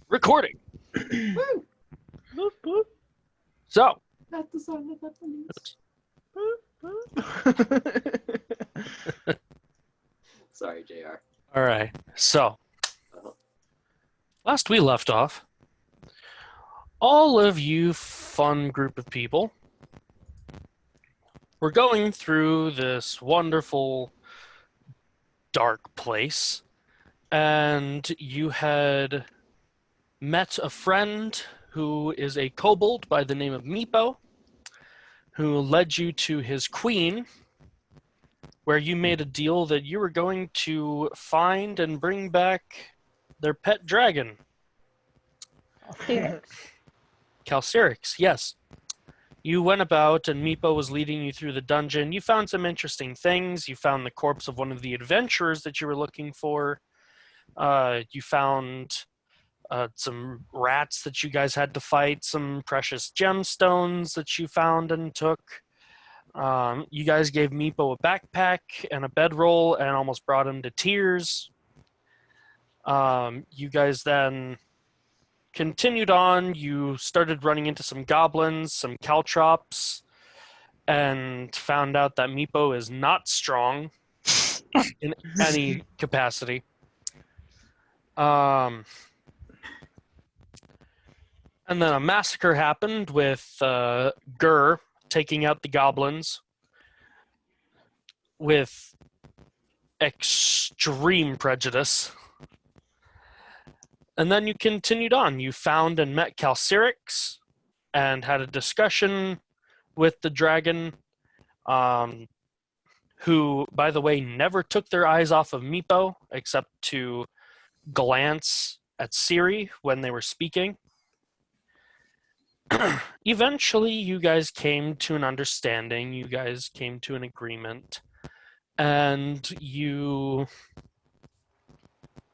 Recording. Woo! Boop, boop. So, That's the song of the police. Sorry, JR. all right. So, Uh-huh. last we left off, all of you fun group of people were going through this wonderful dark place, and you had met a friend who is a kobold by the name of Meepo, who led you to his queen, where you made a deal that you were going to find and bring back their pet dragon. Calcyrix, yes. You went about and Meepo was leading you through the dungeon. You found some interesting things. You found the corpse of one of the adventurers that you were looking for. You found some rats that you guys had to fight, some precious gemstones that you found and took. You guys gave Meepo a backpack and a bedroll and almost brought him to tears. You guys then continued on. You started running into some goblins, some caltrops, and found out that Meepo is not strong in any capacity. And then a massacre happened with Gur taking out the goblins with extreme prejudice. And then you continued on. You found and met Calcyrix and had a discussion with the dragon, who, by the way, never took their eyes off of Meepo except to glance at Ciri when they were speaking. Eventually, you guys came to an understanding. You guys came to an agreement. And you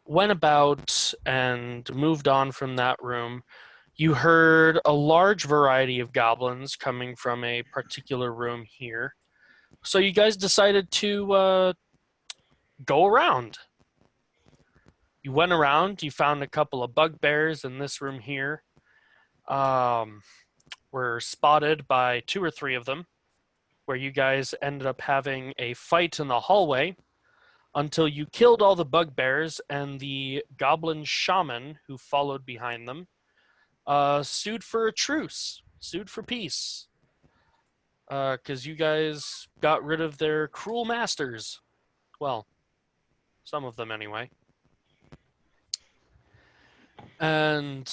went about and moved on from that room. You heard a large variety of goblins coming from a particular room here. So you guys decided to go around. You went around, you found a couple of bugbears in this room here. Were spotted by 2 or 3 of them, where you guys ended up having a fight in the hallway until you killed all the bugbears, and the goblin shaman who followed behind them sued for a truce, sued for peace, because you guys got rid of their cruel masters. Well, some of them anyway. And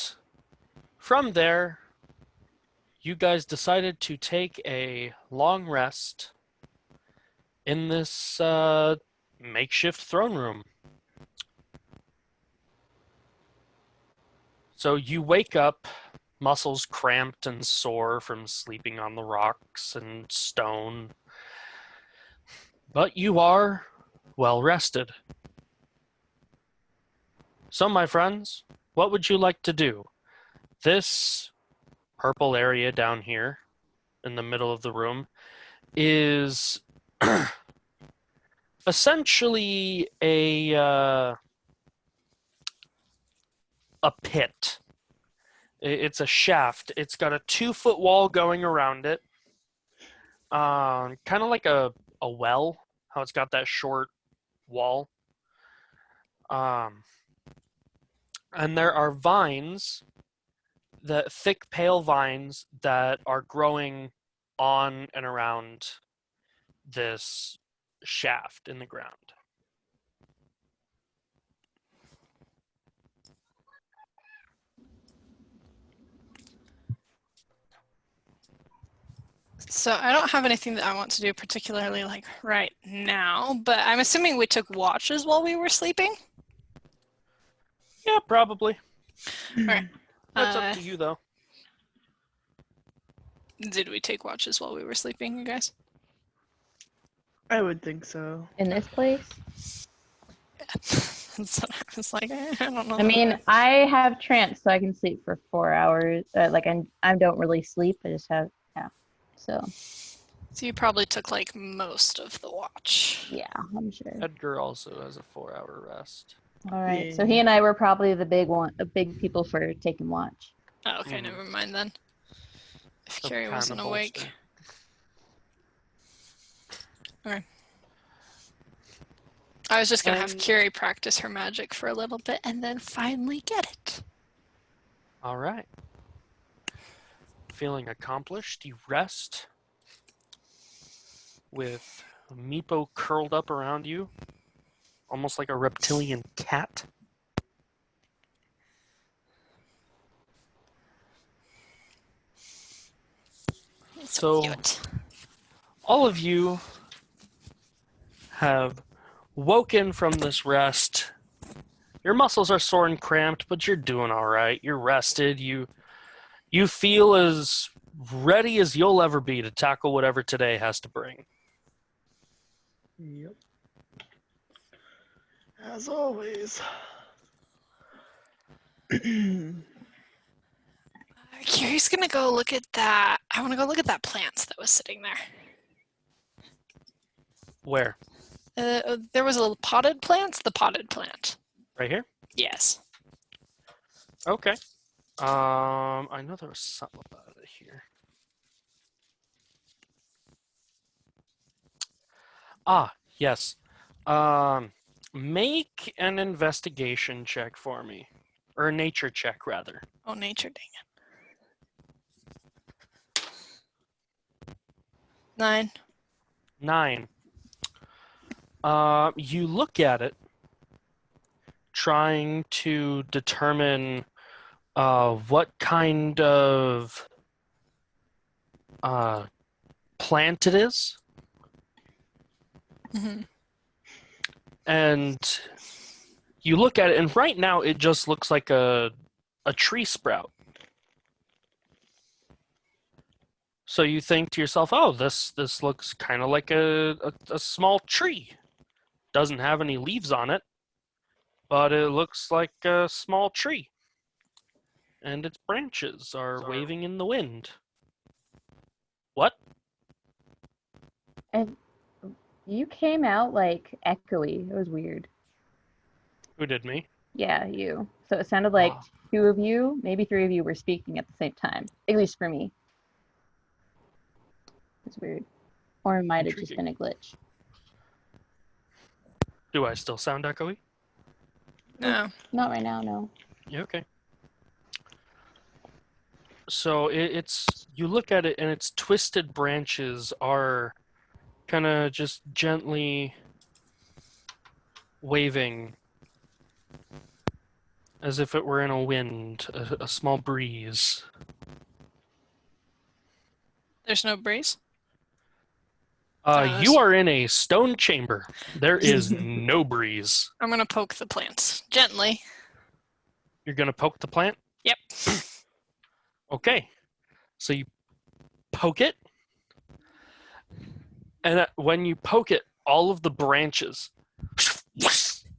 from there, you guys decided to take a long rest in this makeshift throne room. So you wake up, muscles cramped and sore from sleeping on the rocks and stone, but you are well rested. So, my friends, what would you like to do? This purple area down here in the middle of the room is essentially a pit. It's a shaft. It's got a 2-foot wall going around it, kind of like a well, how it's got that short wall. And there are vines, the thick, pale vines that are growing on and around this shaft in the ground. So I don't have anything that I want to do particularly like right now, but I'm assuming we took watches while we were sleeping? Yeah, probably. Alright. That's up to you, though. Did we take watches while we were sleeping, you guys? I would think so. In this place? So I was like, I don't know. I mean, I have trance, so I can sleep for 4 hours. I don't really sleep. I just have, So you probably took like most of the watch. yeah, I'm sure. Edgar also has a 4-hour rest. All right. So Yeah. he and I were probably the big people for taking watch. Oh, okay, Mhm. never mind then. If Some Carrie kind wasn't of awake. bolster. I was just gonna have And- Carrie practice her magic for a little bit and then finally get it. All right. Feeling accomplished, you rest with Meepo curled up around you, almost like a reptilian cat. He's So- cute. All of you have woken from this rest. Your muscles are sore and cramped, but you're doing all right. You're rested. You feel as ready as you'll ever be to tackle whatever today has to bring. Yep. As always. Carrie's gonna go look at that. I want to go look at that plant that was sitting there. Where? There was a little potted plant. The potted plant. Right here? Yes. Okay. I know there was something about it here. Ah, yes. Make an investigation check for me. Or a nature check, rather. Oh, nature, dang it. 9. 9. You look at it, trying to determine what kind of plant it is. Mm-hmm. And you look at it, and right now it just looks like a tree sprout. So you think to yourself, oh, this looks kind of like a small tree. Doesn't have any leaves on it, but it looks like a small tree. And its branches are waving in the wind. What? And you came out like echoey. It was weird. Who did me? Yeah, you. So it sounded like Ah. 2 of you, maybe 3 of you were speaking at the same time. At least for me. It's weird. Or it might have just been a glitch. Do I still sound echoey? No. Not right now, no. Yeah, okay. So it's you look at it, and its twisted branches are kind of just gently waving as if it were in a wind, a small breeze. There's no breeze? You are in a stone chamber. There is no breeze. I'm going to poke the plants. Gently. You're going to poke the plant? Yep. Okay. So you poke it, and when you poke it, all of the branches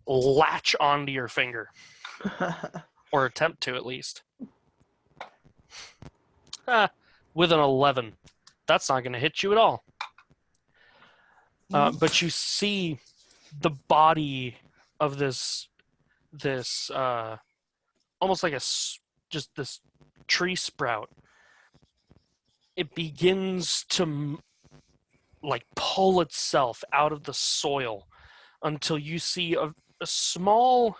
latch onto your finger, or attempt to at least. With an 11. That's not going to hit you at all. But you see the body of this almost like just this tree sprout. It begins to like pull itself out of the soil until you see a small,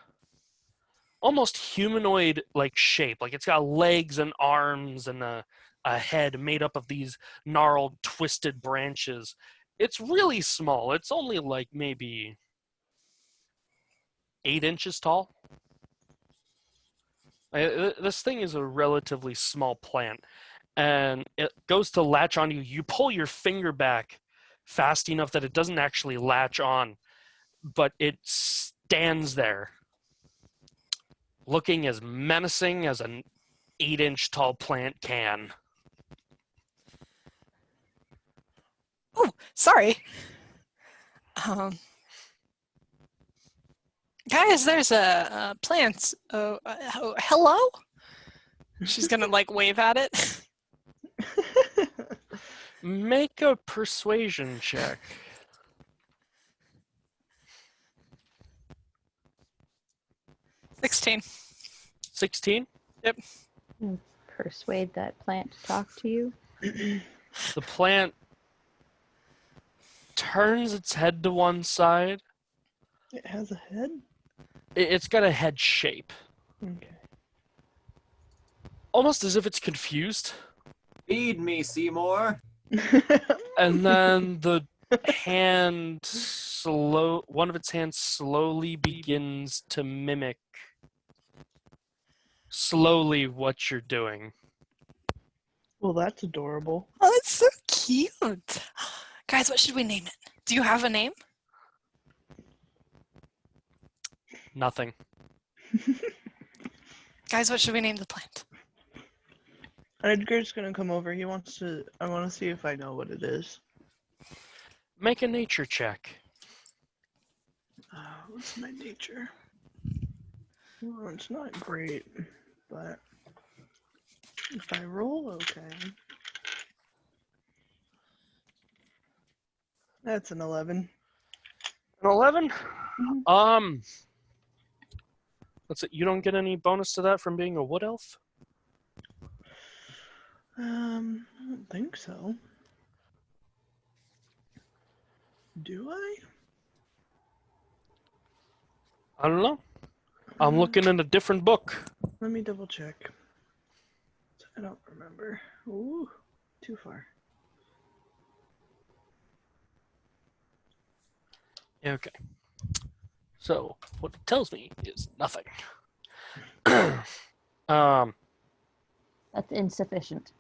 almost humanoid like shape. Like it's got legs and arms and a head made up of these gnarled, twisted branches. It's really small. It's only like maybe 8 inches tall. This thing is a relatively small plant, and it goes to latch on you. You pull your finger back fast enough that it doesn't actually latch on, but it stands there, looking as menacing as an 8-inch tall plant can. Oh, sorry. Guys, there's a plant. Hello? She's gonna like wave at it. Make a persuasion check. 16. 16. Persuade that plant to talk to you. The plant turns its head to one side. It has a head? It's got a head shape, Okay. almost as if it's confused. Feed me, Seymour. And then the one of its hands slowly begins to mimic slowly what you're doing. Well, that's adorable. Oh, it's so cute. Guys, what should we name it? Do you have a name? Nothing. Guys, what should we name the plant? Edgar's gonna come over. He wants to. I want to see if I know what it is. Make a nature check. What's my nature? Well, it's not great, but if I roll, okay. That's an 11. An 11? Mhm. Let's see, you don't get any bonus to that from being a wood elf? I don't think so. Do I? I don't know. I'm looking in a different book. Let me double check. I don't remember. Ooh, too far. Okay. So, what it tells me is nothing. That's insufficient.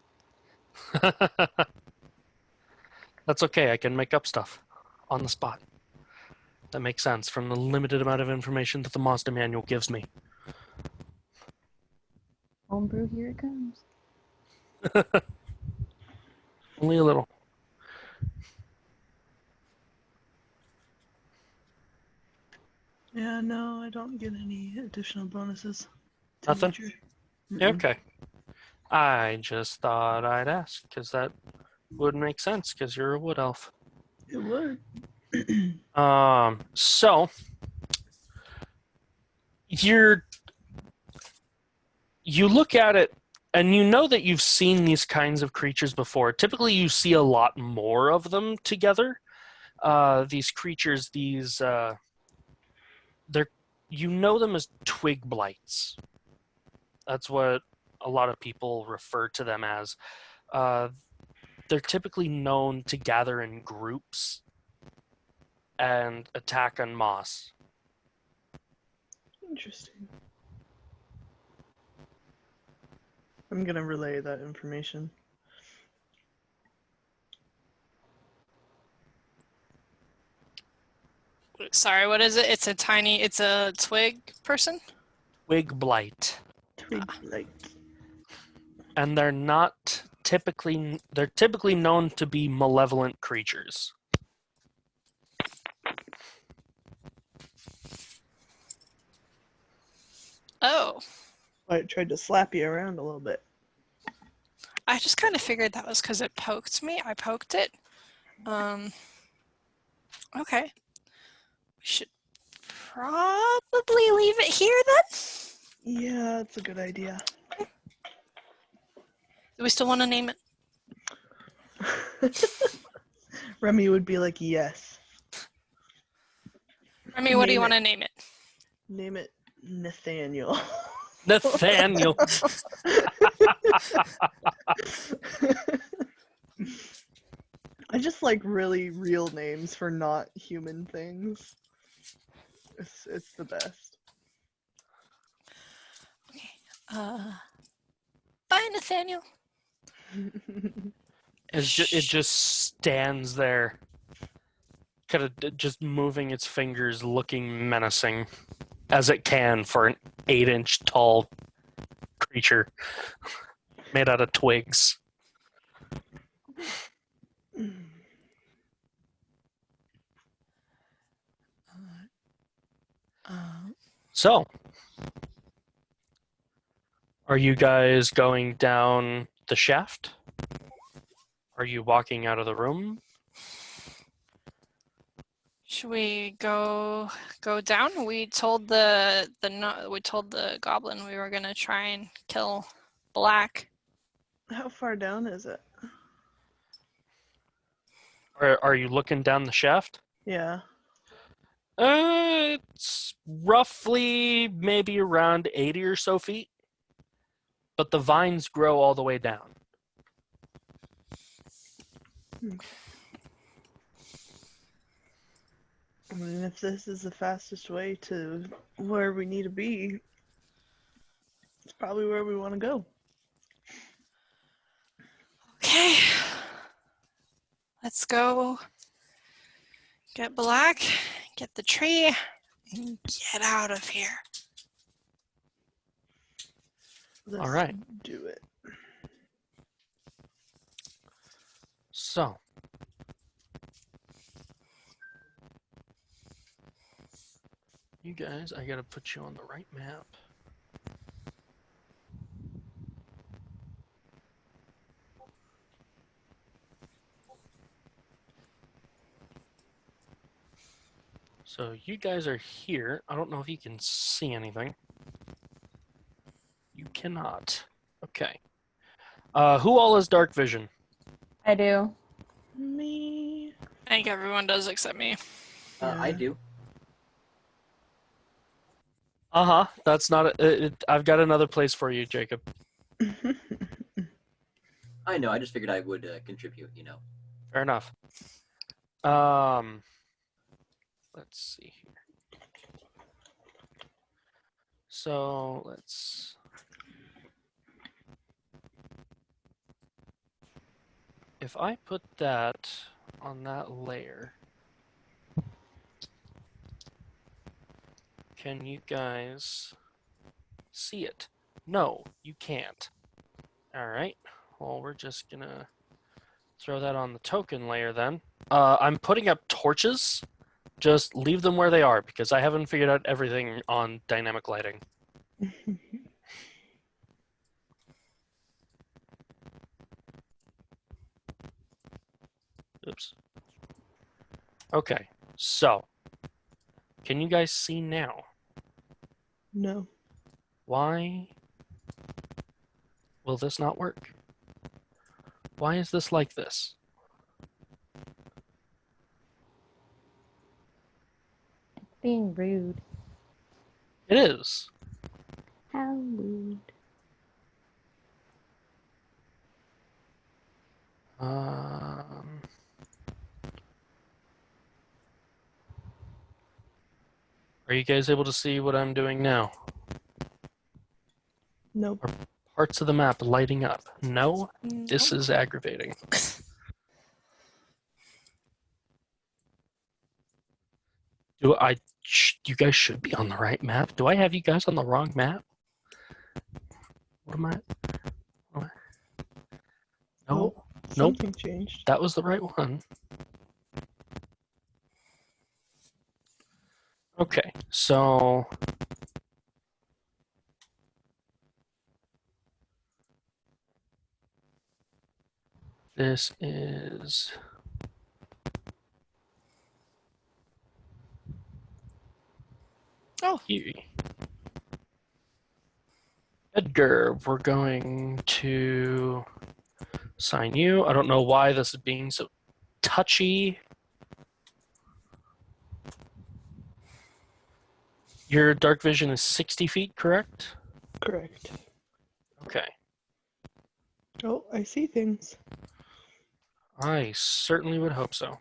That's okay, I can make up stuff on the spot. That makes sense from the limited amount of information that the monster manual gives me. Homebrew, here it comes. Only a little. Yeah, no, I don't get any additional bonuses. to Nothing? nature. Yeah, Mm-mm. okay. I just thought I'd ask, because that would make sense, because you're a wood elf. It would. So you look at it and you know that you've seen these kinds of creatures before. Typically you see a lot more of them together. These creatures, you know them as twig blights. That's what a lot of people refer to them as. They're typically known to gather in groups and attack on moss. Interesting. I'm gonna relay that information. Sorry, what is it? It's a twig person? Twig blight. Twig light. And they're typically known to be malevolent creatures. Oh. I tried to slap you around a little bit. I just kind of figured that was because it poked me. I poked it. Okay. We should probably leave it here then. Yeah, that's a good idea. Do we still want to name it? Remy would be like, yes. Remy, what do you Name want to it. name it? Name it Nathaniel. Nathaniel. I just like really real names for not human things. It's the best. Okay. Bye, Nathaniel. It just stands there, kind of just moving its fingers, looking menacing as it can for an 8-inch tall creature made out of twigs. So, are you guys going down the shaft? Are you walking out of the room? Should we go down? We told the goblin we were gonna try and kill Black. How far down is it? Are you looking down the shaft? Yeah. It's roughly maybe around 80 or so feet, but the vines grow all the way down. I mean, if this is the fastest way to where we need to be, it's probably where we want to go. Okay. Let's go get Black, get the tree, and get out of here. Let's All right. do it. So, you guys, I gotta put you on the right map. So you guys are here. I don't know if you can see anything. You cannot. Okay. Who all has dark vision? I do. Me. I think everyone does except me. I Yeah. do. Uh-huh. That's not I've got another place for you, Jacob. I know. I just figured I would contribute. Fair enough. Let's see here. So let's. If I put that on that layer, can you guys see it? No, you can't. All right. Well, we're just gonna throw that on the token layer then. I'm putting up torches. Just leave them where they are because I haven't figured out everything on dynamic lighting. Oops. Okay, so can you guys see now? No. Why will this not work? Why is this like this? Being rude. It is. How rude. Um, are you guys able to see what I'm doing now? Nope. Parts of the map lighting up. No? This Nope. is aggravating. You guys should be on the right map. Do I have you guys on the wrong map? What am I? No. Oh, Nope. something changed. That was the right one. Okay, so this is here. Edgar, we're going to assign you. I don't know why this is being so touchy. Your dark vision is 60 feet, correct? Correct. Okay. Oh, I see things. I certainly would hope so.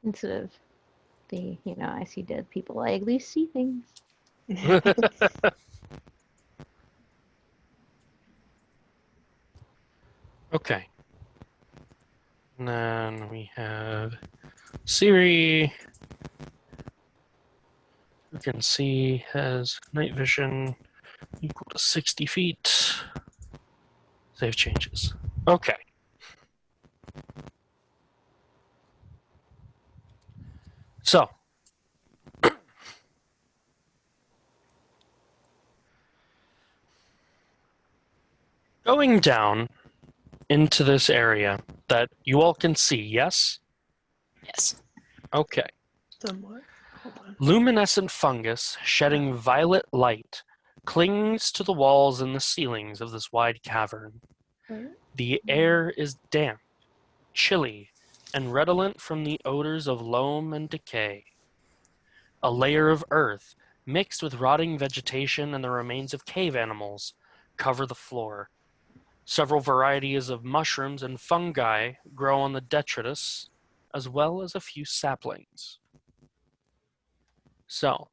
Instead of I see dead people, I at least see things. Okay. And then we have Siri, who can see, has night vision equal to 60 feet. Save changes. Okay. So, going down into this area that you all can see, yes? Yes. Okay. Somewhat. Hold on. Luminescent fungus shedding violet light clings to the walls and the ceilings of this wide cavern. The air is damp, chilly, and redolent from the odors of loam and decay. A layer of earth, mixed with rotting vegetation and the remains of cave animals, cover the floor. Several varieties of mushrooms and fungi grow on the detritus, as well as a few saplings. So,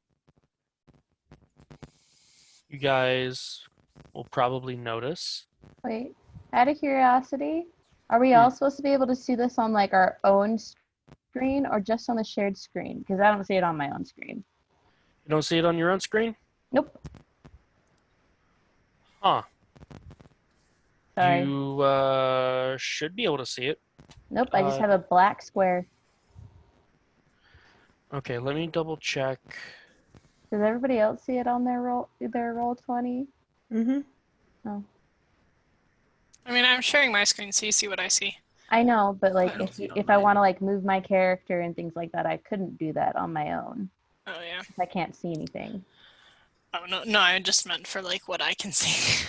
you guys will probably notice. Wait, out of curiosity, are we Hmm. all supposed to be able to see this on like our own screen or just on the shared screen? Because I don't see it on my own screen. You don't see it on your own screen? Nope. Huh. Sorry. You should be able to see it. Nope, I just have a black square. Okay, let me double check. Does everybody else see it on their roll 20? Mm-hmm. No. I mean, I'm sharing my screen so you see what I see. I know, but like I don't see it on if I mine. want to like move my character and things like that, I couldn't do that on my own. Oh yeah. I can't see anything. Oh no, I just meant for like what I can see.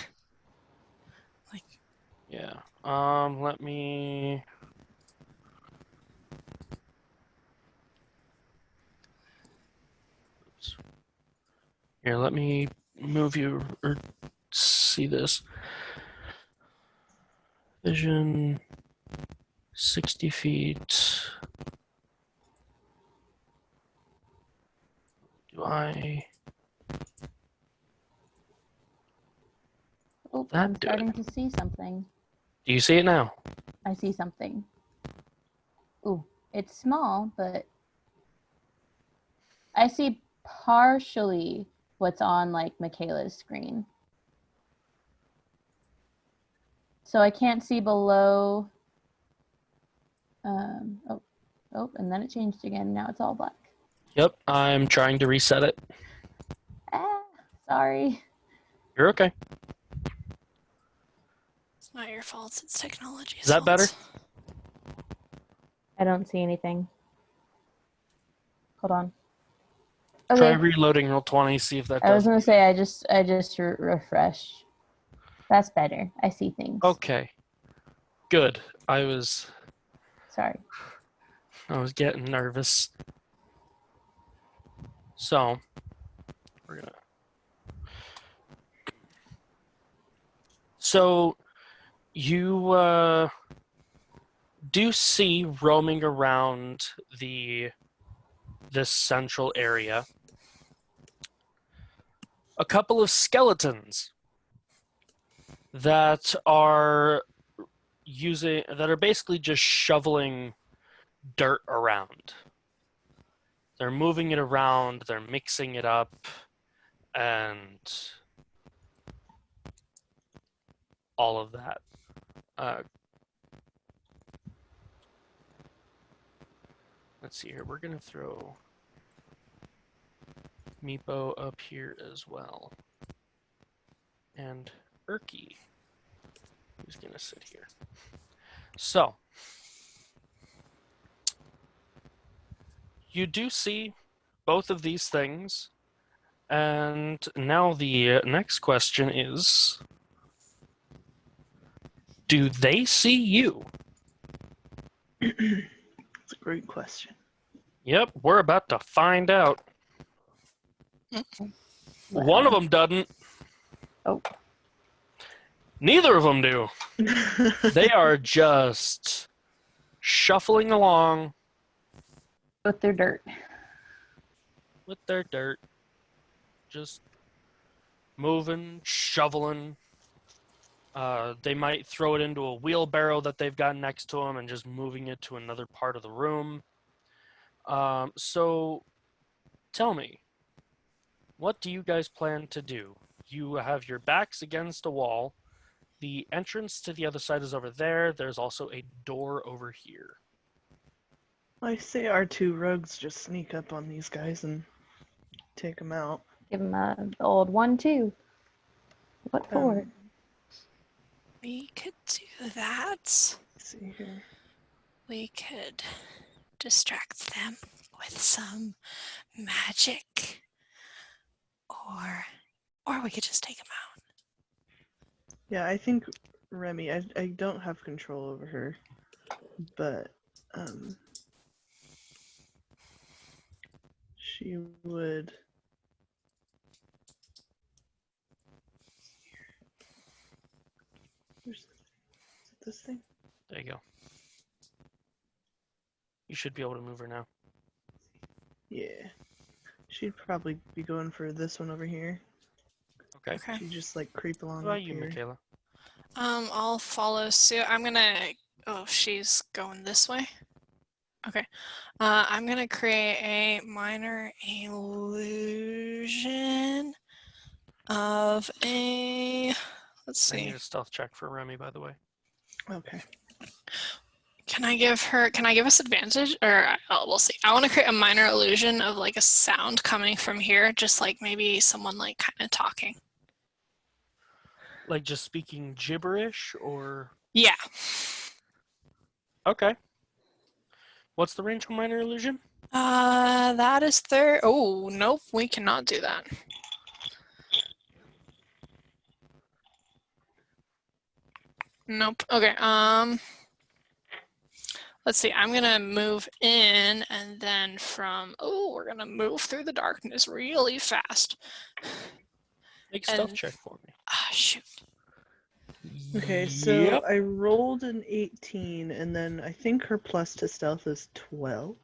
Yeah. Let me. Oops. Here, let me move you or see this. Vision 60 feet. Do I? Oh, That I'm do it. starting to see something. Do you see it now? I see something. Ooh, it's small, but I see partially what's on like Michaela's screen. So I can't see below. Oh, and then it changed again. Now it's all black. Yep, I'm trying to reset it. Ah, sorry. You're okay. It's not your fault. It's technology's Is that fault. better? I don't see anything. Hold on. Try Okay, reloading roll 20, see if that I was does. gonna say I just refresh. That's better. I see things. Okay. Good. I was Sorry. getting nervous. So, we're gonna. So, you do see roaming around this central area a couple of skeletons that are basically just shoveling dirt around. They're moving it around, they're mixing it up, and all of that. Let's see here. We're going to throw Meepo up here as well. And Erky, who's going to sit here. So, you do see both of these things. And now the next question is, do they see you? That's a great question. Yep, we're about to find out. One of them doesn't. Oh. Neither of them do. They are just shuffling along With their dirt. with their dirt. Just moving, shoveling. They might throw it into a wheelbarrow that they've got next to them and just moving it to another part of the room. So, tell me, what do you guys plan to do? You have your backs against a wall. The entrance to the other side is over there. There's also a door over here. I say our two rogues just sneak up on these guys and take them out. Give them the old 1-2. What for? We could do that. Let's see here. We could distract them. with some magic, or we could just take him out. Yeah, I think Remy, I don't have control over her, but she would. Where's this? Is it this thing? There you go. You should be able to move her now. Yeah. She'd probably be going for this one over here. Okay. Okay. She'd just like creep along What up about you, here. Michaela? I'll follow suit. I'm gonna. Oh, she's going this way. Okay. I'm gonna create a minor illusion of a. Let's I need see. a stealth check for Remy, by the way. Okay. Can I give us advantage? Or we'll see. I want to create a minor illusion of like a sound coming from here, just like maybe someone like kind of talking. Like just speaking gibberish, or Yeah. okay. What's the range of minor illusion? That is there. Oh, nope, we cannot do that. Nope. Okay. Let's see. I'm gonna move in, and then we're gonna move through the darkness really fast. Make a stealth And- check for me. Ah, shoot. Okay, so Yep. I rolled an 18, and then I think her plus to stealth is 12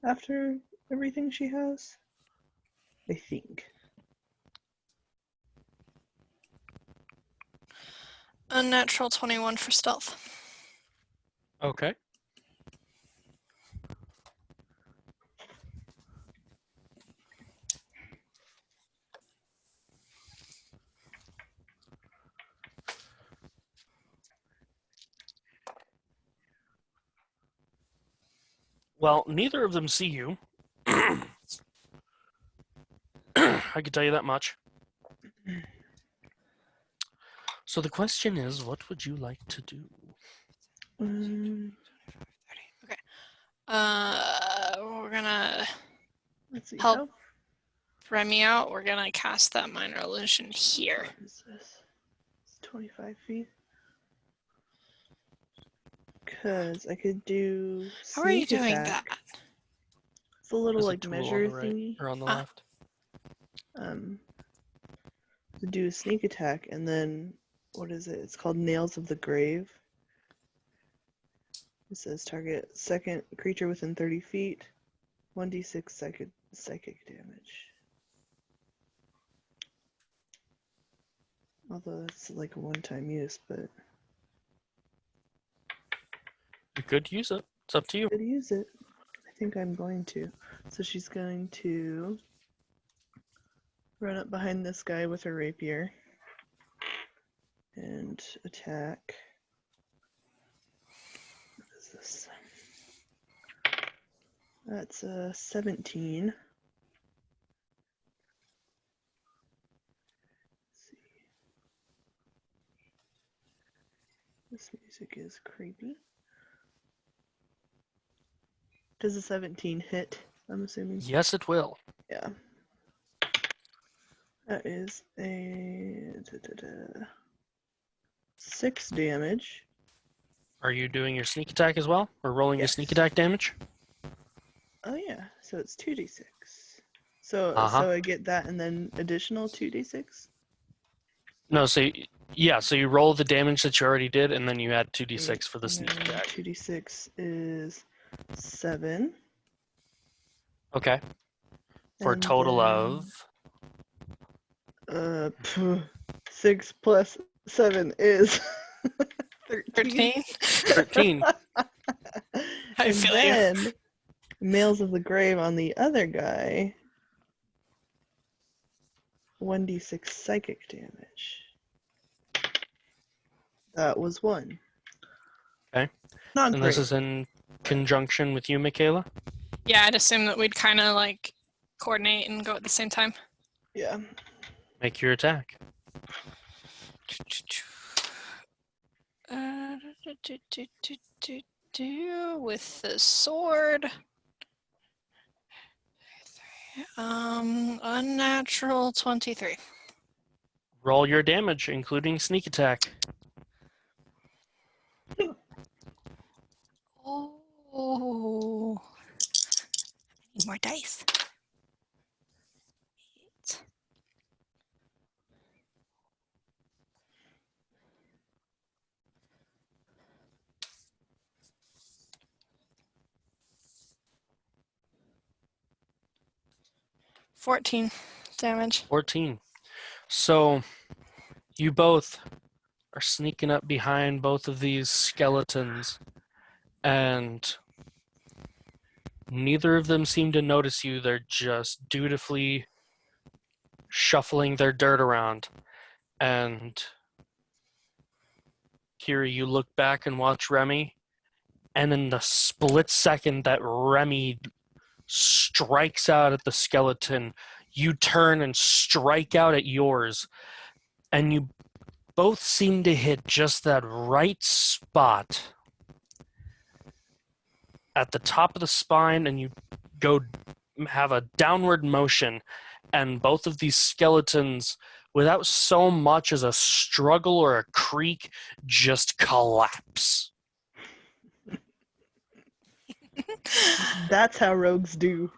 after everything she has. I think. Unnatural 21 for stealth. Okay. Well, neither of them see you. I can tell you that much. So the question is, what would you like to do? Okay. We're gonna Let's see. Help. How Remy out. We're gonna cast that minor illusion here. far is this? It's 25 feet. Because I could do. How are you sneak doing attack. that? It's a little There's a like tool on measure the right thingy. or on the Ah. left. To do a sneak attack, and then what is it? It's called Nails of the Grave. It says target second creature within 30 feet, 1d6 psychic damage. Although that's like a one-time use, but You could use it. It's up to you. I could use it. I think I'm going to. So she's going to run up behind this guy with her rapier and attack. What is this? That's a 17. Let's see. This music is creepy. Does a 17 hit? I'm assuming. Yes, it will. Yeah. That is a 6 damage. Are you doing your sneak attack as well? Or rolling your Yes. sneak attack damage? Oh yeah, so it's 2d6. So Uh-huh. so I get that and then additional 2d6. No, so you roll the damage that you already did, and then you add 2d6 for the And sneak then attack. 2d6 is 7. Okay. For a And total then, of 6 plus 7 is 13. 13. 13. I And feel you. then Males of the Grave on the other guy. 1d6 psychic damage. That was 1. Okay. Not And great. this is in conjunction with you, Michaela? Yeah, I'd assume that we'd kind of like coordinate and go at the same time. Yeah. Make your attack. With the sword. Unnatural 23. Roll your damage, including sneak attack. Oh. I need more dice. 8. $14 damage. 14. So you both are sneaking up behind both of these skeletons, and neither of them seem to notice you. They're just dutifully shuffling their dirt around. And Kiri, you look back and watch Remy, and in the split second that Remy strikes out at the skeleton, you turn and strike out at yours, and you both seem to hit just that right spot at the top of the spine, and you go have a downward motion, and both of these skeletons, without so much as a struggle or a creak, just collapse. That's how rogues do.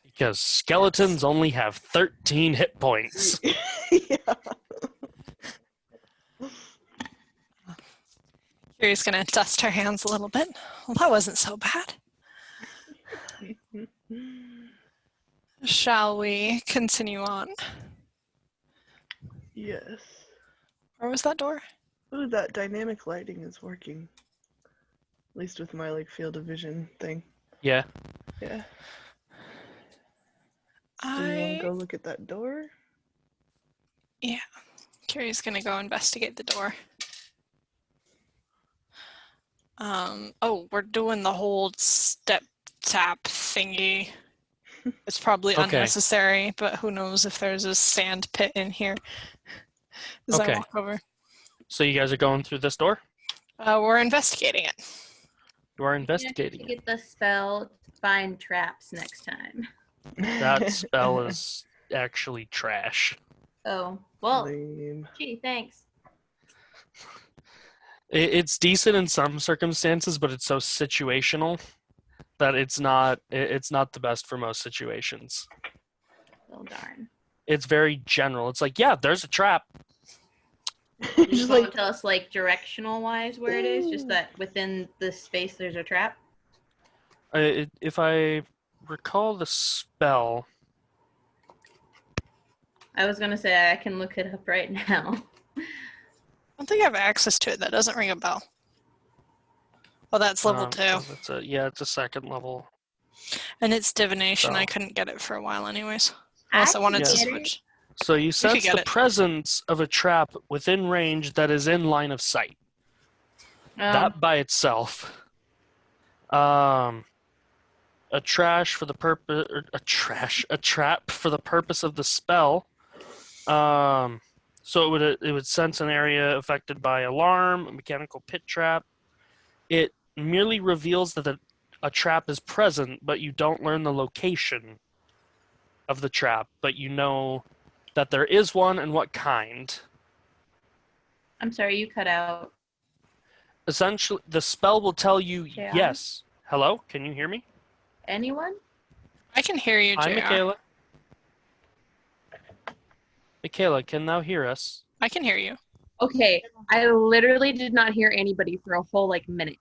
Because skeletons only have 13 hit points. Yeah. Kiri's gonna dust her hands a little bit. Well, that wasn't so bad. Shall we continue on? Yes. Where was that door? Ooh, that dynamic lighting is working. At least with my field of vision thing. Yeah. Yeah. Do you want to I go look at that door? Kiri's gonna go investigate the door. Oh, we're doing the whole step tap thingy. It's probably Okay. unnecessary, but who knows if there's a sand pit in here as Okay. I walk over. So you guys are going through this door? We're investigating it. You are You have to investigating it. get the spell to find traps next time. That spell is actually trash. Oh, well, Lame. gee, thanks. It's decent in some circumstances, but it's so situational that it's not the best for most situations. Oh, darn. It's very general. It's like, yeah, there's a trap. You Just just want like, to tell us, directional wise where it is? Just that within the space there's a trap? If I recall the spell, I was going to say I can look it up right now. I don't think I have access to it. That doesn't ring a bell. Oh, that's level 2. It's a second level. And it's divination. I So- couldn't get it for a while anyways. Unless I can wanted to get it. switch. So you sense get the it. presence of a trap within range that is in line of sight. That by itself, a trap for the purpose of the spell. So it would sense an area affected by alarm, a mechanical pit trap. It merely reveals that a trap is present, but you don't learn the location of the trap, but you know that there is one and what kind. I'm sorry, you cut out. Essentially, the spell will tell you Yeah. yes. Hello? Can you hear me? Anyone? I can hear you, Hi, JR. Michaela. Michaela, can thou hear us? I can hear you. Okay, I literally did not hear anybody for a whole minute.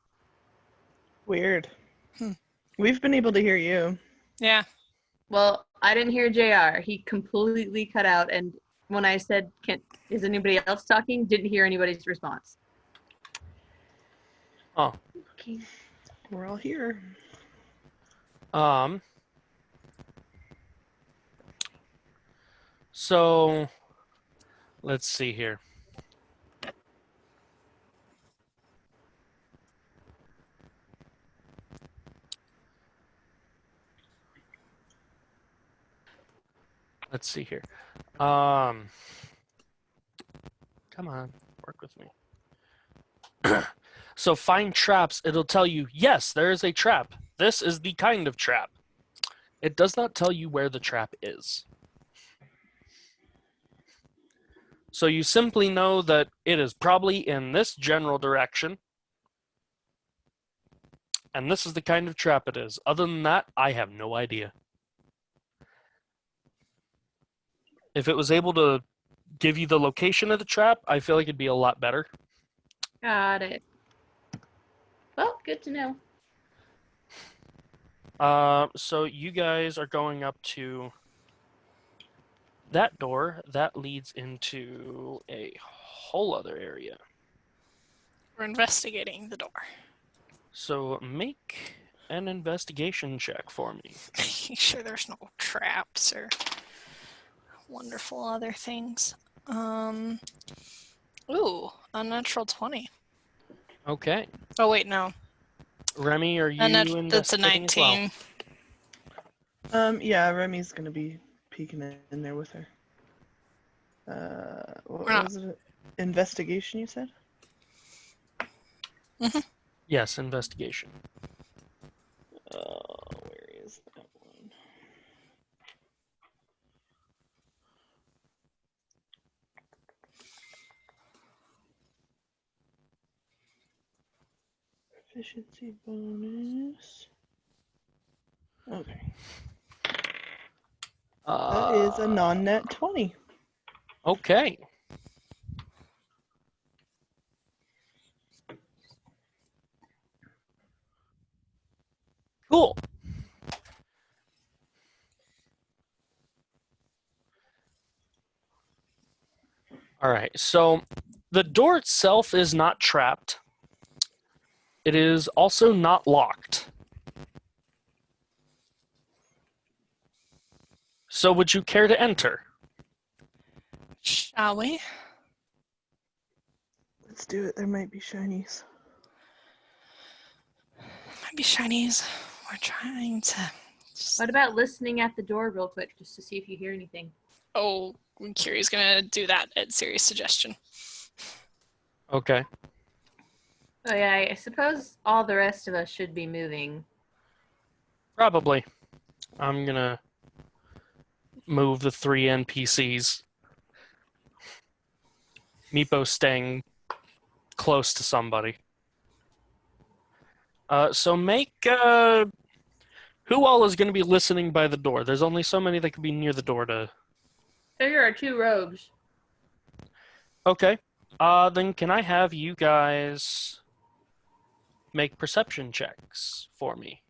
weird. Hmm. We've been able to hear you. Yeah. Well, I didn't hear JR. He completely cut out, and when I said, is anybody else talking? Didn't hear anybody's response. Oh. Okay. We're all here. So let's see here. Let's see here. Come on, work with me. So find traps. It'll tell you, yes, there is a trap. This is the kind of trap. It does not tell you where the trap is. So you simply know that it is probably in this general direction, and this is the kind of trap it is. Other than that, I have no idea. If it was able to give you the location of the trap, I feel like it'd be a lot better. Got it. Well, good to know. So you guys are going up to that door. That leads into a whole other area. We're investigating the door. So make an investigation check for me. Make sure there's no traps or wonderful other things. Ooh, unnatural 20. Okay. Oh wait, no. Remy, are you That's a investigating as well? 19. Yeah, Remy's gonna be peeking in there with her. What We're not- was it? Investigation, you said? Yes, investigation. Where is that one? Efficiency bonus. Okay. That is a non-net 20. Okay. Cool. All right. So the door itself is not trapped. It is also not locked. So would you care to enter? Shall we? Let's do it. There might be shinies. Might be shinies. We're trying to. What about listening at the door real quick just to see if you hear anything? Oh, Kiri's gonna do that at Siri's suggestion. Okay. Oh yeah, I suppose all the rest of us should be moving. Probably. I'm gonna move the 3 NPCs. Meepo staying close to somebody. So make who all is going to be listening by the door? There's only so many that can be near the door to. There are 2 rogues. Okay. Then can I have you guys make perception checks for me?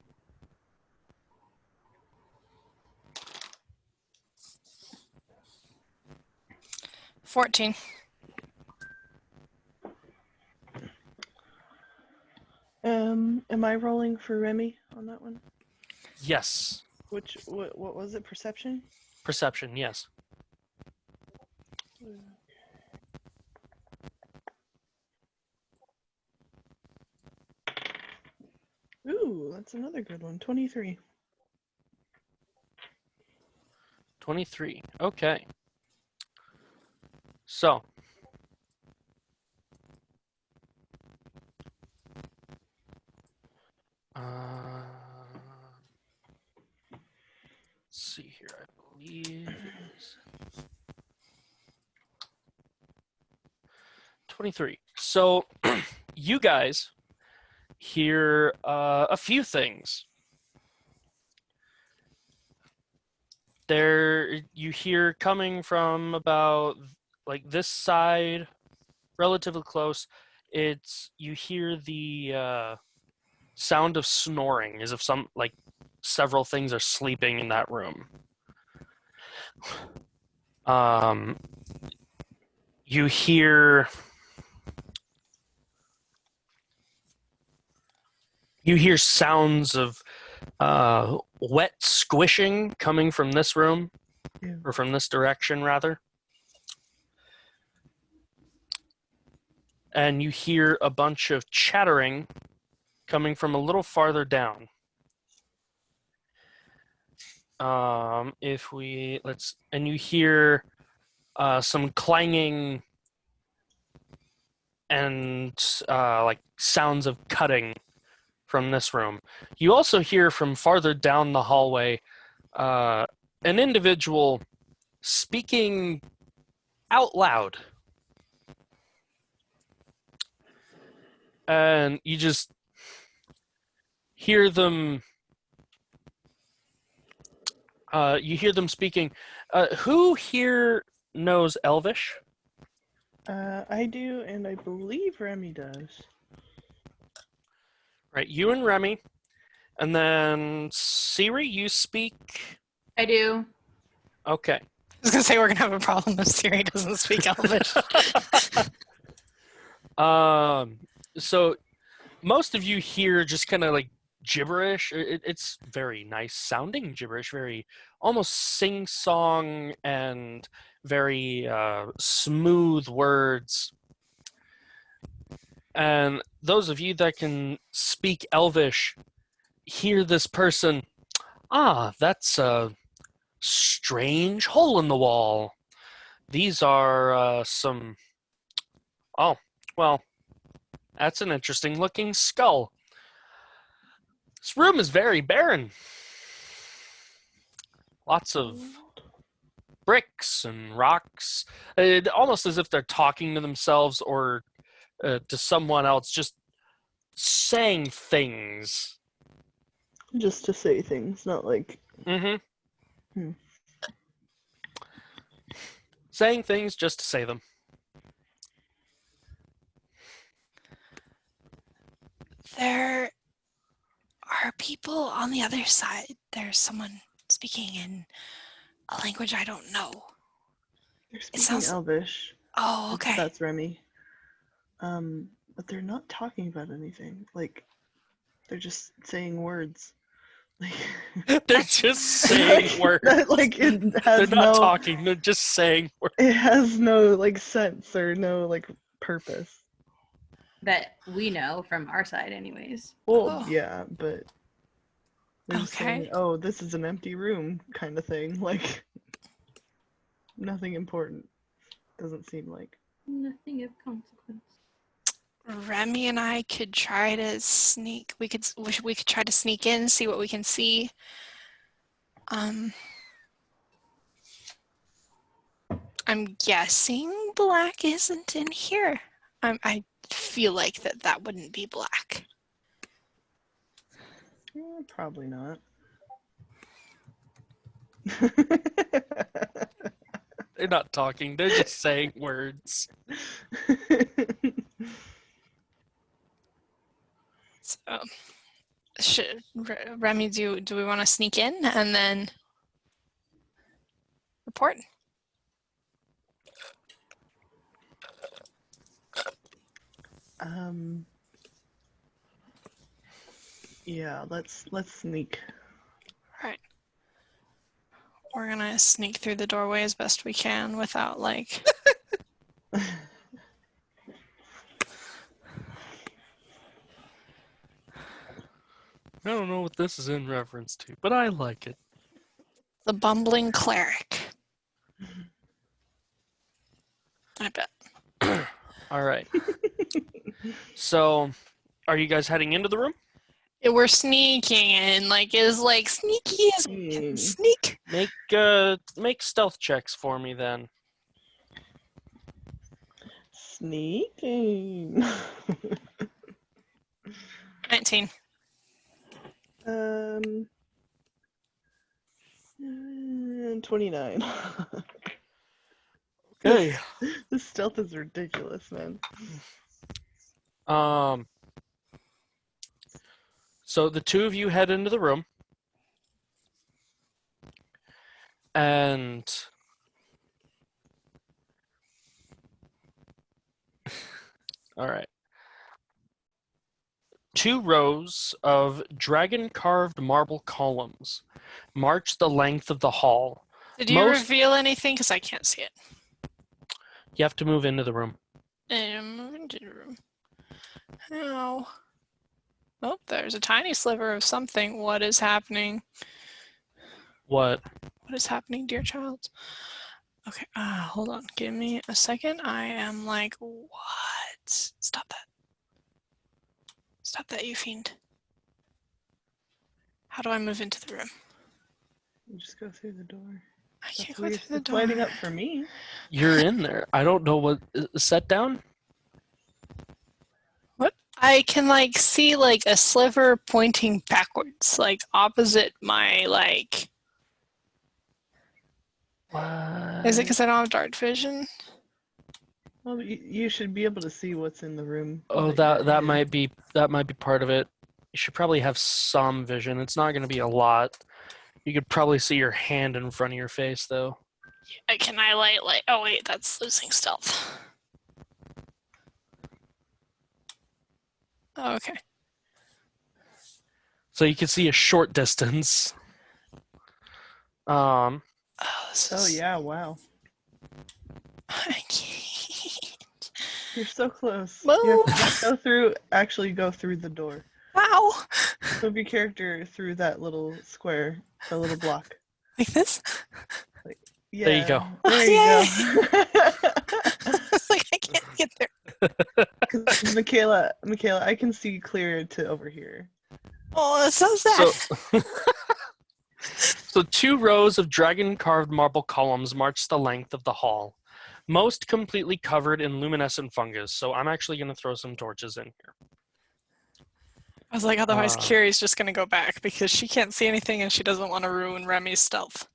$14. Am I rolling for Remy on that one? Yes. What was it? Perception? Perception, yes. Ooh, that's another good one. 23. 23. Okay. So. Let's see here. I believe it is 23. So you guys hear a few things. There, you hear coming from about like this side, relatively close. You hear the sound of snoring, as if several things are sleeping in that room. You hear sounds of wet squishing coming from this room, Yeah. or from this direction, rather. And you hear a bunch of chattering coming from a little farther down. And you hear some clanging and like sounds of cutting from this room. You also hear from farther down the hallway an individual speaking out loud. And you just hear them. You hear them speaking. Who here knows Elvish? I do, and I believe Remy does. Right, you and Remy. And then Siri, you speak. I do. Okay. I was gonna say we're gonna have a problem if Siri doesn't speak Elvish. So most of you hear just kind of like gibberish. It's very nice sounding gibberish, very almost sing-song and very smooth words. And those of you that can speak Elvish hear this person, that's a strange hole in the wall. These are well, that's an interesting looking skull. This room is very barren. Lots of bricks and rocks. Almost as if they're talking to themselves or to someone else, just saying things. Just to say things, not like. Mm-hmm. Saying things just to say them. There are people on the other side. There's someone speaking in a language I don't know. They're speaking sounds- Elvish. Oh, okay. That's Remy. But they're not talking about anything. Like, they're just saying words. Like, They're just saying words. like it They're has not no. talking. They're just saying words. It has no like sense or no like purpose. That we know from our side, anyways. Well, Oh. yeah, but they're just saying, Okay. "Oh, this is an empty room," kind of thing. Like, nothing important. Doesn't seem like. Nothing of consequence. Remy and I could try to sneak. We could try to sneak in, see what we can see. I'm guessing Black isn't in here. I feel like that wouldn't be Black. Probably not. They're not talking. They're just saying words. So, Remy, do we want to sneak in and then report? Yeah, let's sneak. All right. We're gonna sneak through the doorway as best we can without like. I don't know what this is in reference to, but I like it. The bumbling cleric. I bet. All right. So, are you guys heading into the room? Yeah, we're sneaking in, like as like sneaky as we can sneak. Make stealth checks for me then. Sneaking. 19. 29. Okay. This stealth is ridiculous, man. So the two of you head into the room, and all right. 2 rows of dragon-carved marble columns march the length of the hall. Did you reveal anything? Because I can't see it. You have to move into the room. Move into the room. How? Oh, there's a tiny sliver of something. What is happening? What? What is happening, dear child? Okay, hold on. Give me a second. I am like, what? Stop that. Stop that, you fiend. How do I move into the room? You just go through the door. I That's can't go weird. through the It's door. lighting up for me. You're in there. I don't know what set down. What? I can like see like a sliver pointing backwards, like opposite my like. What? Is it because I don't have dark vision? Well, you should be able to see what's in the room. Oh, you're that in. might be part of it. You should probably have some vision. It's not going to be a lot. You could probably see your hand in front of your face, though. Can I like? Oh wait, that's losing stealth. Oh, okay. So you can see a short distance. Oh, this Oh is. yeah! Wow. I can't. You're so close. Move. You have to go through. Actually, go through the door. Wow. Move your character through that little square, the little block. Like this? Yeah. There you go. There you go. It's like I can't get there. 'Cause Michaela, I can see clear to over here. Oh, that's so sad. So 2 rows of dragon-carved marble columns march the length of the hall, most completely covered in luminescent fungus. So I'm actually going to throw some torches in here. I was like, otherwise Uh, Kiri's just gonna go back because she can't see anything and she doesn't want to ruin Remy's stealth.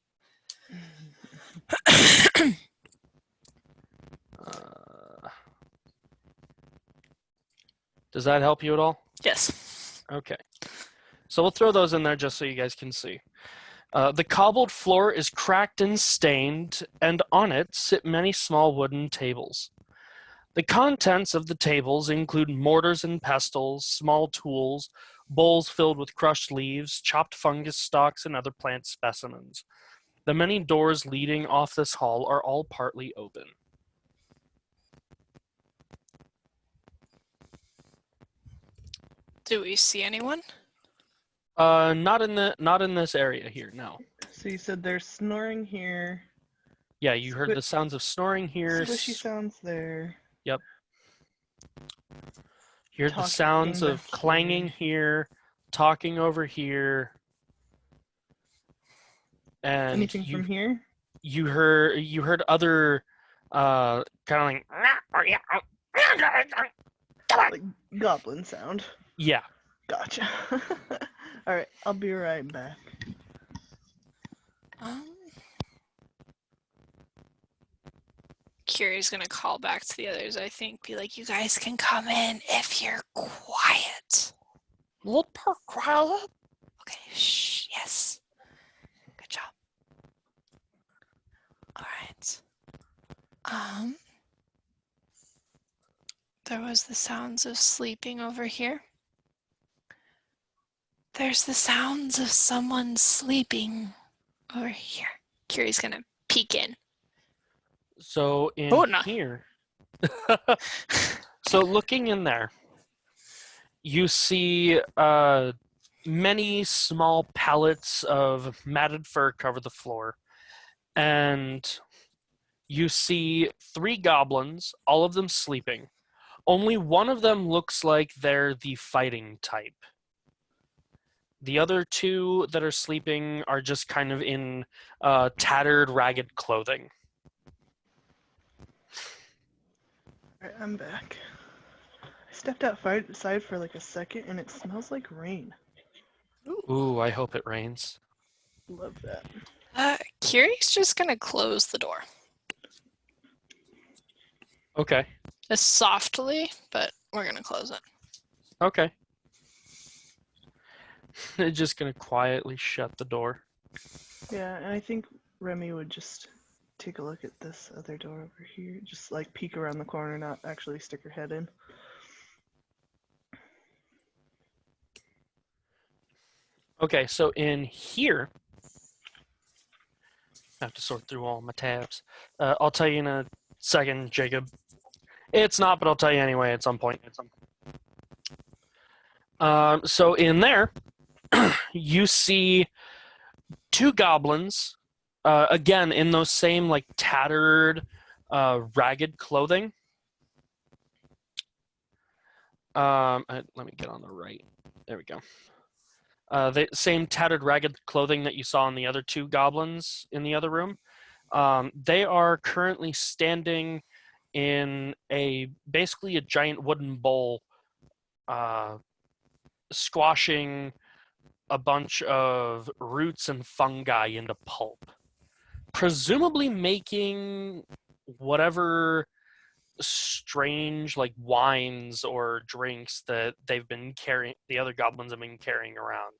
Does that help you at all? Yes. Okay. So we'll throw those in there just so you guys can see. The cobbled floor is cracked and stained, and on it sit many small wooden tables. The contents of the tables include mortars and pestles, small tools, bowls filled with crushed leaves, chopped fungus stalks, and other plant specimens. The many doors leading off this hall are all partly open. Do we see anyone? Not in this area here, no. So you said there's snoring here. Yeah, you heard the sounds of snoring here. Squishy sounds there. Yep. You heard the Talking sounds of back clanging here, talking over here, and Anything from here? you heard other kind of like Like goblin sound. yeah. Gotcha. All right, I'll be right back. Kiri's gonna call back to the others, I think. Be like, you guys can come in if you're quiet. Quiet. Okay, shh, yes. Good job. Alright. There was the sounds of sleeping over here. There's the sounds of someone sleeping over here. Kiri's gonna peek in. So in Oh, no. here, so looking in there, you see many small pallets of matted fur cover the floor, and you see 3 goblins, all of them sleeping. Only one of them looks like they're the fighting type. The other 2 that are sleeping are just kind of in tattered, ragged clothing. All right, I'm back. I stepped outside for like a second, and it smells like rain. Ooh, I hope it rains. Love that. Kiri's just gonna close the door. Okay. Just softly, but we're gonna close it. Okay. They're just gonna quietly shut the door. Yeah, and I think Remy would just take a look at this other door over here. Just like peek around the corner, not actually stick her head in. Okay, so in here, I have to sort through all my tabs. I'll tell you in a second, Jacob. It's not, but I'll tell you anyway at some point. So in there, you see 2 goblins, again in those same like tattered, ragged clothing. Let me get on the right. There we go. The same tattered, ragged clothing that you saw on the other two goblins in the other room. They are currently standing in basically a giant wooden bowl, squashing a bunch of roots and fungi into pulp, presumably making whatever strange like wines or drinks that the other goblins have been carrying around.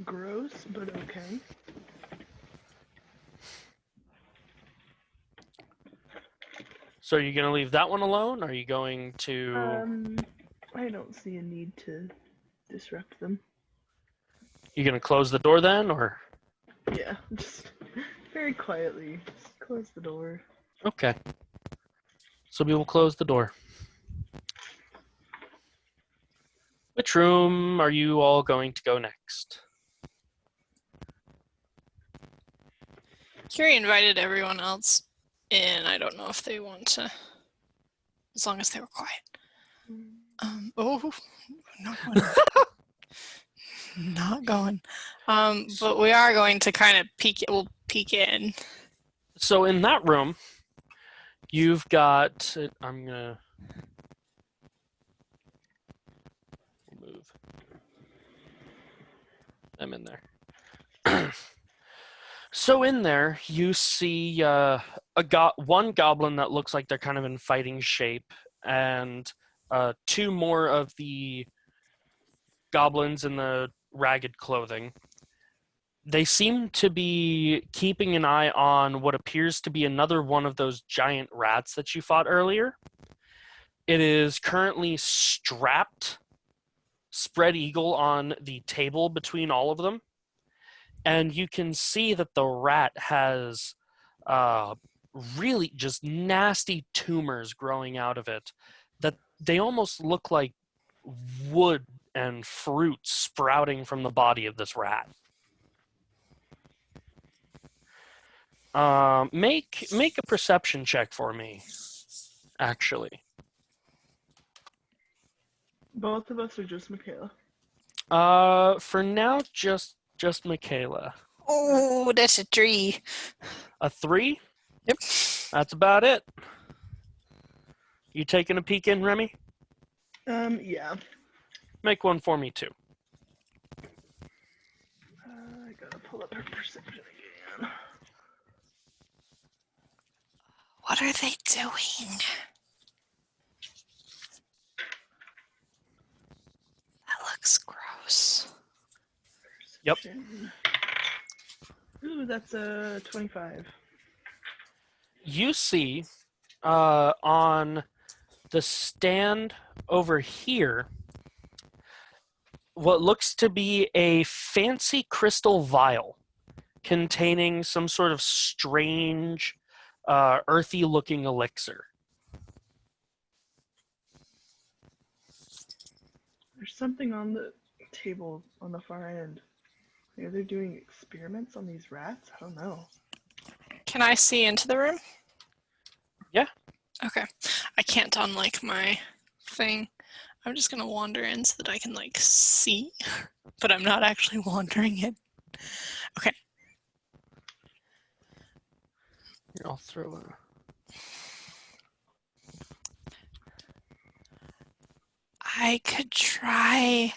Gross, but okay. So are you going to leave that one alone? Or are you going to... I don't see a need to disrupt them. You going to close the door then, or... Yeah, just very quietly. Just close the door. Okay. So we will close the door. Which room are you all going to go next? Curie invited everyone else in. I don't know if they want to, as long as they were quiet. Oh, not going. Not going. But we are going to kind of peek. We'll peek in. So in that room, you've got... I'm going to move them in there. So in there, you see one goblin that looks like they're kind of in fighting shape, and two more of the goblins in the ragged clothing. They seem to be keeping an eye on what appears to be another one of those giant rats that you fought earlier. It is currently strapped, spread eagle on the table between all of them. And you can see that the rat has really just nasty tumors growing out of it, that they almost look like wood and fruit sprouting from the body of this rat. Make a perception check for me, actually. Both of us are just Michaela. For now, just Michaela. Oh, that's a 3. A 3? Yep. That's about it. You taking a peek in, Remy? Yeah. Make one for me, too. I gotta pull up her perception again. What are they doing? That looks gross. Yep. Ooh, that's a 25. You see on the stand over here what looks to be a fancy crystal vial containing some sort of strange, earthy-looking elixir. There's something on the table on the far end. Maybe they're doing experiments on these rats? I don't know. Can I see into the room? Yeah. Okay. I can't unlike my thing. I'm just gonna wander in so that I can like see, but I'm not actually wandering in. Okay. Here, I'll throw a... I could try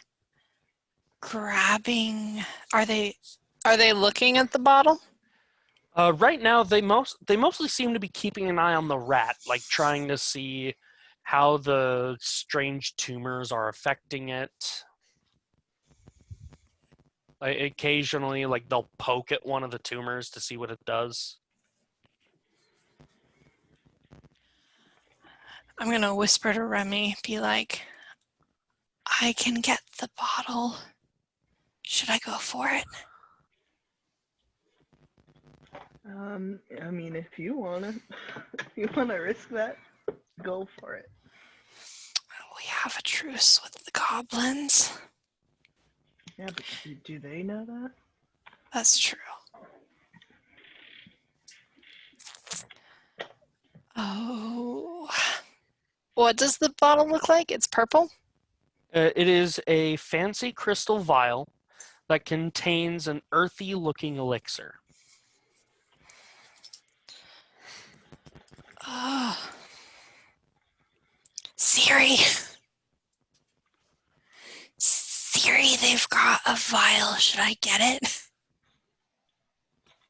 grabbing. Are they looking at the bottle? Right now, they mostly seem to be keeping an eye on the rat, like trying to see how the strange tumors are affecting it. Like, occasionally, like they'll poke at one of the tumors to see what it does. I'm gonna whisper to Remy, be like, I can get the bottle. Should I go for it? I mean, if you wanna risk that, go for it. We have a truce with the goblins. Yeah, but do they know that? That's true. Oh. What does the bottle look like? It's purple? It is a fancy crystal vial that contains an earthy-looking elixir. Oh. Siri. Siri, they've got a vial. Should I get it?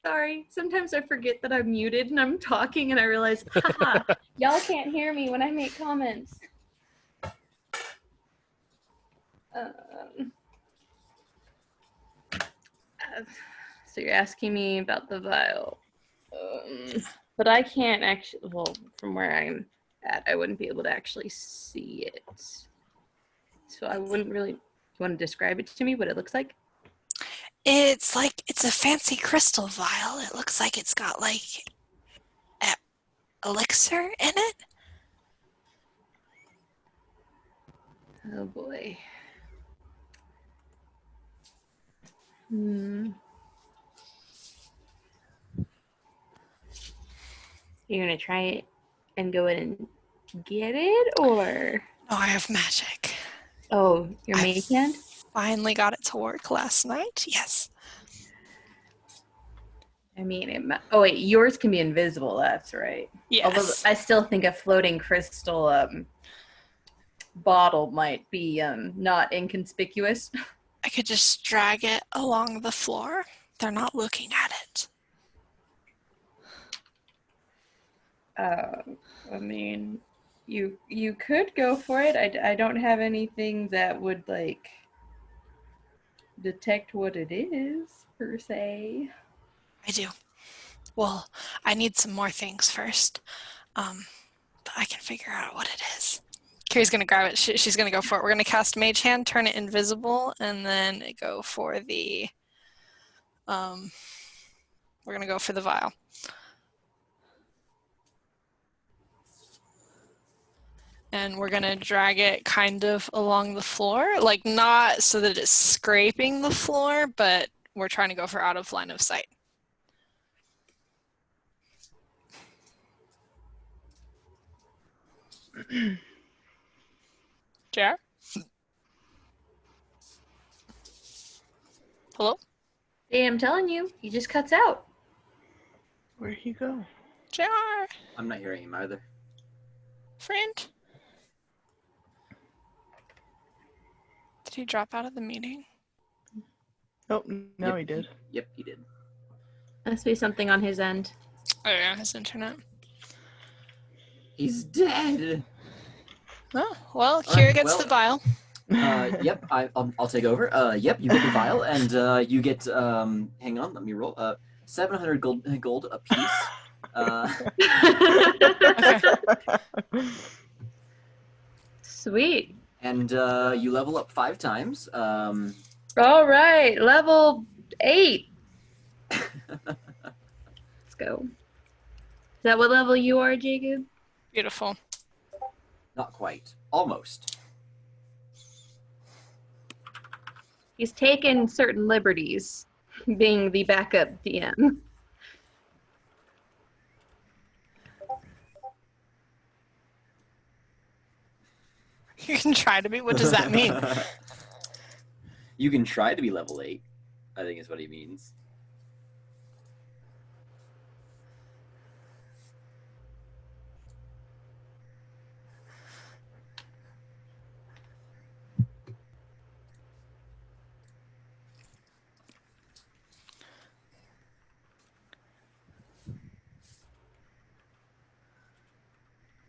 Sorry, sometimes I forget that I'm muted and I'm talking and I realize, haha, y'all can't hear me when I make comments. So you're asking me about the vial. But I can't actually, well, from where I'm at, I wouldn't be able to actually see it. So I wouldn't really, you want to describe it to me, what it looks like? It's a fancy crystal vial. It looks like it's got like elixir in it. Oh boy. You're gonna try it and go in and get it, or? Oh, I have magic. Oh, your I mage hand? finally got it to work last night. Yes. I mean, oh wait, yours can be invisible. That's right. Yes. Although I still think a floating crystal bottle might be not inconspicuous. I could just drag it along the floor. They're not looking at it. I mean, you could go for it. I don't have anything that would like detect what it is per se. I do. Well, I need some more things first. But I can figure out what it is. Kiri's gonna grab it. She's gonna go for it. We're gonna cast Mage Hand, turn it invisible, and then go for the. We're gonna go for the vial. And we're gonna drag it kind of along the floor, like not so that it's scraping the floor, but we're trying to go for out of line of sight. JR? Hello? Hey, I'm telling you, he just cuts out. Where'd he go? JR? I'm not hearing him either. Friend? Did he drop out of the meeting? Oh, no, Yep, he did. Yep, he did. Must be something on his end. Oh yeah, his internet. He's dead. Oh, well, All Kira right, gets well, the vial. Yep, I'll take over. Yep, you get the vial, and you get. Hang on, let me roll. 700 gold a piece. Okay. Sweet. And you level up 5 times. All right, level 8. Let's go. Is that what level you are, Jacob? Beautiful. Not quite. Almost. He's taken certain liberties, being the backup DM. You can try to be. What does that mean? You can try to be level 8, I think is what he means.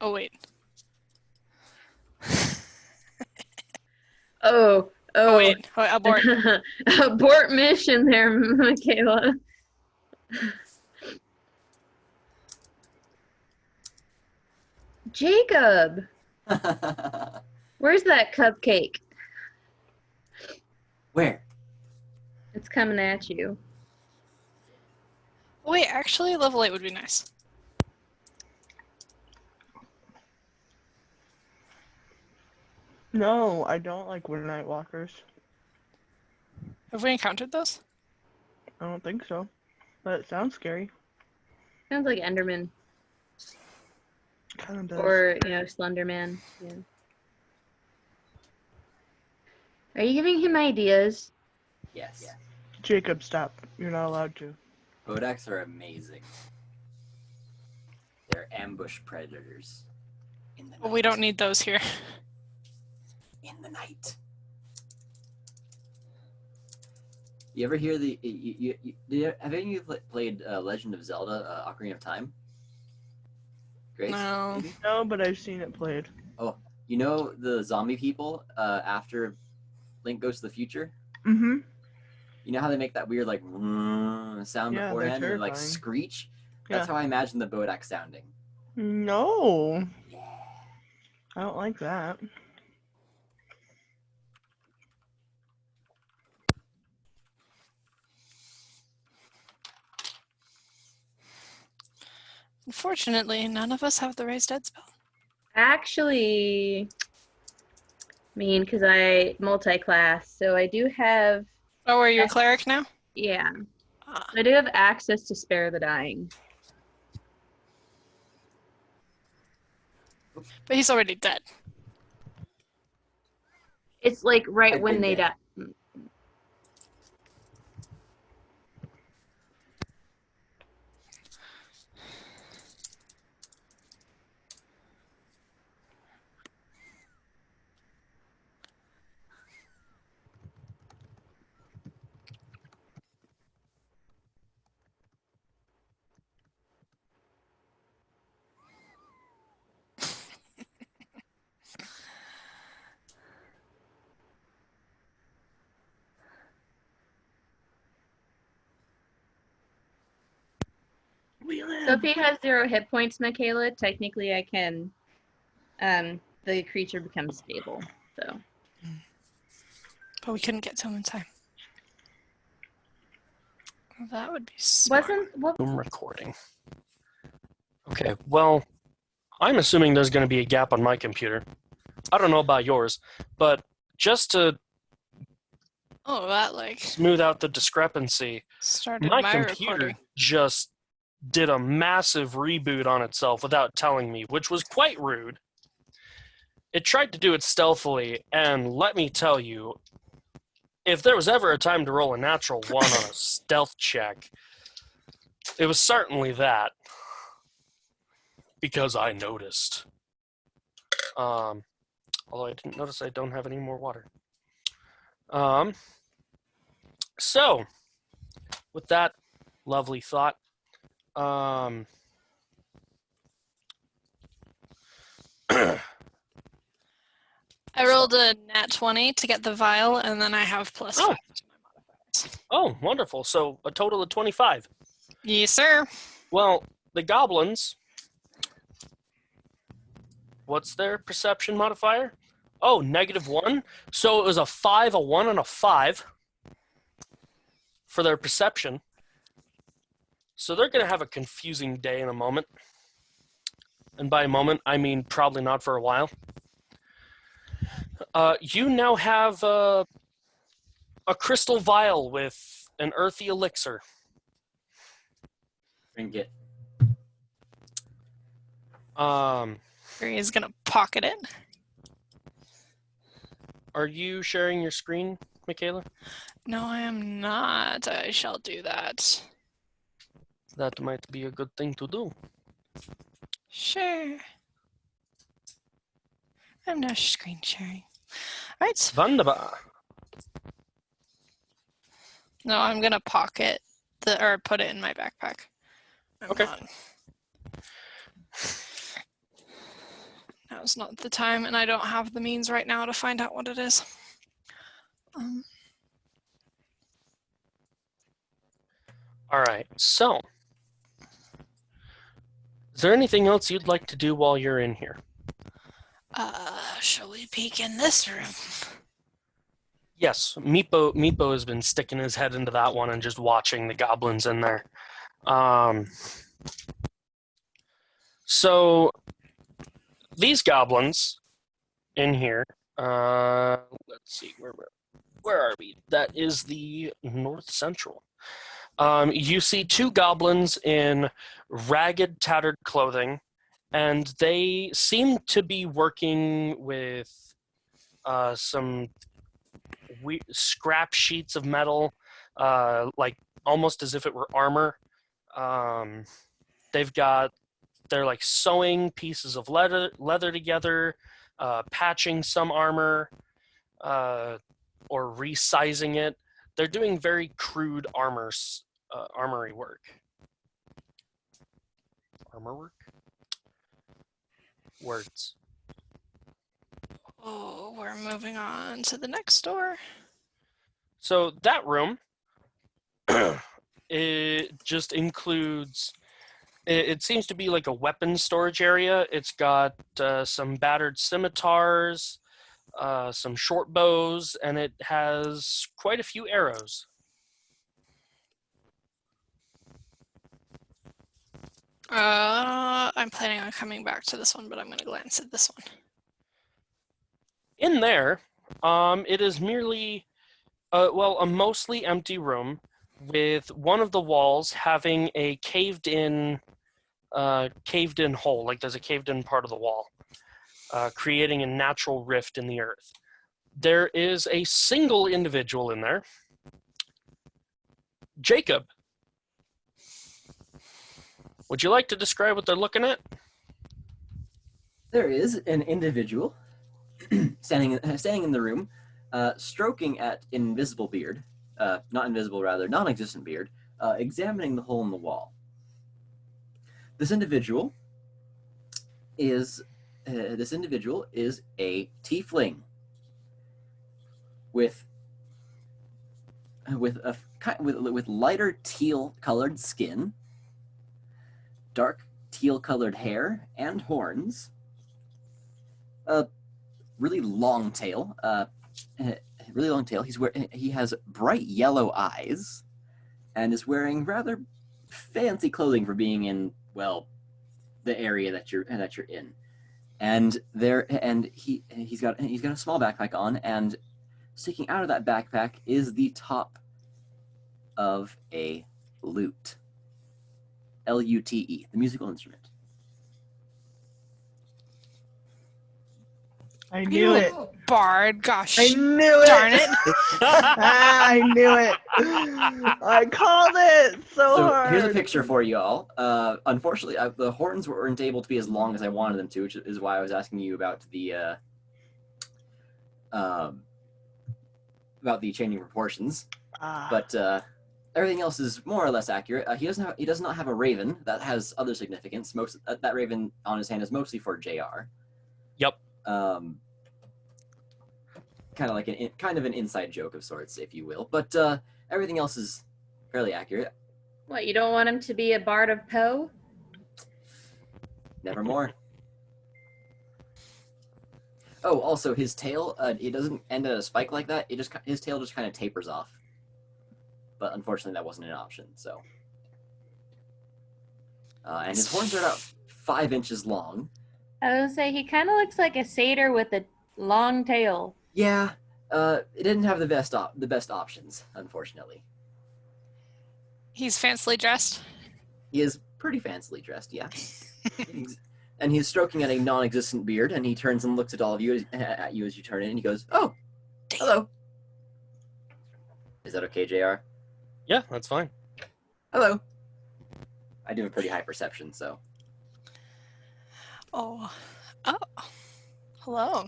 Oh wait. Oh, Oh wait. Oh, abort. Abort mission there, Michaela. Jacob, where's that cupcake? Where? It's coming at you. Oh, wait, actually, level 8 would be nice. No, I don't like night walkers. Have we encountered those? I don't think so. But it sounds scary. Sounds like Enderman. Kind of does. Or, Slender Man. Yeah. Are you giving him ideas? Yes. Jacob, stop. You're not allowed to. Bodaks are amazing. They're ambush predators. In the night. Well, we don't need those here. In the night. You ever hear the? Have any of you played Legend of Zelda: Ocarina of Time? Grace? No. Maybe? No, but I've seen it played. You know the zombie people after Link goes to the future? Mm-hmm. You know how they make that weird like sound Yeah, they're beforehand and like terrifying. screech? Yeah. That's how I imagine the Bodak sounding. No, Yeah. I don't like that. Unfortunately, none of us have the raised dead spell. Actually, because I multi-class, so I do have, Oh, are you a cleric now? yeah, Ah. I do have access to Spare the Dying. But he's already dead. It's like right I've when been they dead. die. We live. So if he has 0 hit points, Michaela, technically I can, the creature becomes stable. So But we couldn't get to him in time. That would be smart. Zoom recording. Okay, well, I'm assuming there's going to be a gap on my computer. I don't know about yours, but just to Oh, that like smooth out the discrepancy, started my my computer recording. just did a massive reboot on itself without telling me, which was quite rude. It tried to do it stealthily, and let me tell you, if there was ever a time to roll a natural 1 on a stealth check, it was certainly that. Because I noticed. Although I didn't notice I don't have any more water. So, with that lovely thought, I rolled a nat 20 to get the vial, and then I have +5 to my modifiers. oh, wonderful. So, a total of 25. Yes, sir. Well, the goblins, what's their perception modifier? Oh, -1. So it was a 5, a 1, and a 5 for their perception. So they're going to have a confusing day in a moment. And by a moment, I mean probably not for a while. You now have a crystal vial with an earthy elixir. Drink it. He's gonna pocket it. Are you sharing your screen, Michaela? No, I am not. I shall do that. That might be a good thing to do. Sure. I'm now screen sharing. All right. Wunderbar. No, I'm gonna pocket or put it in my backpack. Okay. Now's not the time, and I don't have the means right now to find out what it is. All right, so is there anything else you'd like to do while you're in here? Shall we peek in this room? Yes, Meepo has been sticking his head into that one and just watching the goblins in there. So these goblins in here, let's see, where are we? That is the north central. You see 2 goblins in ragged, tattered clothing and they seem to be working with some scrap sheets of metal, like almost as if it were armor. They're like sewing pieces of leather together, patching some armor, or resizing it. They're doing very crude armory work. Armor work? Words. Oh, we're moving on to the next door. So that room, it just includes, it seems to be like a weapons storage area. It's got some battered scimitars, some short bows, and it has quite a few arrows. I'm planning on coming back to this one, but I'm going to glance at this one. In there, it is merely, a mostly empty room with one of the walls having a caved-in hole, like there's a caved-in part of the wall, creating a natural rift in the earth. There is a single individual in there, Jacob. Would you like to describe what they're looking at? There is an individual standing in the room, stroking at invisible beard, not invisible, rather non-existent beard, examining the hole in the wall. This individual is a tiefling with lighter teal-colored skin, dark teal-colored hair and horns, a really long tail. He has bright yellow eyes, and is wearing rather fancy clothing for being in, well, the area that you're in. And he's got a small backpack on, and sticking out of that backpack is the top of a lute. Lute, the musical instrument. I knew it. Bard, gosh. I knew it. Darn it. I knew it. I called it so hard. Here's a picture for you all. Unfortunately, the horns weren't able to be as long as I wanted them to, which is why I was asking you about the changing proportions. But everything else is more or less accurate. He does not have a raven. That has other significance. That raven on his hand is mostly for JR. Yep. Kind of an inside joke of sorts, if you will. But everything else is fairly accurate. What, you don't want him to be a bard of Poe? Nevermore. Oh, also his tail, it doesn't end at a spike like that. His tail just kind of tapers off. But unfortunately, that wasn't an option. So, and his horns are about 5 inches long. I was gonna say he kind of looks like a satyr with a long tail. Yeah, it didn't have the best options, unfortunately. He's fancily dressed. He is pretty fancily dressed, yeah. And he's stroking at a non-existent beard, and he turns and looks at all of you as you turn in, and he goes, "Oh, hello." Is that okay, JR? Yeah, that's fine. Hello. I do have a pretty high perception, so. Oh. Hello.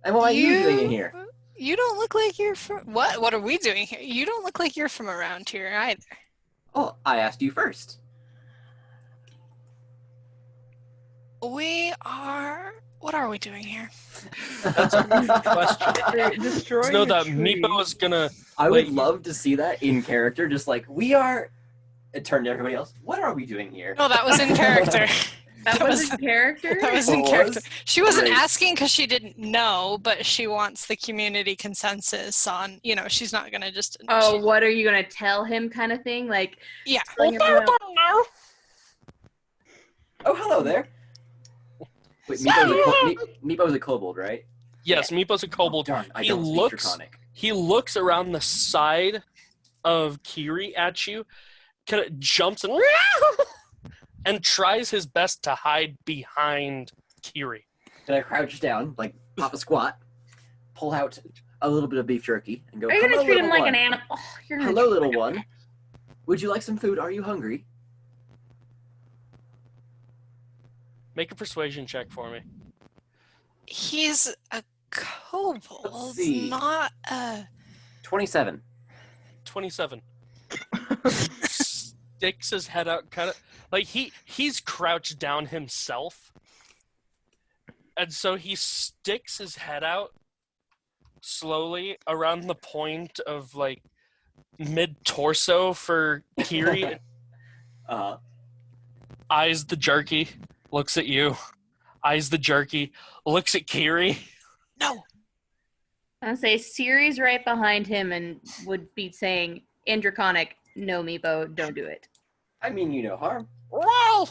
And what are you doing in here? You don't look like you're from... What are we doing here? You don't look like you're from around here either. Oh, I asked you first. We are... What are we doing here? That's a good question. Destroying Just know a that tree. Meepo is gonna... I would love to see that in character, just like, we are... It turned to everybody else. What are we doing here? No, that was in character. That was his character? That was in Oh, it character. was? She wasn't Great. asking because she didn't know, but she wants the community consensus on, she's not going to just... Oh, what are you going to tell him kind of thing? Like, Yeah. telling everyone- Oh, hello there. Wait, Meepo's a kobold, right? Yes, Meepo's a kobold. Darn, I He don't speak looks- Draconic. He looks around the side of Kiri at you, kind of jumps and and tries his best to hide behind Kiri. Then I crouch down, like pop a squat, pull out a little bit of beef jerky, and go, Are you hello, gonna treat him little like one. an animal? Oh, you're gonna Hello, treat him little like one. Would you like some food? Are you hungry? Make a persuasion check for me. He's a kobold, Let's see. not a... 27. 27. Sticks his head out, kind of like he's crouched down himself, and so he sticks his head out slowly around the point of like mid torso for Kiri. Eyes the jerky, looks at you. Eyes the jerky, looks at Kiri. No. I'll say Siri's right behind him and would be saying, in Draconic, no, Meepo, don't do it. I mean you no harm. Well,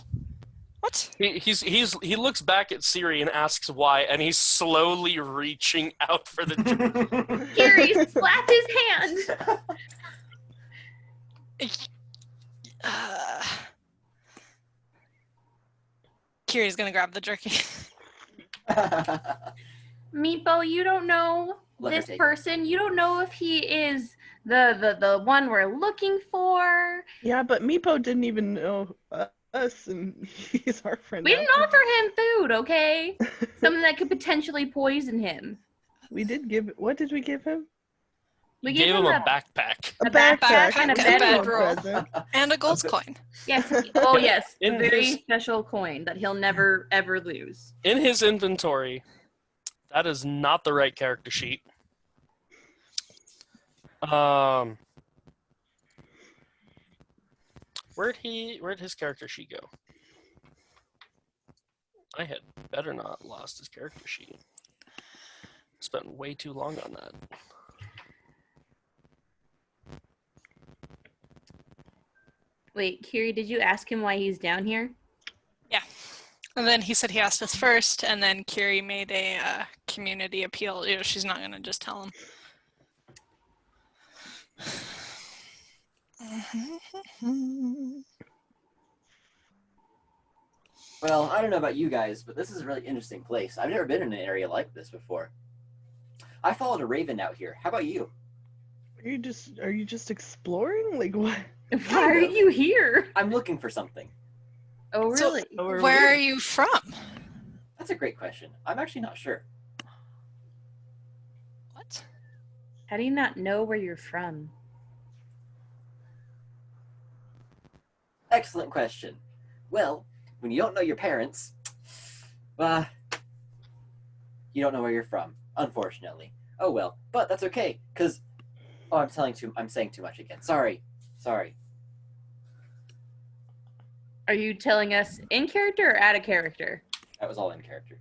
what? He looks back at Siri and asks why, and he's slowly reaching out for the jerky. Siri, slap his hand! Kiri's gonna grab the jerky. Meepo, you don't know Let her this take it. person. You don't know if he is the one we're looking for. Yeah, but Meepo didn't even know us, and he's our friend. We now. didn't offer him food, okay? Something that could potentially poison him. We did give. What did we give him? We Gave him a a backpack. A backpack and a That's bedroll. present. And a gold coin. Yes. Oh, yes. A In very his- special coin that he'll never, ever lose. In his inventory, that is not the right character sheet. Where'd his character sheet go? I had better not lost his character sheet. Spent way too long on that. Wait, Kiri, did you ask him why he's down here? Yeah. And then he said he asked us first, and then Kiri made a community appeal. You know, she's not gonna just tell him. Well, I don't know about you guys, but this is a really interesting place. I've never been in an area like this before. I followed a raven out here. How about you? Are you just exploring? Like what? Why are you here? I'm looking for something. Oh, So- really? Where are you from? That's a great question. I'm actually not sure. What? How do you not know where you're from? Excellent question. Well, when you don't know your parents, you don't know where you're from, unfortunately. Oh well, but that's okay, because I'm saying too much again. Sorry. Are you telling us in character or out of character? That was all in character.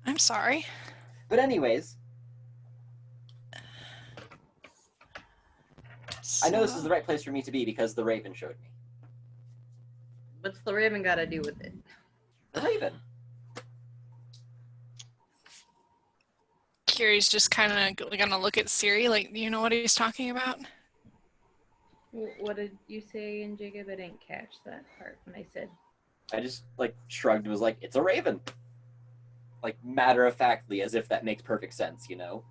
I'm sorry. But anyways, I know this is the right place for me to be because the raven showed me. What's the raven got to do with it? The raven. Kiri's just kind of gonna look at Siri, like, do you know what he's talking about? What did you say in Jacob? I didn't catch that part when I said. I just shrugged and was like, it's a raven. Matter of factly, as if that makes perfect sense, you know?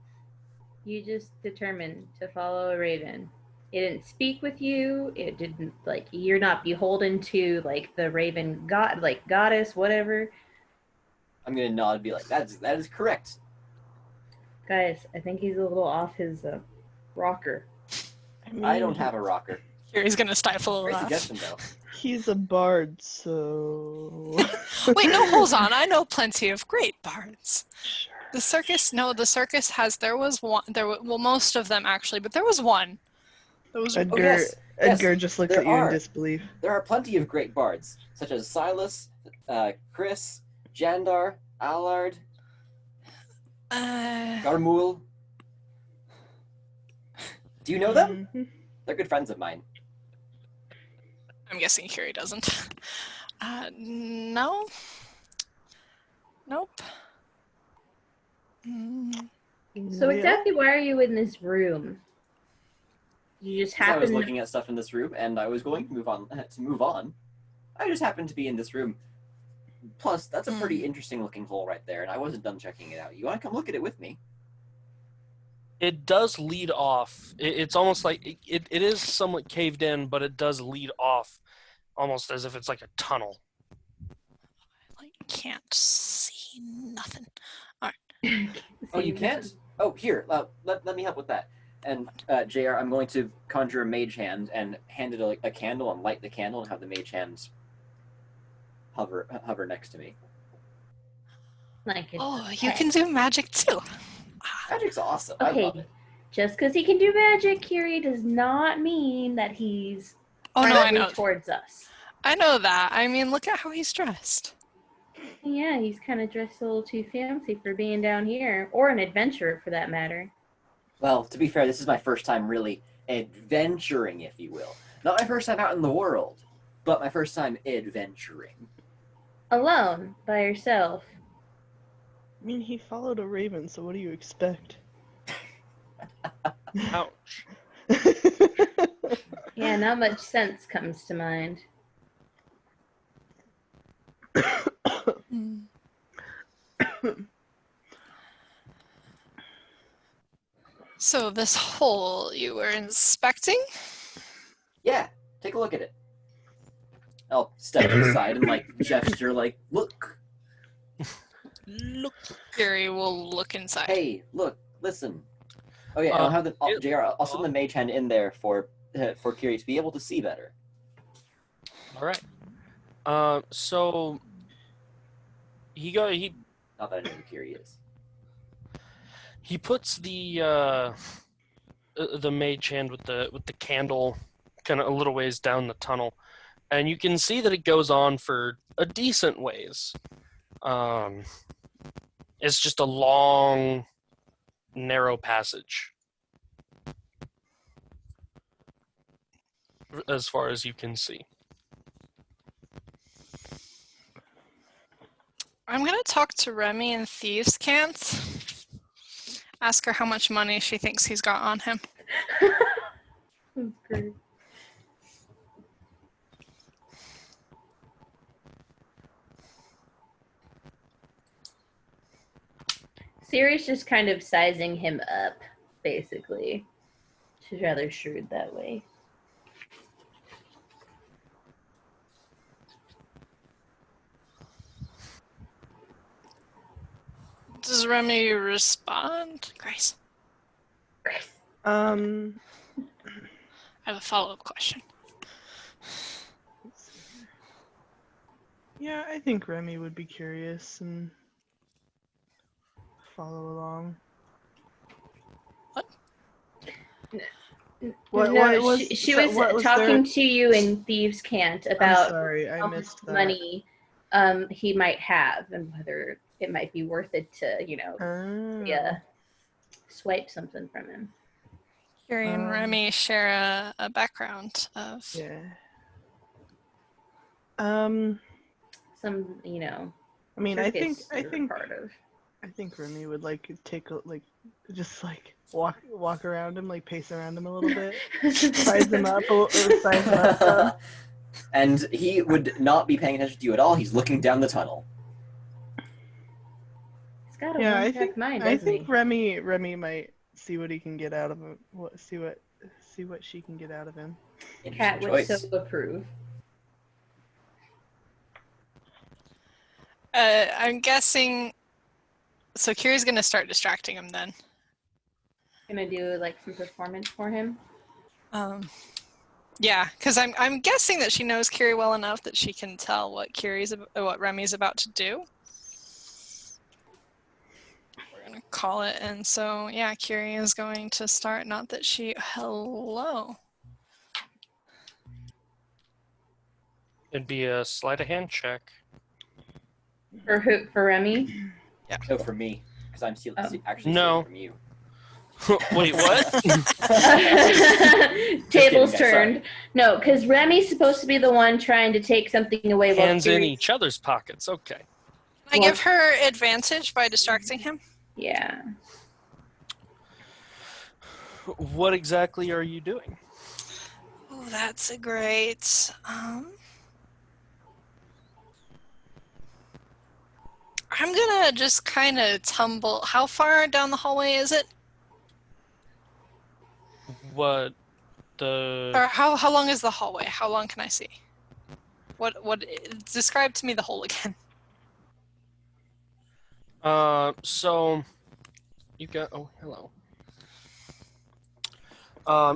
You just determined to follow a raven. It didn't speak with you. It didn't you're not beholden to the raven god, goddess, whatever. I'm gonna nod and be like, that is correct. Guys, I think he's a little off his rocker. I don't have a rocker. Kiri's gonna stifle a Great laugh. suggestion, though. He's a bard, so. Wait, no, hold on. I know plenty of great bards. Sure. The circus has, there was one, well, most of them actually, but there was one. There was, Edgar, yes, Edgar just looked there at you are. in disbelief. There are plenty of great bards, such as Silas, Chris, Jandar, Allard, Garmul. Do you know them? Mhm. They're good friends of mine. I'm guessing Kiri doesn't. No. Nope. So Yeah. exactly why are you in this room? You just As I was happen to looking at stuff in this room, and I was going to move on. I just happened to be in this room. Plus, that's a pretty interesting looking hole right there, and I wasn't done checking it out. You want to come look at it with me? It does lead off. It's almost like it is somewhat caved in, but it does lead off almost as if it's like a tunnel. Like, can't see nothing. Oh, you can't? Oh, here. Let me help with that. And JR, I'm going to conjure a mage hand and hand it a candle and light the candle and have the mage hand hover next to me. Like it's Oh, a you pet. can do magic too. Magic's awesome. I Okay, love it. just because he can do magic, Kiri, does not mean that he's Oh no, I friendly know. towards us. I know that. I mean, look at how he's dressed. Yeah, he's kind of dressed a little too fancy for being down here, or an adventurer for that matter. Well, to be fair, this is my first time really adventuring, if you will. Not my first time out in the world, but my first time adventuring. Alone, by yourself. I mean, he followed a raven, so what do you expect? Ouch. Yeah, not much sense comes to mind. So this hole you were inspecting? Yeah, take a look at it. I'll step to the side and gesture look. Look. Gary will look inside. Hey, look, listen. Oh yeah, and I'll have JR. I'll send the mage hand in there for Kiri to be able to see better. All right. So he Not that I know who Kiri is. he puts the mage hand with the candle kind of a little ways down the tunnel, and you can see that it goes on for a decent ways. It's just a long, narrow passage, as far as you can see. I'm gonna talk to Remy in Thieves' Cant. Ask her how much money she thinks he's got on him. That's great. Siri's just kind of sizing him up, basically. She's rather shrewd that way. Does Remy respond? Grace, Um, I have a follow-up question. let's see here. Yeah, I think Remy would be curious and follow along. What was she so- was what was talking their- to you in Thieves' Cant I'm about sorry, I how much missed that. money he might have and whether it might be worth it to, Oh. swipe something from him. Gary and Remy share a background of... Yeah. Some, I mean, I think circus you're part of. I think Remy would take just walk around him, pace around him a little bit, size him up, size him up. And he would not be paying attention to you at all. He's looking down the tunnel. He's got a Yeah, I one-track think mind, I doesn't think he? Remy might see what he can get out of him. See what she can get out of him. Cat Interesting would choice. so approve. I'm guessing... So Kiri's gonna start distracting him then. Gonna do some performance for him. Yeah, because I'm guessing that she knows Kiri well enough that she can tell what Remy's about to do. We're gonna call it, and so yeah, Kiri is going to start. Not that she. Hello. It'd be a sleight of hand check. For who? For Remy? No, for me, because I'm actually No. stealing from you. Wait, what? Tables guys, turned. No, because Remy's supposed to be the one trying to take something away. while Hands in Kiri's- each other's pockets. Okay. I give her advantage by distracting him. Yeah. What exactly are you doing? that's great. I'm gonna just kind of tumble. How far down the hallway is it? What the? Or how long is the hallway? How long can I see? What? Describe to me the hole again. So you got. Oh, hello.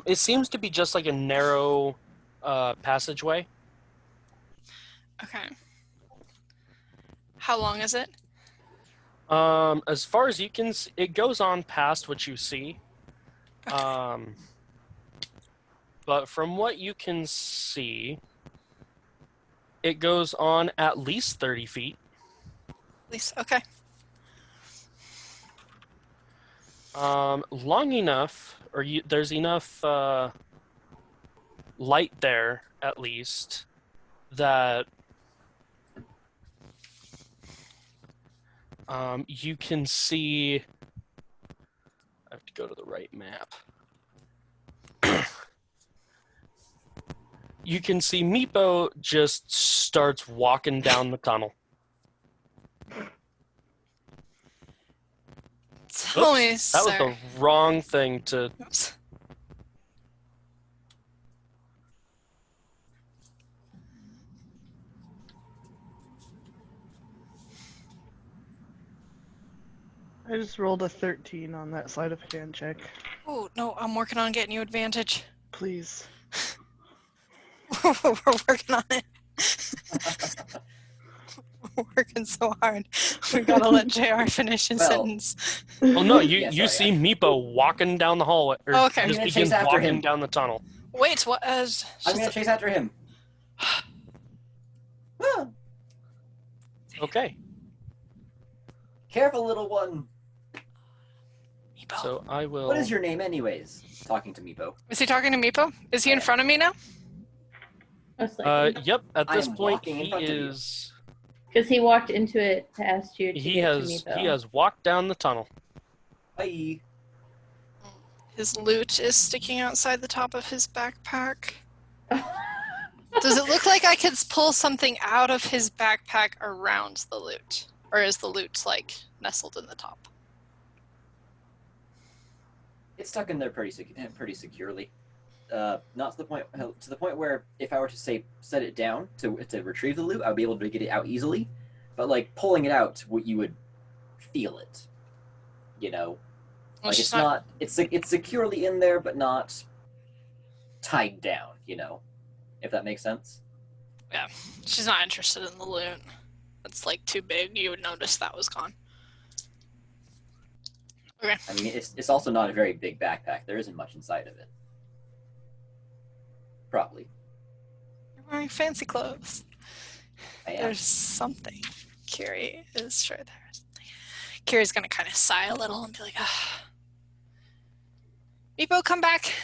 It seems to be just like a narrow, passageway. Okay. How long is it? As far as you can, it goes on past what you see. Okay. But from what you can see, it goes on at least 30 feet. At least okay. Long enough, or there's enough light there, at least, that you can see. I have to go to the right map. You can see Meepo just starts walking down the tunnel. Tell me, Oops, that was sir. the wrong thing to. Oops. I just rolled a 13 on that sleight of hand check. Oh no, I'm working on getting you advantage. Please. We're working on it. We're working so hard. We gotta let JR finish his Well, sentence. Oh no, you Yeah, you sorry, see Meepo walking down the hallway, or Oh, okay. I'm just gonna begins chase after walking him. down the tunnel. Wait, what? I'm gonna chase after him. Ah, Okay, careful, little one. Meepo. so I will. What is your name, anyways? Talking to Meepo. Is he talking to Meepo? Is he I in am. front of me now? Most likely. Yep. At I this am point, walking in he front of you. is. Because he walked into it to ask you to He get has to me, he has walked down the tunnel. Bye. His loot is sticking outside the top of his backpack. though. Does it look like I could pull something out of his backpack around the loot? Or is the loot, like, nestled in the top? It's stuck in there pretty securely. Not to the point where if I were to say set it down to retrieve the loot, I would be able to get it out easily. But like pulling it out, you would feel it. You know, Well, like she's it's not. It's securely in there, but not tied down. You know, if that makes sense. She's not interested in the loot. It's, like, too big. You would notice that was gone. Okay. I mean, it's also not a very big backpack. There isn't much inside of it. Probably. You're wearing fancy clothes. I am. There's something. Curie is sure there's something. Curie's gonna kind of sigh a little and be like, ah. Meepo, come back.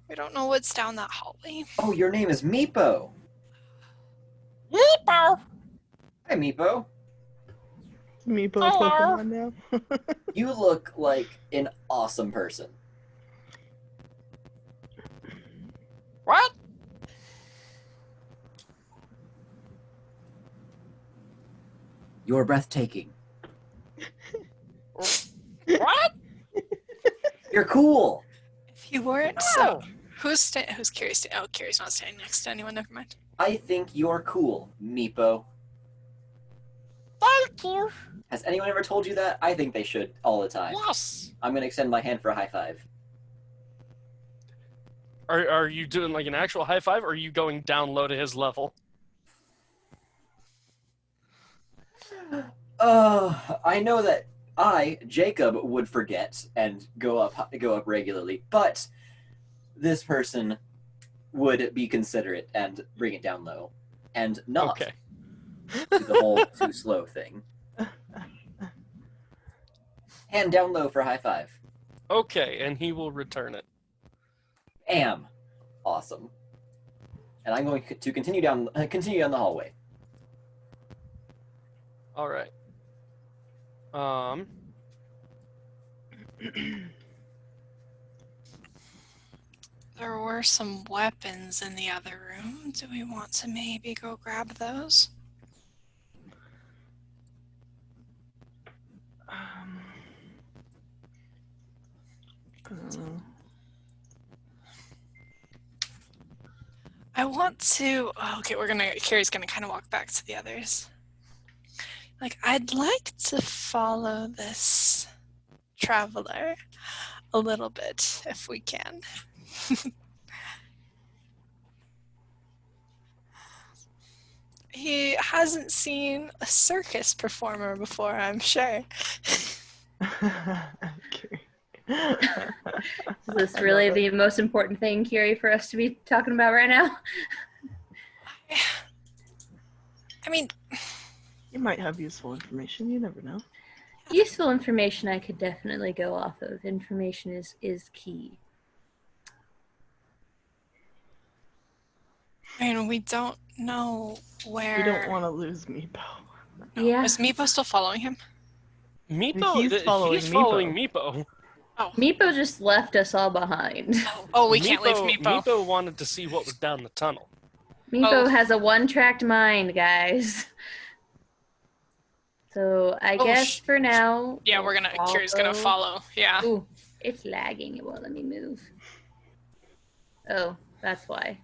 We don't know what's down that hallway. Oh, your name is Meepo. Meepo. Hi, Meepo. Meepo Hello. Pokemon now. You look like an awesome person. What? You're breathtaking. What? You're cool. If you weren't, so who's Curie's? Oh, Curie's not standing next to anyone. Never mind. I think you're cool, Meepo. Thank you. Has anyone ever told you that? I think they should all the time. Yes. I'm gonna extend my hand for a high five. Are you doing like an actual high five, or are you going down low to his level? I know that Jacob, would forget and go up regularly, but this person would be considerate and bring it down low, and not Okay. do the whole too slow thing. Hand down low for a high five. Okay, and he will return it. Am awesome. And I'm going to continue down the hallway. All right. There were some weapons in the other room. Do we want to maybe go grab those? Uh, I want to. Oh, okay, Carrie's gonna kind of walk back to the others. Like, I'd like to follow this traveler a little bit if we can. He hasn't seen a circus performer before, I'm sure. okay. Is this really the most important thing, Kiri, for us to be talking about right now? I mean, You might have useful information. You never know. Useful information I could definitely go off of. Information is key. we don't know where. You don't want to lose Meepo. No. Yeah. Is Meepo still following him? Meepo, He's following Meepo. Oh. Meepo just left us all behind. Oh, we can't leave Meepo. Meepo wanted to see what was down the tunnel. Meepo Oh. has a one-tracked mind, guys. So I guess for now. Yeah, Kiri's gonna follow. Yeah. Ooh, it's lagging. It won't let me move. Oh, that's why.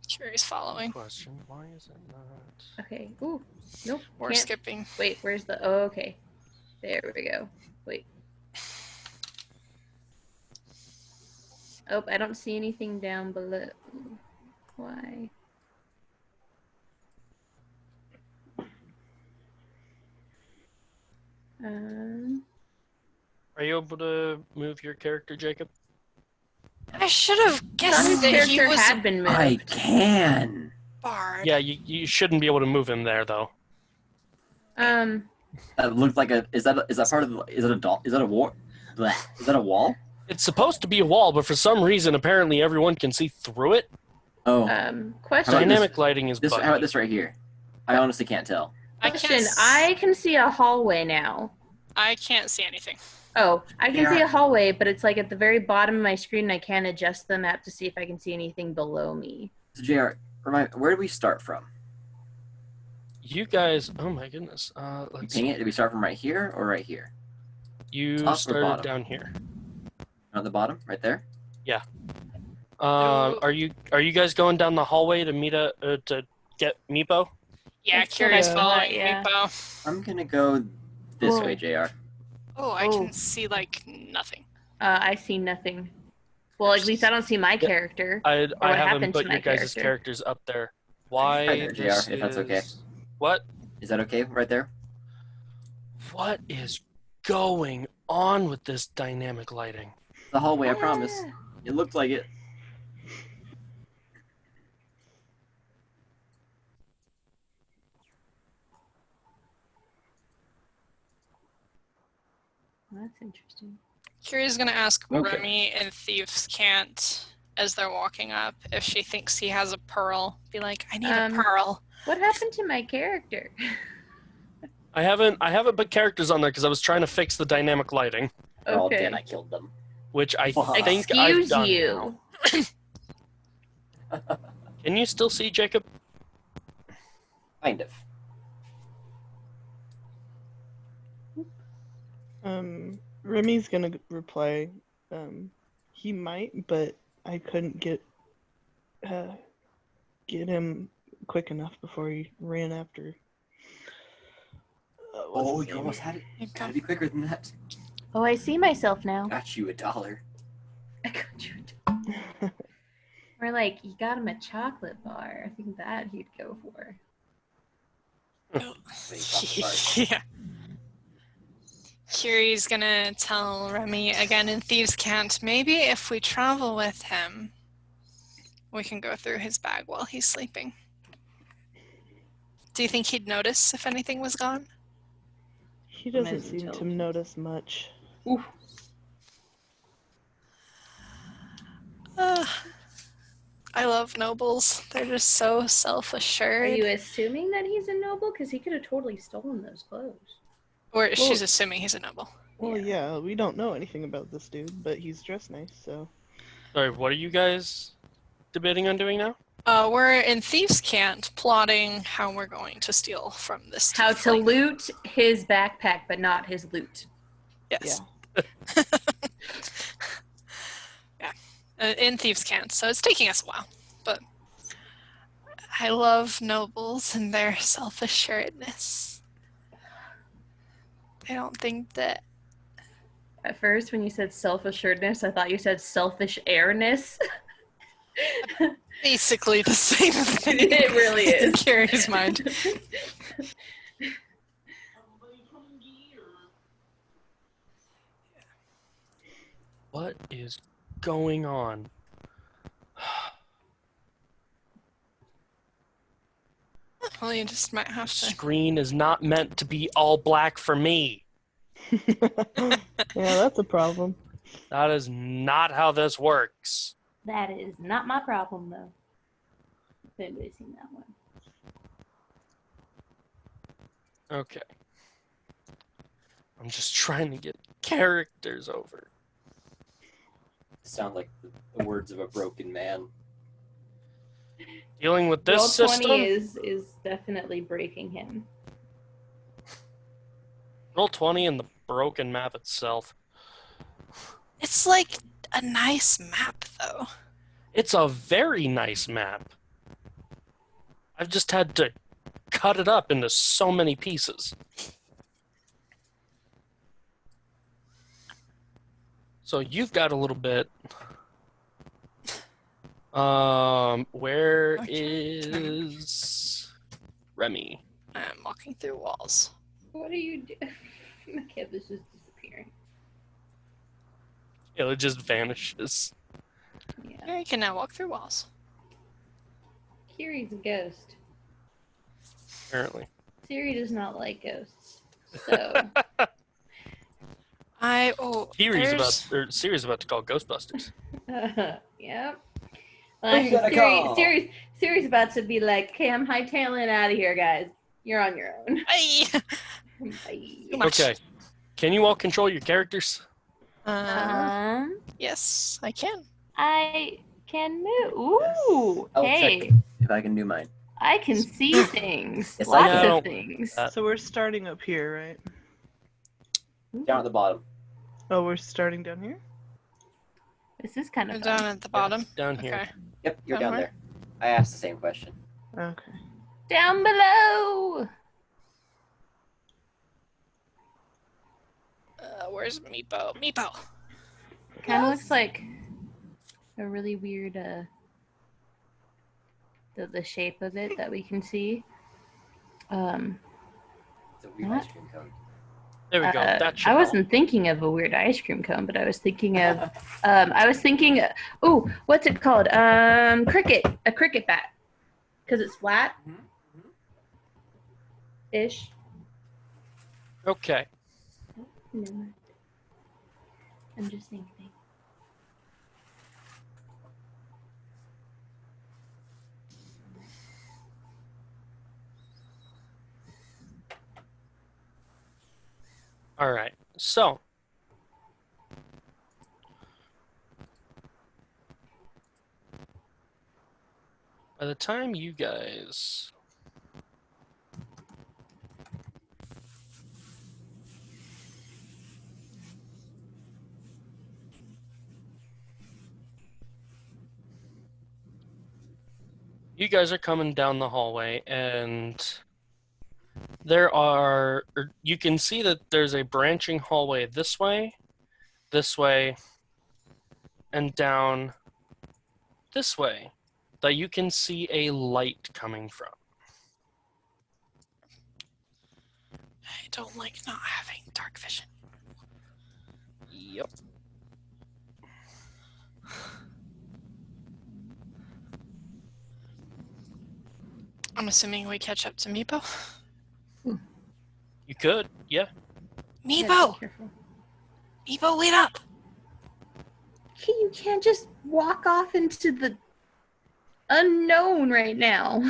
Kiri's following. Question: why is it not? Okay. Ooh, nope. We're can't. skipping. Wait, where's the? Oh, okay. There we go. Wait. Oh, I don't see anything down below. Why? Are you able to move your character, Jacob? I should have His guessed that he character was had been moved. I can. bard. Yeah, you shouldn't be able to move him there though. That looked like a. Is that part of? Is it a doll? Is that a wall? Blech. Is that a wall? It's supposed to be a wall, but for some reason, apparently everyone can see through it. Oh, Question. Dynamic lighting is this. How buggy. about this right here? I honestly can't tell. Question. I can see a hallway now. I can't see anything. Oh, I can see Yeah. a hallway, but it's like at the very bottom of my screen. And I can't adjust the map to see if I can see anything below me. So Jr. Where did we start from? You guys, oh my goodness. You Let's ping see. it? Did we start from right here or right here? You Top or started bottom? down here. On the bottom, right there. Are you guys going down the hallway to to get Meepo? Yeah, That's Kiri's what I following thought, yeah. Meepo. I'm gonna go this Whoa. way, Jr. Oh, I can see like nothing. I see nothing. Well, at least I don't see my character. I what haven't happened to put my your guys' character? characters up there. Why? Right there, JR, this if that's okay. is- What? Is that okay? Right there. What is going on with this dynamic lighting? The hallway, I promise. It looked like it. That's interesting. Kiri's gonna ask Okay. Remy and Thieves Can't as they're walking up if she thinks he has a pearl. Be like, I need a pearl. What happened to my character? I haven't put characters on there because I was trying to fix the dynamic lighting, They're all Okay. dead. I killed them. which I Fuck. think I've Excuse done you. now. Can you still see Jacob? Kind of. Remy's gonna reply. He might, but I couldn't get him quick enough before he ran after. what's Oh, his you name? almost had it. Gotta be quicker than that. Oh, I see myself now. Got you $1. I got you. Or like, you got him a chocolate bar. I think that he'd go for. Yeah. Kiri's gonna tell Remy again in Thieves Can't, maybe if we travel with him, we can go through his bag while he's sleeping. Do you think he'd notice if anything was gone? He doesn't Man's seem to intelligence. notice much. Ooh. I love nobles. They're just so Are self-assured. you assuming that he's a noble? Because he could have totally stolen those clothes. Or she's assuming he's a noble. Well, yeah, we don't know anything about this dude, but he's dressed nice, so. Sorry, what are you guys debating on doing now? We're in Thieves' Cant plotting how we're going to steal from this How to tiefling. loot his backpack, but not his loot. Yes. Yeah. In Thieves' Cant, so it's taking us a while. But I love nobles and their self-assuredness. I don't think that... At first, when you said self-assuredness, I thought you said selfish airness. Basically the same thing. It really is. In Carrie's mind. What is going on? Well, you just might have The to... screen is not meant to be all black for me. Yeah, that's a problem. That is not how this works. That is not my problem, though. If anybody's seen that one. Okay. I'm just trying to get characters over. Sound like the words of a broken man. Dealing with this Roll 20 system. is definitely breaking him. Roll 20 and the broken map itself. It's like a nice map, though. It's a very nice map. I've just had to cut it up into so many pieces. So you've got a little bit. Where is Remy? I'm walking through walls. What are you doing? My kid was just disappearing. It just vanishes. Yeah. Carrie can now walk through walls. Kiri's a ghost. Apparently. Siri does not like ghosts. So, Siri's about to call Ghostbusters. yep. Who you gonna call? Siri's about to be like, okay, I'm hightailing out of here, guys. You're on your own. Hey! Bye. Much. Okay. Can you all control your characters? Yes, I can. I can move. Ooh, I'll hey, check if I can do mine. I can see things. Yes, I Lots can. of things. So we're starting up here, right? Down at the bottom. Oh, we're starting down here? This is kind We're of down fun. at the bottom. Down here. Okay. Yep, you're Down down where? there. I asked the same question. Okay. Down below. Where's Meepo? Meepo! Kind of looks like a really weird, the shape of it that we can see. It's a weird What? ice cream cone. There we go. That should I help. wasn't thinking of a weird ice cream cone, but I was thinking of, what's it called? Cricket, a cricket bat, because it's flat ish. Okay. Never mind. I'm just thinking. All right. So. By the time you guys are coming down the hallway, and you can see that there's a branching hallway this way, and down this way that you can see a light coming from. I don't like not having dark vision. Yep. I'm assuming we catch up to Meepo. You could, yeah. Meepo! Meepo, wait up! You can't just walk off into the unknown right now.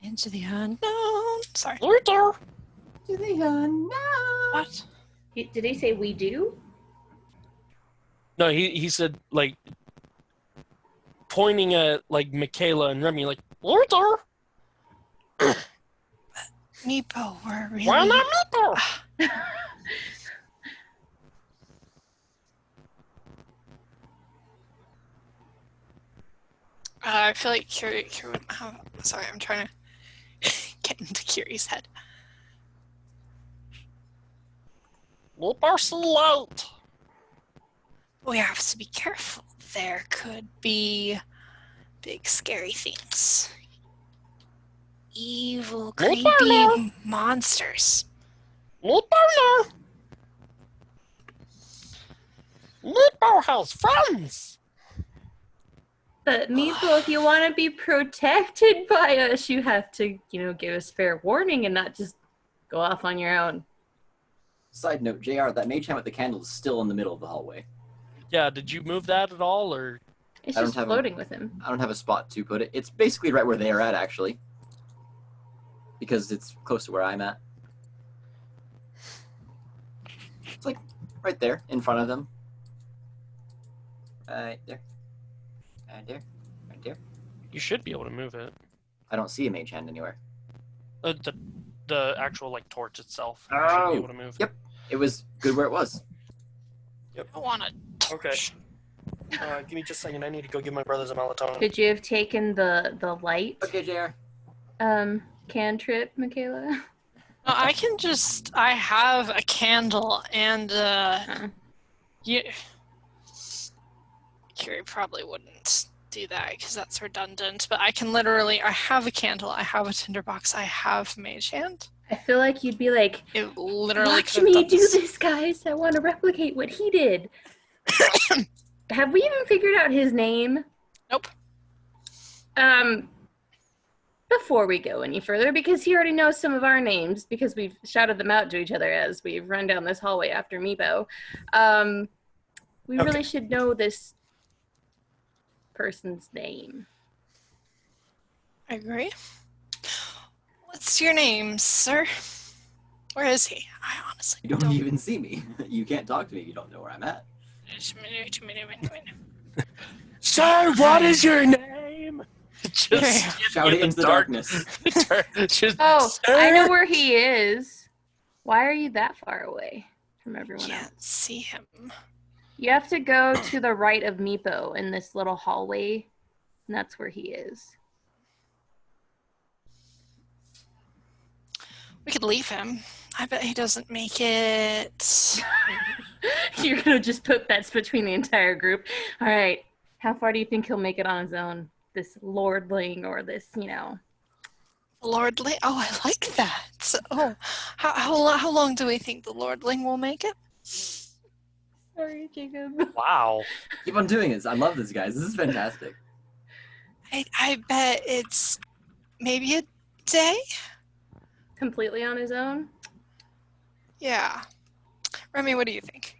Into the unknown. Sorry. Later. What? Did he say we do? No, he said, like, pointing at, like, Michaela and Remy, like, Luther! Meepo, we're really. Why not Meepo? I feel like Curie would have. Sorry, I'm trying to get into Curie's head. Luther's light. We have to be careful. There could be big, scary things. Evil, creepy monsters. Luther, no. Luther has friends. But Meeple, if you want to be protected by us, you have to, give us fair warning and not just go off on your own. Side note, JR, that mage hand with the candle is still in the middle of the hallway. Yeah, did you move that at all, or? It's I don't just have floating with him. I don't have a spot to put it. It's basically right where they are at, actually. Because it's close to where I'm at. It's like right there, in front of them. Right there. Right there. Right there. You should be able to move it. I don't see a mage hand anywhere. The actual, like, torch itself. You should Oh, be able to move. yep. It was good where it was. I want a Okay. Give me just a second. I need to go give my brothers a melatonin. Could you have taken the light Okay, JR. cantrip, Michaela? No, I can just. I have a candle and you. Curie probably wouldn't do that because that's redundant. But I can literally. I have a candle. I have a tinderbox. I have mage hand. I feel like you'd be like, It literally. watch could have me done do this, guys. I want to replicate what he did. Have we even figured out his name? Nope. Before we go any further, because he already knows some of our names, because we've shouted them out to each other as we've run down this hallway after Meepo. We Okay. really should know this person's name. I agree. What's your name, sir? Where is he? I honestly You don't even see me. You can't talk to me if you don't know where I'm at. Sir, what is your name? Just Shout it into the darkness. Just, Oh, "Sir?" I know where he is. Why are you that far away from everyone else? Can't see him. You have to go to the right of Meepo in this little hallway, and that's where he is. We could leave him. I bet he doesn't make it. You're gonna just put bets between the entire group. All right, how far do you think he'll make it on his own? This lordling or this, Lordling. Oh, I like that. Oh, how long do we think the Lordling will make it? Sorry, Jacob. Wow. Keep on doing this. I love this, guys. This is fantastic. I bet it's maybe a day. Completely on his own? Yeah. Remy, what do you think?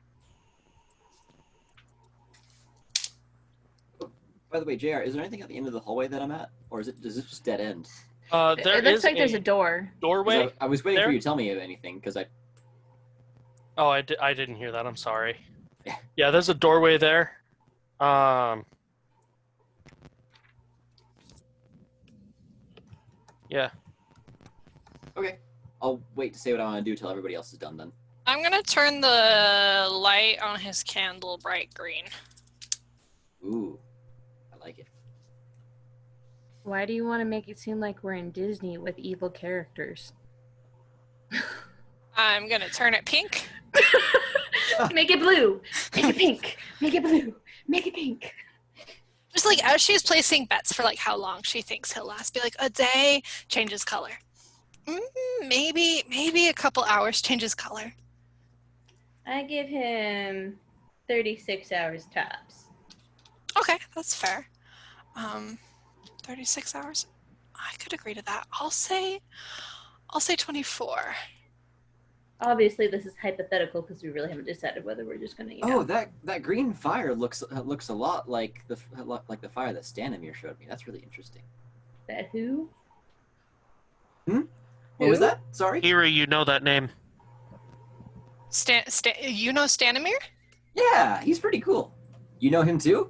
By the way, JR, is there anything at the end of the hallway that I'm at? Or is it just dead end? There It looks is like there's a door. 'Cause doorway. I was waiting there? for you to tell me anything, because I... Oh, I didn't hear that. I'm sorry. Yeah, there's a doorway there. Yeah. Okay. I'll wait to say what I want to do till everybody else is done then. I'm gonna turn the light on his candle bright green. Ooh. I like it. Why do you want to make it seem like we're in Disney with evil characters? I'm gonna turn it pink. Make it blue. Make it pink. Make it blue. Make it pink. Just like as she's placing bets for like how long she thinks he'll last, be like a day, changes color. Maybe a couple hours, changes color. I give him 36 hours tops. Okay, that's fair. 36 hours. I could agree to that. I'll say 24. Obviously, this is hypothetical because we really haven't decided whether we're just gonna. Oh, that green fire looks a lot like the fire that Stanimir showed me. That's really interesting. That who? What was that? Sorry? Kira, you know that name. You know Stanimir? Yeah, he's pretty cool. You know him too?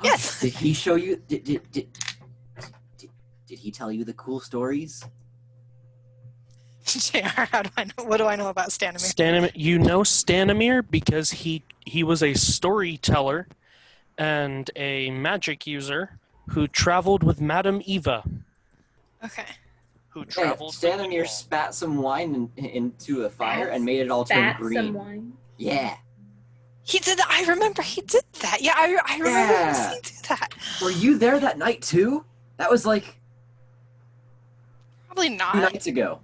Yes. Did he show you? Did he tell you the cool stories? JR, how do I know? What do I know about Stanimir? You know Stanimir because he was a storyteller and a magic user who traveled with Madame Eva. Okay. Who traveled with Stanimir people. spat some wine into a fire and made it all turn Spat green. some wine. Yeah. He did that. I remember he did that. Yeah, I remember Yeah. him do that. Were you there that night too? That was like Probably 2 not. nights ago.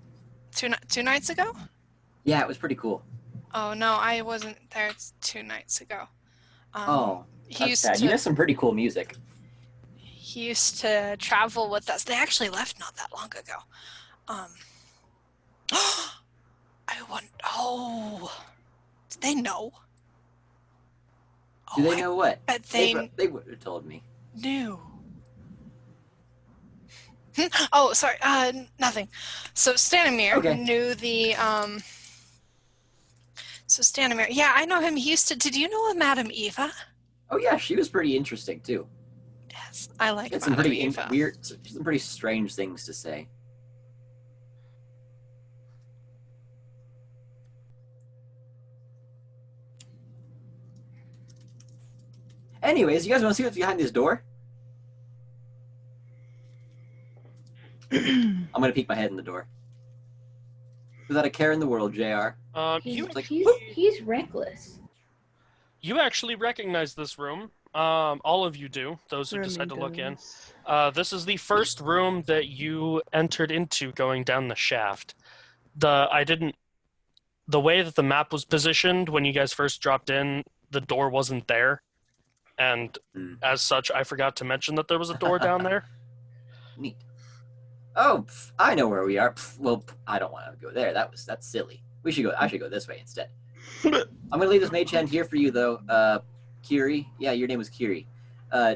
Two nights ago? Yeah, it was pretty cool. Oh, no, I wasn't there. It's 2 nights ago. Oh, he that's used sad. to You missed some pretty cool music. he used to travel with us. They actually left not that long ago. I want. Oh, did they know? Do Oh, they know what? bet they They would have told me. knew. Oh, sorry. Nothing. So Stanimir Okay. knew the. So Stanimir, yeah, I know him. He used to. Did you know of Madame Eva? Oh yeah, she was pretty interesting too. Yes, I like She had some Madame pretty Eva. some pretty strange things to say. Anyways, you guys want to see what's behind this door? I'm gonna peek my head in the door. Without a care in the world, Jr. He's reckless. You actually recognize this room. All of you do. Those who Remy decide to look in. does. This is the first room that you entered into going down the shaft. The way that the map was positioned when you guys first dropped in, the door wasn't there, and as such, I forgot to mention that there was a door down there. Neat. Oh, I know where we are. Well, I don't want to go there. That's silly. I should go this way instead. I'm gonna leave this mage hand here for you though, Kiri. Yeah, your name was Kiri.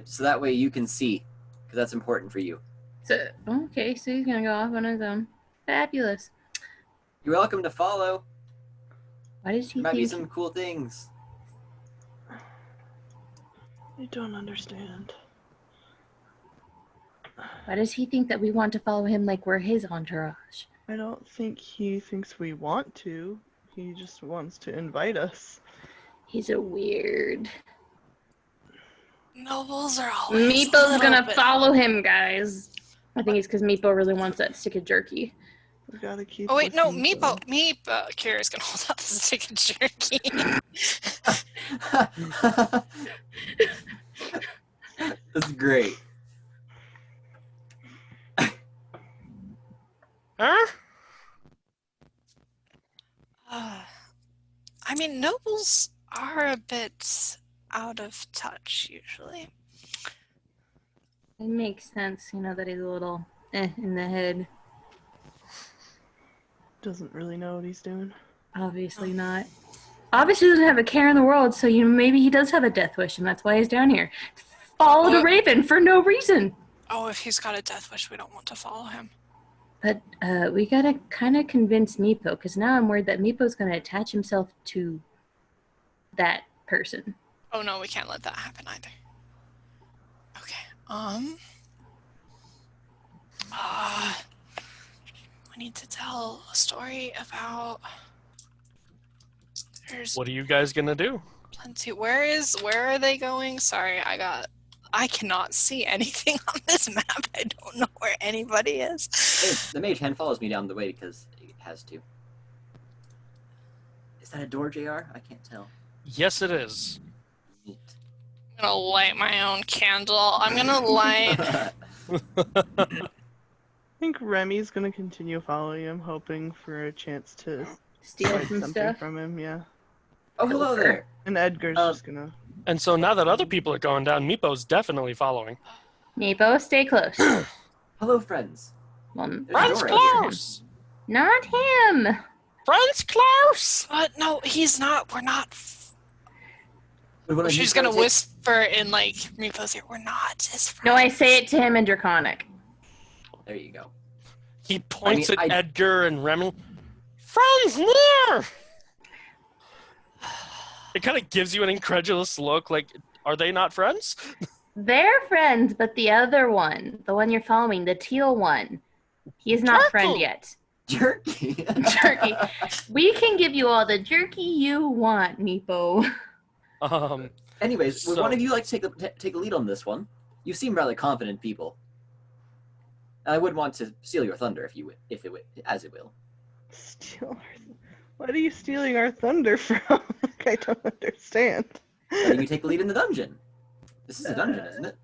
So that way you can see, because that's important for you. So okay, so he's gonna go off on his own. Fabulous. You're welcome to follow. Why does he There might be think? some cool things. I don't understand. Why does he think that we want to follow him like we're his entourage? I don't think he thinks we want to. He just wants to invite us. He's a weird. Nobles are always. Meepo's gonna follow him, guys. I think it's because Meepo really wants that stick of jerky. We gotta keep. Oh wait, no, listening to Meepo. Kira's gonna hold out the stick of jerky. That's great. Huh? I mean, nobles are a bit out of touch usually. It makes sense, that he's a little in the head. Doesn't really know what he's doing. Obviously not. Obviously doesn't have a care in the world, so maybe he does have a death wish, and that's why he's down here. Follow the raven for no reason. Oh, if he's got a death wish, we don't want to follow him. But we gotta kind of convince Meepo, because now I'm worried that Meepo's gonna attach himself to that person. Oh no, we can't let that happen either. Okay. We need to tell a story about. There's What are you guys gonna do? plenty. Where are they going? Sorry, I cannot see anything on this map. I don't know where anybody is. The mage hand follows me down the way because it has to. Is that a door, JR? I can't tell. Yes, it is. Neat. I'm gonna light my own candle. I'm gonna light. I think Remy's gonna continue following him, hoping for a chance to Steal find some something stuff. from him. Yeah, Oh, hello there. and Edgar's just gonna. And so now that other people are going down, Meepo's definitely following. Meepo, stay close. Hello, friends. Well, There's a Franz door out here. Klaus! not him. Franz Klaus! But no, he's not. We're not. Wait, what are you She's trying gonna to take? whisper in like Meepo's ear. We're not his friends. No, I say it to him in Draconic. There you go. He points I mean, at Edgar and Remy. Franz near! It kind of gives you an incredulous look, like, Are they not friends? They're friends, but the other one, the one you're following, the teal one, he is not friend Jerky! yet. Jerky. Jerky. We can give you all the jerky you want, Meepo. Anyways, would So- one of you like to take a lead on this one? You seem rather confident people. And I wouldn't want to steal your thunder if it will. Steal our What are you stealing our thunder from? I don't understand. Letting you take the lead in the dungeon. This is a dungeon, isn't it?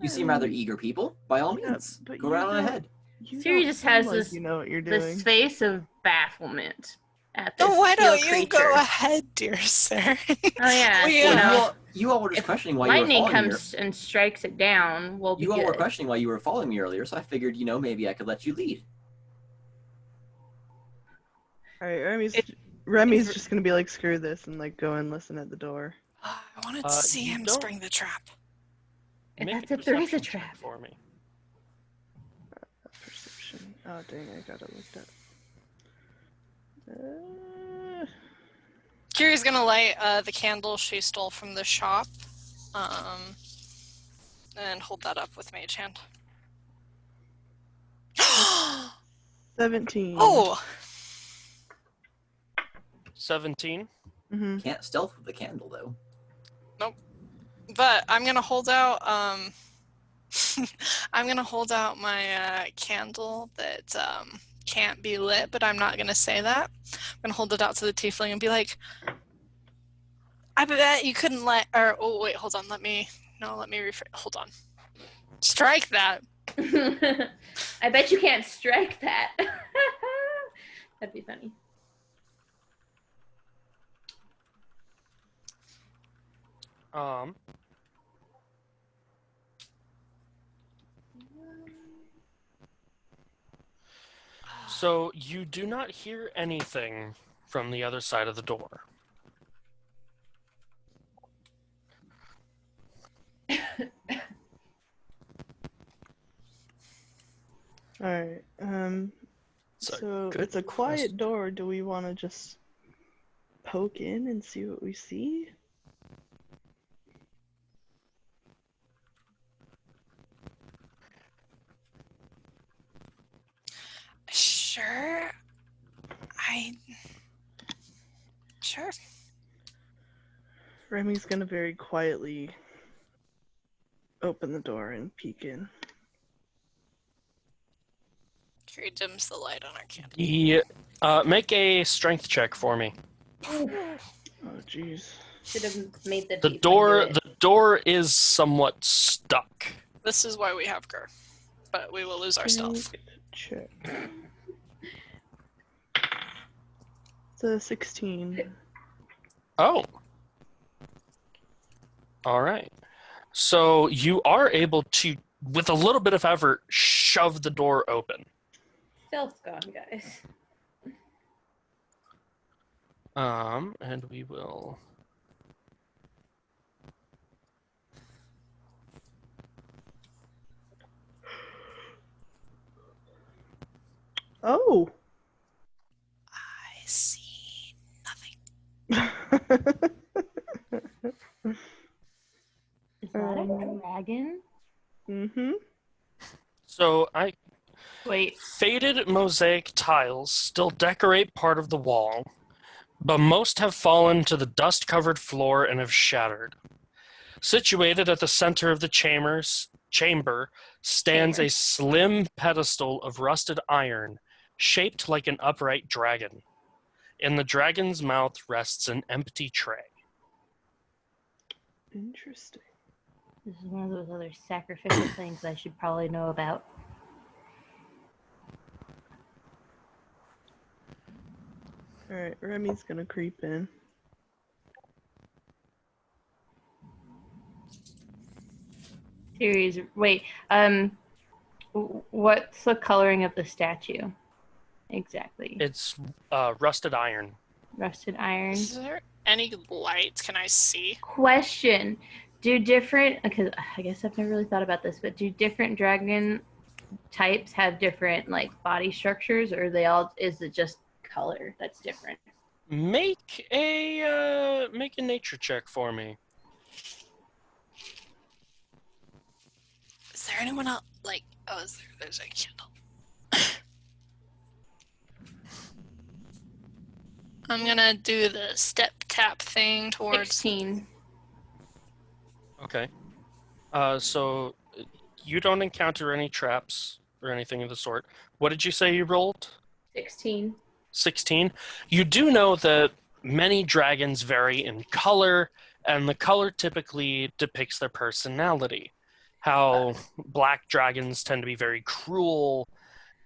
You seem rather eager people. By all Yeah, means, but go you right on don't- ahead. You Siri don't just seem has like this- You know what you're This doing. face of bafflement at this Oh, why teal don't you creature. go ahead, dear sir? Oh yeah, We, you Well, know, you all were just if questioning why you were lightning following me. comes and strikes it down, we'll be You all were good. questioning why you were following me earlier, so I figured, maybe I could let you lead. Alright, Remy's It's- just gonna be like, screw this, and like go and listen at the door. I wanted to see you him don't- spring the trap. Make That's if there is a perception check trap. for me. Perception. Oh dang, I got it looked up. Kiri's gonna light the candle she stole from the shop, and hold that up with Mage Hand. 17. Oh! 17. Mm-hmm. Can't stealth with the candle though. But I'm gonna hold out. I'm gonna hold out my candle that can't be lit, but I'm not gonna say that. I'm gonna hold it out to the tiefling and be like, "I bet you couldn't let." Or oh wait, hold on. Let me rephrase. Hold on. Strike that. I bet you can't strike that. That'd be funny. So you do not hear anything from the other side of the door. Alright. So good it's a quiet question. door. Do we want to just poke in and see what we see? Sure. Sure. Remy's gonna very quietly open the door and peek in. Kiri dims the light on our candle. Make a strength check for me. Oh jeez. Should have made the The tiefling door do it. the door is somewhat stuck. This is why we have Gur, but we will lose our stealth. Check. It's a 16. Oh. All right. So you are able to, with a little bit of effort, shove the door open. Stealth's gone, guys. And we will. Oh! I see nothing. Is that a dragon? Mm-hmm. So Wait. faded mosaic tiles still decorate part of the wall, but most have fallen to the dust-covered floor and have shattered. Situated at the center of the chamber stands a slim pedestal of rusted iron, shaped like an upright dragon. In the dragon's mouth rests an empty tray. Interesting. This is one of those other sacrificial things I should probably know about. Alright, Remy's gonna creep in. Series. Wait. What's the coloring of the statue? Exactly. It's rusted iron. Rusted iron. Is there any light? Can I see? Question: do different? Because I guess I've never really thought about this, but do different dragon types have different like body structures, or they all? Is it just color that's different? Make a nature check for me. Is there anyone else? Like, oh, there's a candle. I'm gonna do the step tap thing towards. 16. Okay. So you don't encounter any traps or anything of the sort. What did you say you rolled? 16. 16. You do know that many dragons vary in color, and the color typically depicts their personality. How black dragons tend to be very cruel,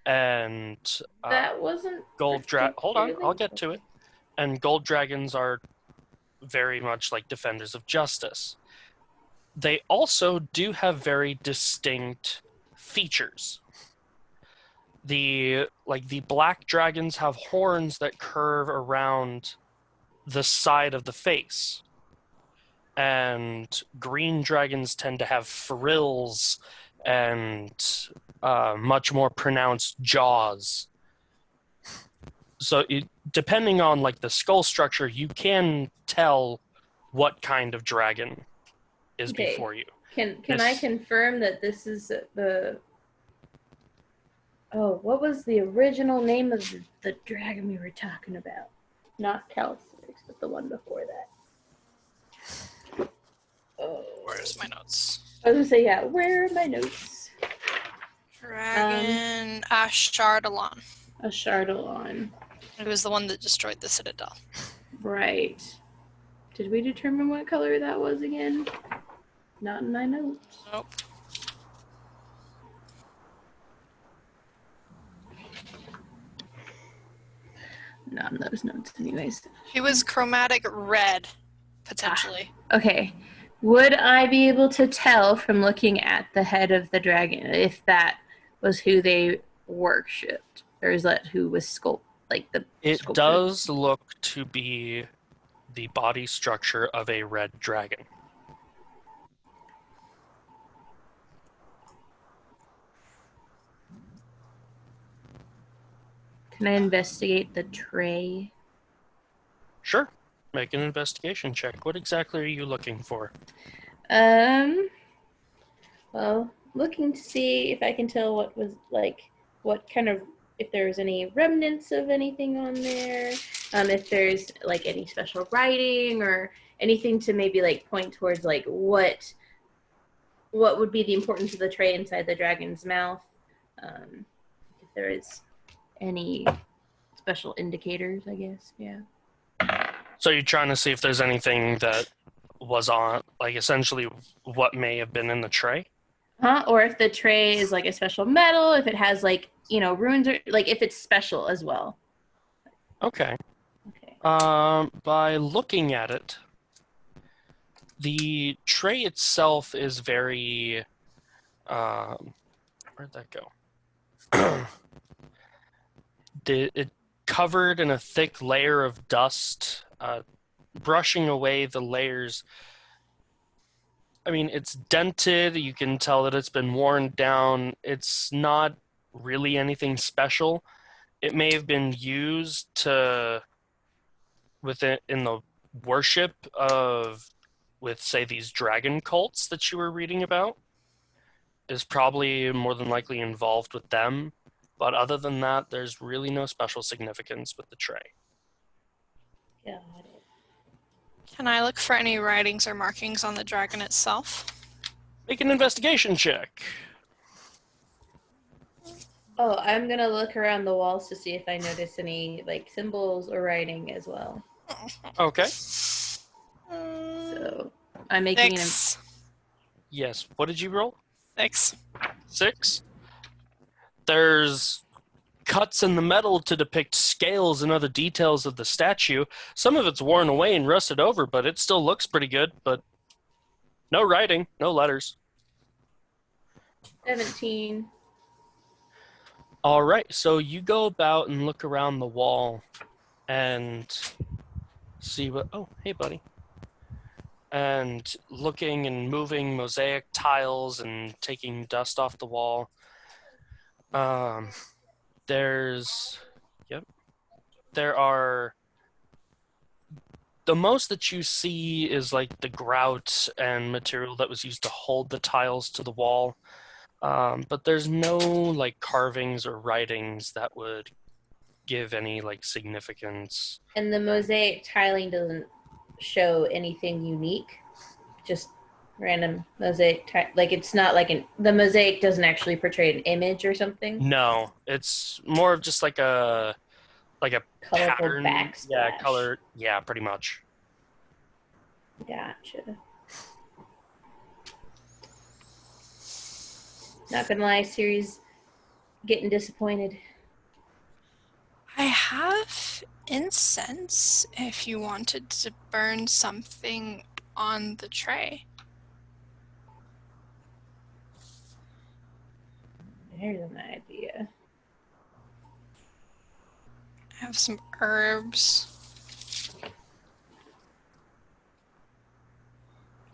and That wasn't hold on, I'll particularly- get to it. And gold dragons are very much like defenders of justice. They also do have very distinct features. The black dragons have horns that curve around the side of the face, and green dragons tend to have frills and much more pronounced jaws. So depending on like the skull structure, you can tell what kind of dragon is Okay. before you. Can I confirm that this is the... Oh, what was the original name of the dragon we were talking about? Not Calcirix, but the one before that. Oh. Where's my notes? I was gonna say, yeah, where are my notes? Dragon Ashardalon. A Chardalon. It was the one that destroyed the citadel. Right. Did we determine what color that was again? Not in my notes. Nope. Not in those notes anyways. He was chromatic red, potentially. Okay. Would I be able to tell from looking at the head of the dragon if that was who they worshipped? Or is that who was It sculpture? does look to be the body structure of a red dragon. Can I investigate the tray? Sure. Make an investigation check. What exactly are you looking for? Well, looking to see if I can tell what kind of, if there's any remnants of anything on there, if there's like any special writing or anything to maybe like point towards like what would be the importance of the tray inside the dragon's mouth, if there is any special indicators, I guess. Yeah. So you're trying to see if there's anything that was on, like essentially what may have been in the tray? Or if the tray is like a special metal, if it has like, runes, or like if it's special as well. Okay. Okay. By looking at it, the tray itself is very, where'd that go? It covered in a thick layer of dust, brushing away the layers. I mean, it's dented. You can tell that it's been worn down. It's not really anything special. It may have been used in the worship with, say, these dragon cults that you were reading about. Is probably more than likely involved with them. But other than that, there's really no special significance with the tray. Got it. Can I look for any writings or markings on the dragon itself? Make an investigation check. Oh, I'm gonna look around the walls to see if I notice any like symbols or writing as well. Okay. So I'm making Six. Yes. What did you roll? 6. 6. There's cuts in the metal to depict scales and other details of the statue. Some of it's worn away and rusted over, but it still looks pretty good. But no writing, no letters. 17. All right, so you go about and look around the wall and see what... Oh, hey, buddy. And looking and moving mosaic tiles and taking dust off the wall. There are... The most that you see is like the grout and material that was used to hold the tiles to the wall. But there's no like carvings or writings that would give any like significance. And the mosaic tiling doesn't show anything unique, just random mosaic like it's not like the mosaic doesn't actually portray an image or something. No, it's more of just like a Colorful pattern. backsplash. Yeah, color. Yeah, pretty much. Gotcha. Not gonna lie, Siri's getting disappointed. I have incense if you wanted to burn something on the tray. There's an idea. I have some herbs.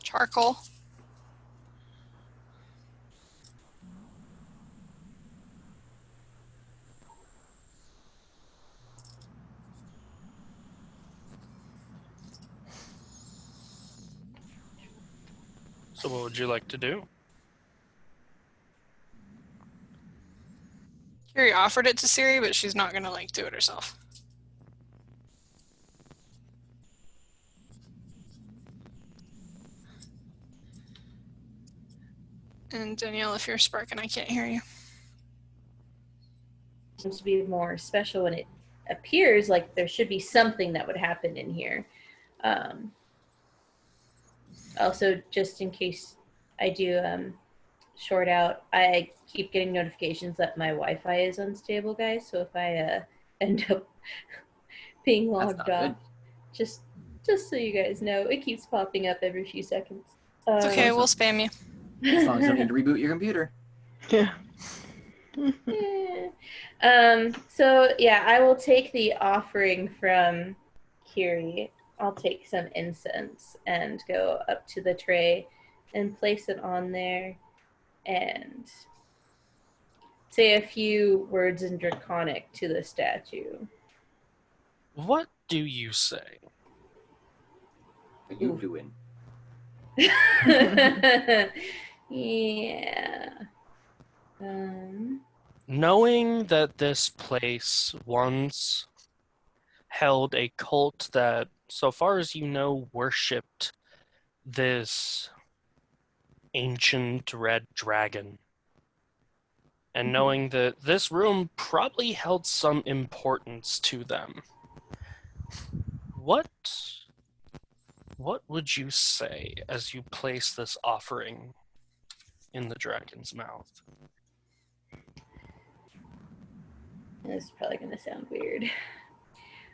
Charcoal. So what would you like to do? Carrie offered it to Siri, but she's not gonna like do it herself. And Danielle, if you're sparking, I can't hear you. Seems to be more special when it appears like there should be something that would happen in here. Also, just in case I do short out, I keep getting notifications that my Wi-Fi is unstable, guys. So if I end up being logged off, just so you guys know, it keeps popping up every few seconds. It's okay, we'll spam you. As long as you don't need to reboot your computer. Yeah. So yeah, I will take the offering from Kiri. I'll take some incense and go up to the tray and place it on there and say a few words in Draconic to the statue. What do you say? What are you doing? Yeah. Knowing that this place once held a cult that, so far as you know, worshipped this ancient red dragon, and knowing that this room probably held some importance to them, what would you say as you place this offering in the dragon's mouth? This is probably going to sound weird.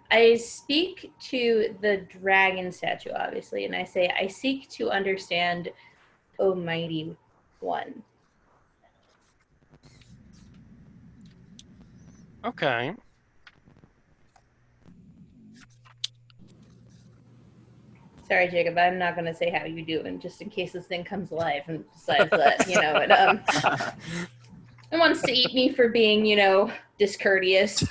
I speak to the dragon statue, obviously, and I say, I seek to understand, O mighty one. Okay. Sorry, Jacob, I'm not going to say how you doing, just in case this thing comes alive and decides that, it wants to eat me for being, discourteous.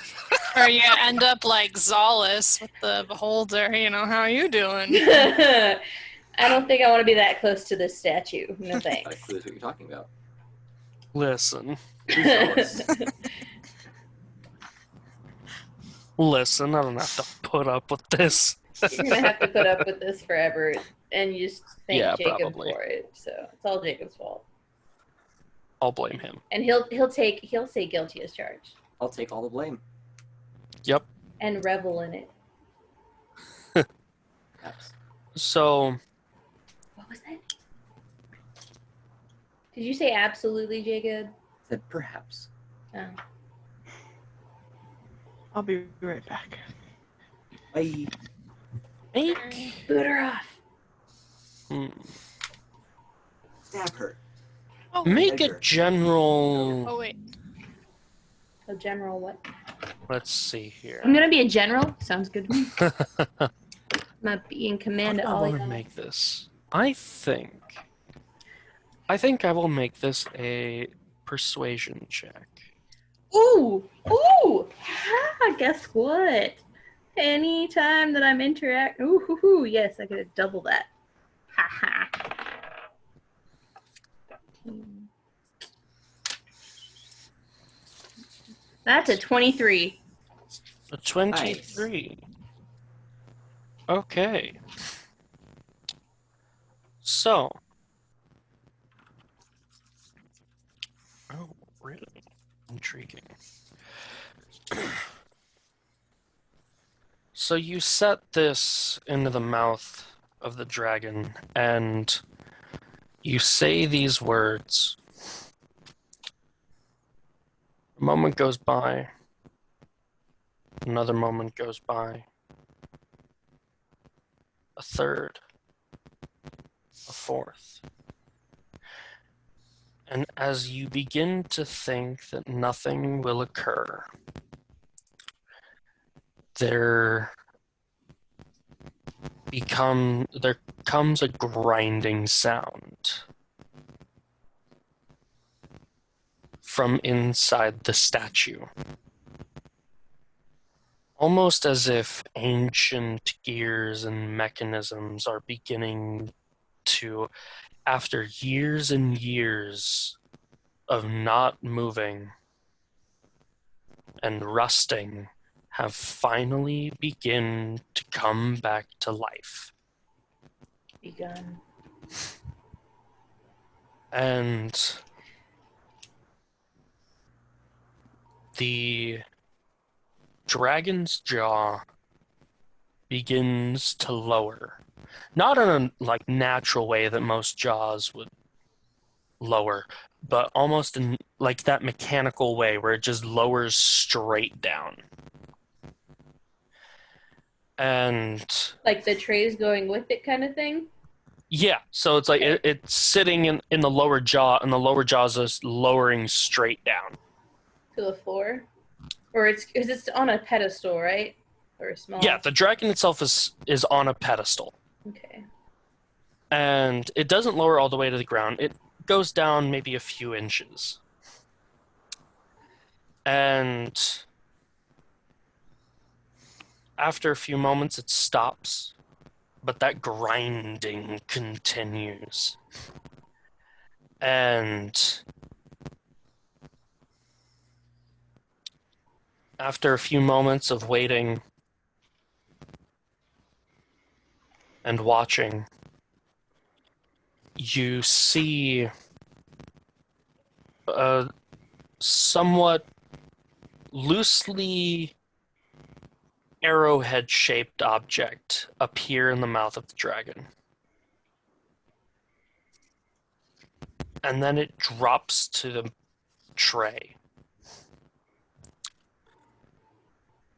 Or you end up like Zolus with the beholder, how are you doing? I don't think I want to be that close to this statue. No thanks. Not a clue what you're talking about. Listen, Who's I don't have to put up with this. You're going to have to put up with this forever, and you just thank Jacob probably. for it. So it's all Jacob's fault. I'll blame him. And he'll say guilty as charged. I'll take all the blame. Yep. And revel in it. Perhaps. So, What was that? Did you say absolutely, Jacob? Said perhaps. Oh. I'll be right back. Bye. Boot her off. Stab her. Oh, Make a Edgar. general. oh wait. A general what? Let's see here. I'm going to be a general. Sounds good to me. I'm not be in command I of all want to y'all. make this. I think I will make this a persuasion check. Ooh! Ha, guess what? Anytime that I'm yes, I could double that. Ha ha. That's a 23. A 23. Okay. So. Oh, really? Intriguing. So you set this into the mouth of the dragon, and you say these words. A moment goes by. Another moment goes by. A third. A fourth. And as you begin to think that nothing will occur, there comes a grinding sound from inside the statue. Almost as if ancient gears and mechanisms are beginning to, after years and years of not moving and rusting, have finally begin to come back to life. Begun. And the dragon's jaw begins to lower. Not in a natural way that most jaws would lower, but almost in that mechanical way where it just lowers straight down. And Like the tray's going with it kind of thing? yeah, so it's like it's sitting in the lower jaw, and the lower jaw is just lowering straight down. To the floor? Or it's on a pedestal, right? Or a small? Yeah, the dragon itself is on a pedestal. Okay. And it doesn't lower all the way to the ground. It goes down maybe a few inches. And after a few moments, it stops. But that grinding continues. And after a few moments of waiting and watching, you see a somewhat loosely arrowhead-shaped object appear in the mouth of the dragon. And then it drops to the tray.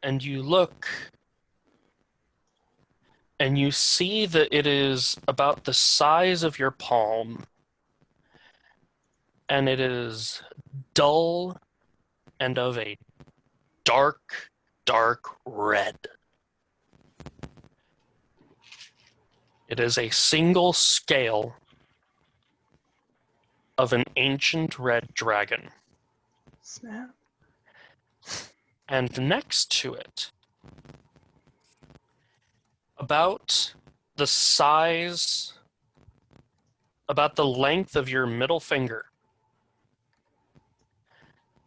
And you look, and you see that it is about the size of your palm, and it is dull and of a dark, dark red. It is a single scale of an ancient red dragon. Snap. And next to it, about the size, about the length of your middle finger,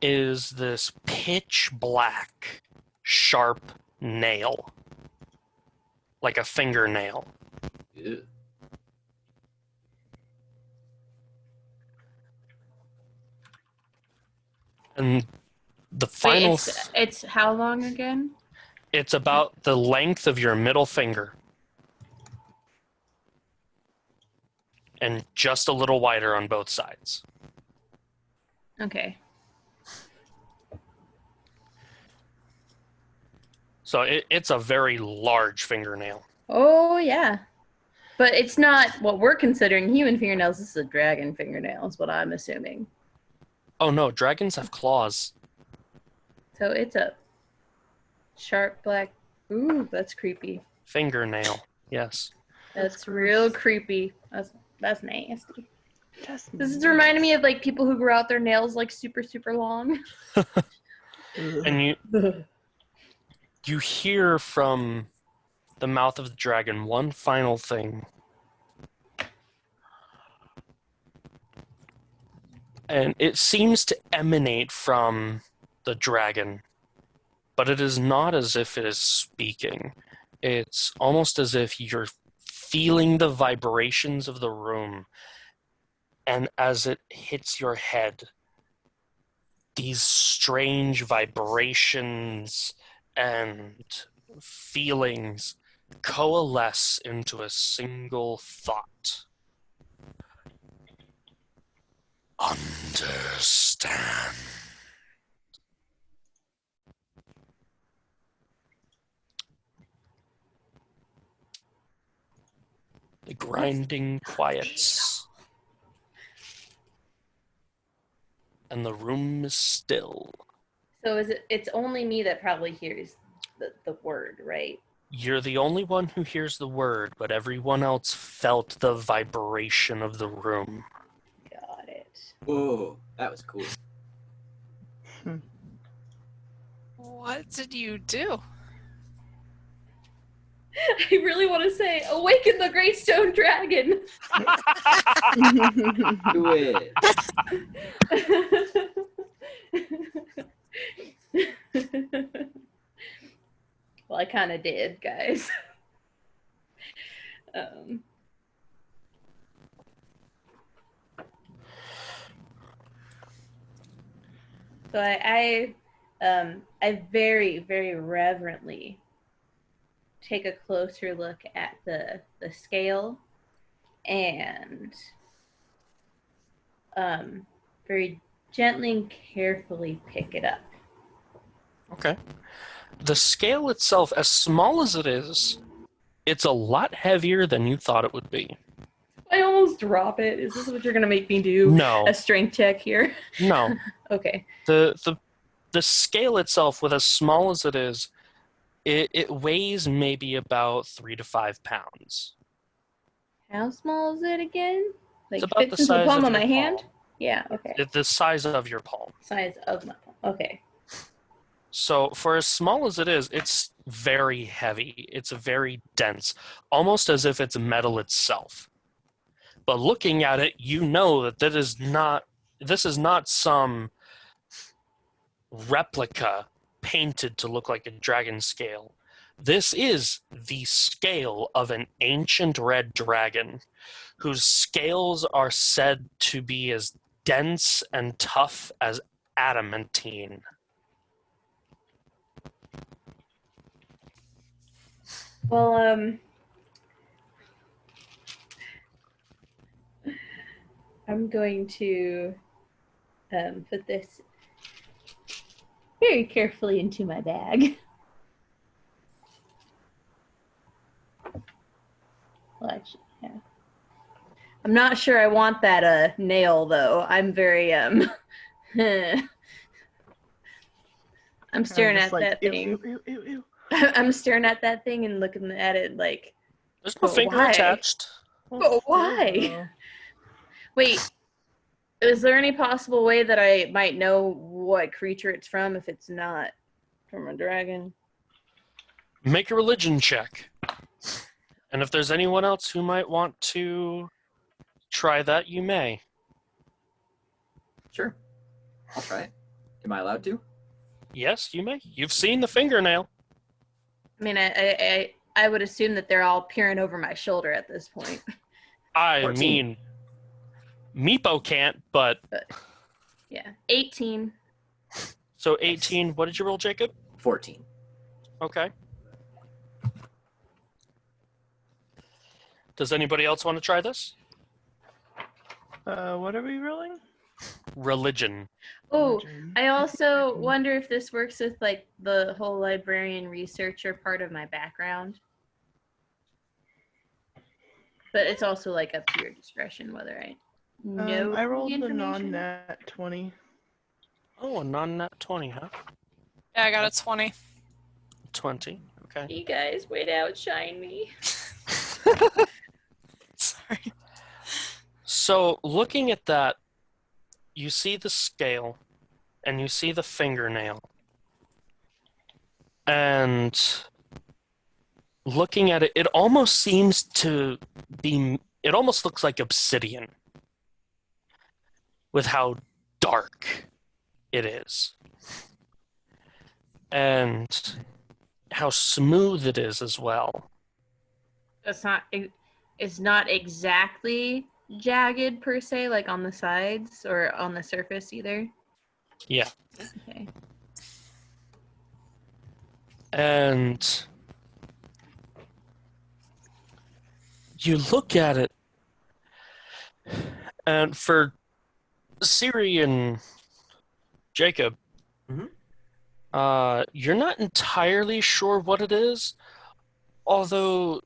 is this pitch black, sharp nail, like a fingernail. Ew. And the final... Wait, it's how long again? It's about the length of your middle finger. And just a little wider on both sides. Okay. So it's a very large fingernail. Oh, yeah. But it's not what we're considering human fingernails. This is a dragon fingernail, is what I'm assuming. Oh no, dragons have claws. So it's a sharp black... Ooh, that's creepy. Fingernail, yes. That's real creepy. That's nasty. Just This is reminding me of like people who grow out their nails like super, super long. And you hear from the mouth of the dragon one final thing. And it seems to emanate from the dragon, but it is not as if it is speaking. It's almost as if you're feeling the vibrations of the room, and as it hits your head, these strange vibrations and feelings coalesce into a single thought. Understand. The grinding quiets, and the room is still. So it's only me that probably hears the word, right? You're the only one who hears the word, but everyone else felt the vibration of the room. Got it. Whoa, that was cool. What did you do? I really want to say, awaken the great stone dragon. Do it. Well, I kind of did, guys. So I very, very reverently take a closer look at the scale and very gently and carefully pick it up. Okay. The scale itself, as small as it is, it's a lot heavier than you thought it would be. I almost drop it. Is this what you're gonna make me do? No. A strength check here? No. Okay. The scale itself, with as small as it is, it weighs maybe about 3 to 5 pounds. How small is it again? Like It's about fits the into the size palm of of your my hand? palm. Yeah, okay. The size of your palm. Size of my palm. Okay. So for as small as it is, it's very heavy. It's very dense, almost as if it's metal itself. But looking at it, you know that this is not some replica painted to look like a dragon scale. This is the scale of an ancient red dragon, whose scales are said to be as dense and tough as adamantine. Well, I'm going to put this very carefully into my bag. Well, actually, yeah. I'm not sure I want that nail though. I'm very I'm staring at that thing. Ew. I'm staring at that thing and looking at it like, There's no But finger why? attached. But why? Wait, is there any possible way that I might know what creature it's from if it's not from a dragon? Make a religion check. And if there's anyone else who might want to try that, you may. Sure. I'll try it. Am I allowed to? Yes, you may. You've seen the fingernail. I mean, I would assume that they're all peering over my shoulder at this point. I 14. mean, Meepo can't, but... Yeah, 18. So 18, what did you roll, Jacob? 14. Okay. Does anybody else want to try this? What are we rolling? Religion. Oh, Religion. I also wonder if this works with like the whole librarian researcher part of my background. But it's also like up to your discretion whether I know I rolled the the information. non-nat 20. Oh, a non-nat 20, huh? Yeah, I got a 20. 20, okay. You guys, way to outshine me. Sorry. So, looking at that, you see the scale, and you see the fingernail. And looking at it, it almost seems to be... It almost looks like obsidian, with how dark it is. and how smooth it is as well. It's not exactly jagged per se, like on the sides or on the surface either. Yeah. Okay. And you look at it, and for Siri and Jacob, you're not entirely sure what it is, although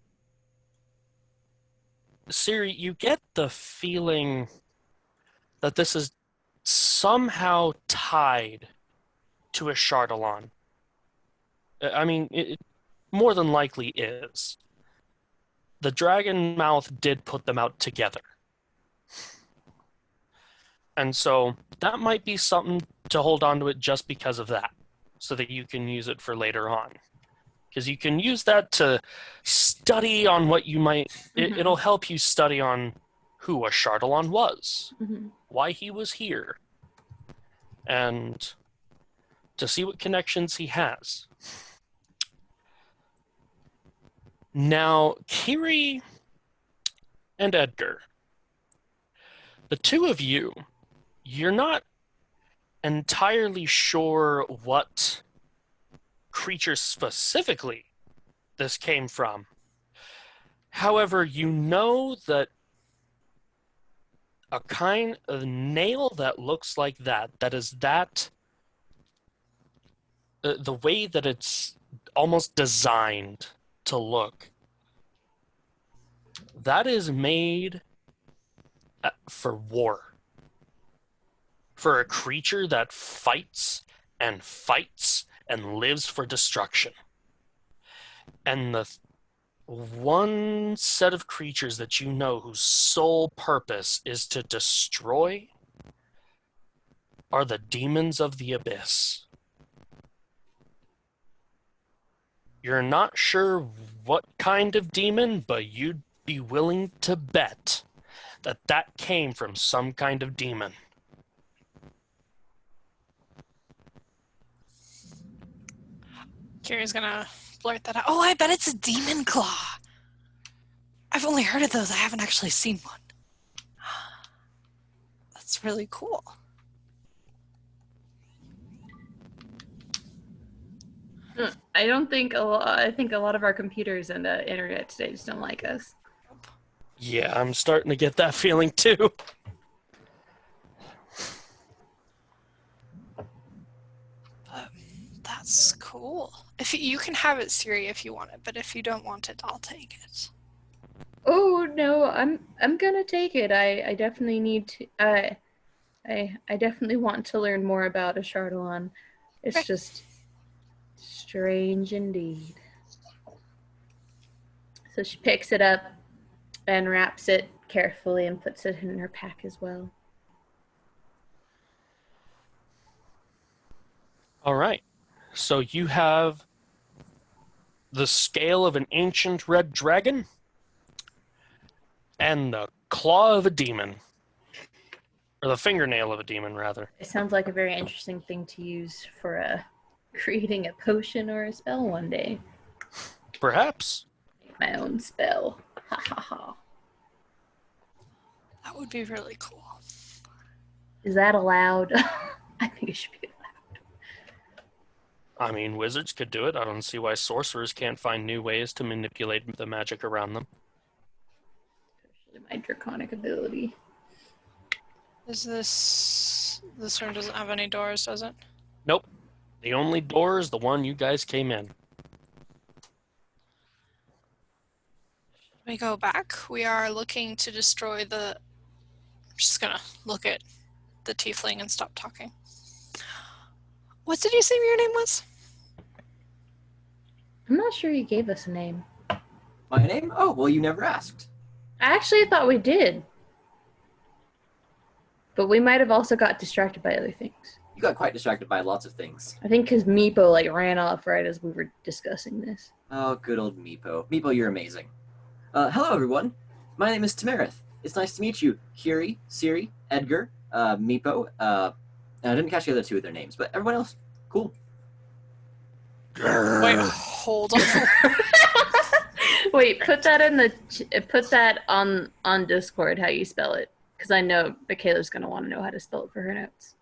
Siri, you get the feeling that this is somehow tied to a Chardalon. I mean, it more than likely is. The dragon mouth did put them out together. And so that might be something to hold on to it just because of that, so that you can use it for later on. Because you can use that to study on what you might... It'll help you study on who a Chardalon was, why he was here, and to see what connections he has. Now, Kiri and Edgar, the two of you, you're not entirely sure what creature specifically this came from. However, you know that a kind of nail that looks like that is that, the way that it's almost designed to look, that is made for war. For a creature that fights and fights and lives for destruction. And the one set of creatures that you know whose sole purpose is to destroy are the demons of the abyss. You're not sure what kind of demon, but you'd be willing to bet that that came from some kind of demon. Kiri's gonna blurt that out. Oh, I bet it's a demon claw. I've only heard of those. I haven't actually seen one. That's really cool. I think a lot of our computers and the internet today just don't like us. Yeah, I'm starting to get that feeling too. That's cool. If you can have it, Siri, if you want it, but if you don't want it, I'll take it. Oh no, I'm gonna take it. I definitely need to. I definitely want to learn more about a Chardalon. It's Okay. just strange indeed. So she picks it up and wraps it carefully and puts it in her pack as well. All right. So you have the scale of an ancient red dragon and the claw of a demon. Or the fingernail of a demon, rather. It sounds like a very interesting thing to use for creating a potion or a spell one day. Perhaps. Make my own spell. Ha ha ha. That would be really cool. Is that allowed? I think it should be allowed. I mean, wizards could do it. I don't see why sorcerers can't find new ways to manipulate the magic around them. Especially my draconic ability. Is this room doesn't have any doors, does it? Nope. The only door is the one you guys came in. We go back. We are looking to destroy the... I'm just gonna look at the tiefling and stop talking. What did you say your name was? I'm not sure you gave us a name. My name? Oh, well, you never asked. I actually thought we did. But we might have also got distracted by other things. You got quite distracted by lots of things. I think because Meepo ran off right as we were discussing this. Oh, good old Meepo. Meepo, you're amazing. Hello, everyone. My name is Tamarith. It's nice to meet you, Kiri, Siri, Edgar, Meepo. I didn't catch the other two of their names, but everyone else, cool. Wait, hold on. Wait, put that in the put that on Discord how you spell it, because I know Michaela's gonna want to know how to spell it for her notes.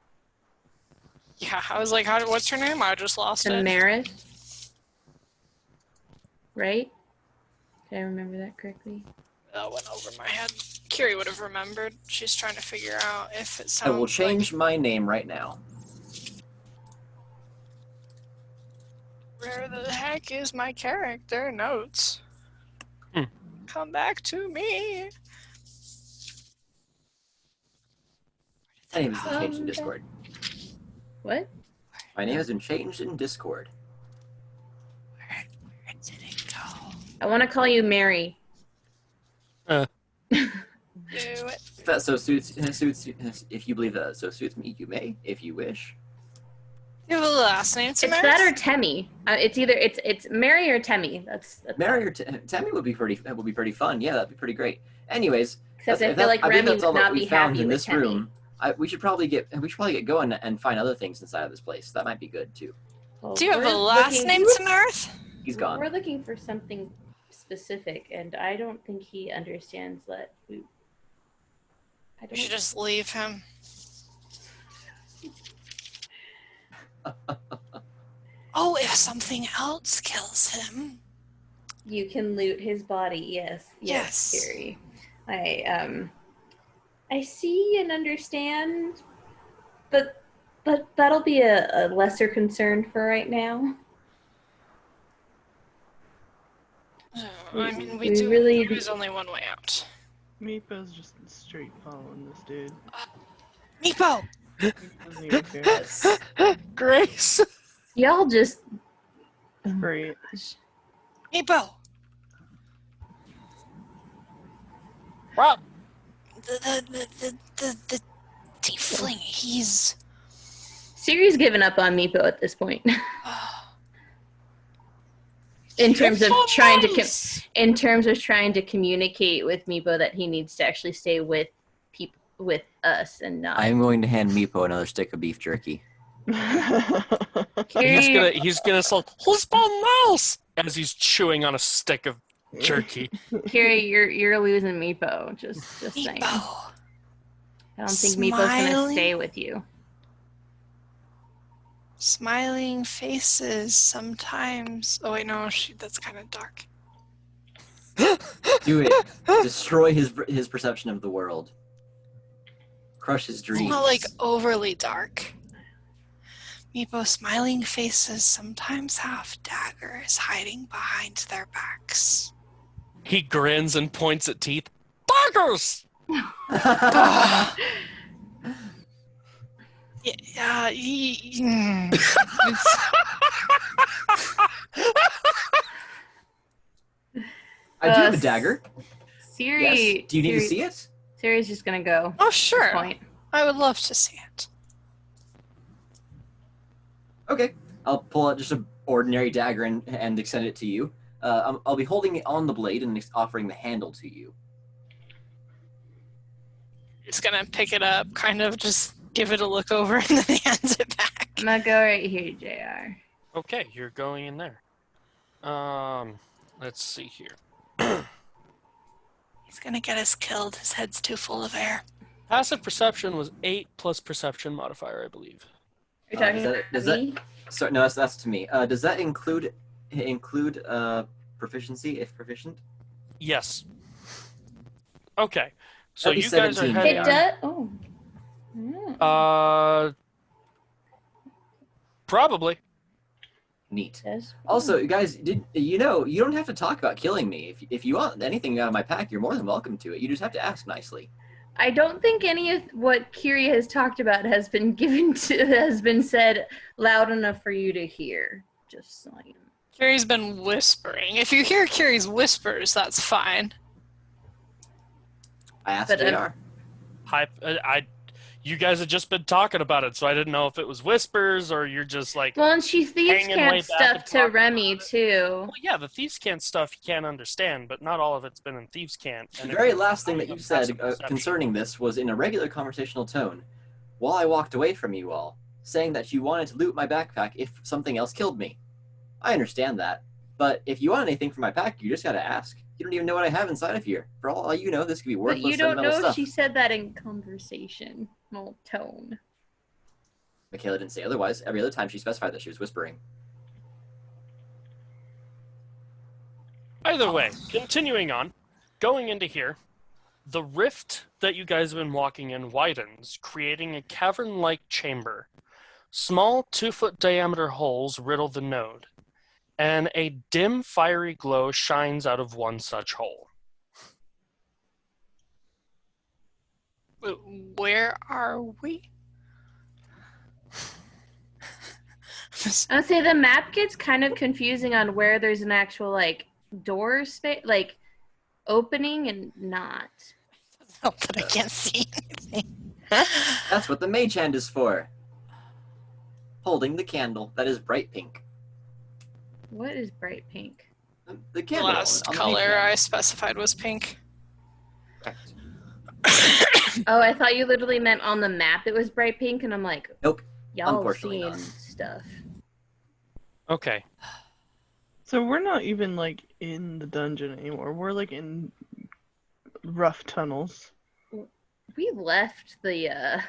Yeah, I was like, what's her name? I just lost it. Meredith, right? Did I remember that correctly? That went over my head. Kiri would have remembered. She's trying to figure out if it I will sounds change my name right now. like... Where the heck is my character notes? Come back to me. My name has been changed in Discord. What? My name has been changed in Discord. Where did it go? I want to call you Mary. Do it. If that so suits, if you believe that so suits me, you may, if you wish. Do you have a last name, It's that or Temmie. It's either it's Mary or Temmie. That's Mary or Tammy would be pretty fun. Yeah, that'd be pretty great. Anyways, Except I feel like I believe Remy that's all would that not we be found happy in with this Temmie. room. We should probably get going and find other things inside of this place. That might be good too. Well, Do you have we're a last looking- name, Samarth? He's gone. We're looking for something specific, and I don't think he understands that. We should just leave him. Oh, if something else kills him. You can loot his body. Yes, Yes. Kiri. I see and understand, but that'll be a lesser concern for right now. I mean, we really- there's only one way out. Meepo's just straight following this dude. Meepo! He doesn't even care. Grace. Y'all just Great. Meepo! Rob. The tiefling, he's... Siri's given up on Meepo at this point. In terms of trying to communicate with Meepo that he needs to actually stay with us and not. I'm going to hand Meepo another stick of beef jerky. Kiri, He's gonna say, "Who's my mouse?" as he's chewing on a stick of jerky. Kiri, you're losing Meepo. Just saying. I Meepo. don't think Meepo's gonna Smiling. stay with you. Smiling faces sometimes. Oh wait, no, that's kind of dark. Do it. Destroy his perception of the world. Crush his It's dreams. not like overly dark. Meepo, smiling faces sometimes have daggers hiding behind their backs. He grins and points at teeth. Daggers! Yeah, I do have a dagger. Siri. Yes. Do you need to see it? Siri's just gonna go. Oh, At this sure. point. I would love to see it. Okay. I'll pull out just an ordinary dagger and extend it to you. I'll be holding it on the blade and offering the handle to you. He's gonna pick it up, kind of just give it a look over, and then he hands it back. I'm gonna go right here, JR. Okay, you're going in there. Let's see here. He's gonna get us killed. His head's too full of air. Passive perception was 8 plus perception modifier, I believe. Are you talking does about that- me? Sorry, no, that's to me. Does that include proficiency if proficient? Yes. Okay. So That'd be you guys are 17, heading. It JR. does. Oh. Yeah. Probably. Neat. It does. Also, guys, you don't have to talk about killing me. If you want anything out of my pack, you're more than welcome to it. You just have to ask nicely. I don't think any of what Kiri has talked about has been said loud enough for you to hear. Just saying. Kiri's been whispering. If you hear Kiri's whispers, that's fine. I asked But, JR. You guys had just been talking about it, so I didn't know if it was whispers or you're just like. Well, and she thieves Hanging way camp back stuff and to talking Remy about it. too. Well, yeah, the Thieves' Cant stuff you can't understand, but not all of it's been in Thieves' Cant. The And very if- last thing that you said Passive perception. concerning this was in a regular conversational tone, while I walked away from you all, saying that you wanted to loot my backpack if something else killed me. I understand that. But if you want anything from my pack, you just gotta ask. You don't even know what I have inside of here. For all you know, this could be But worthless you don't sentimental know if stuff. she said that in conversation tone. Michaela didn't say otherwise. Every other time she specified that she was whispering. Either way, continuing on, going into here, the rift that you guys have been walking in widens, creating a cavern-like chamber. Small 2-foot diameter holes riddle the node, and a dim fiery glow shines out of one such hole. Where are we? I would say the map gets kind of confusing on where there's an actual like door space, like opening and not. Oh, but I can't see anything. That's what the mage hand is for. Holding the candle that is bright pink. What is bright pink? The The candle last on the mage color I hand. specified was pink. Correct. Oh, I thought you literally meant on the map it was bright pink, and I'm like, Nope. y'all Unfortunately seen not. stuff. Okay, So we're not even like in the dungeon anymore. We're like in rough tunnels. We left the yeah.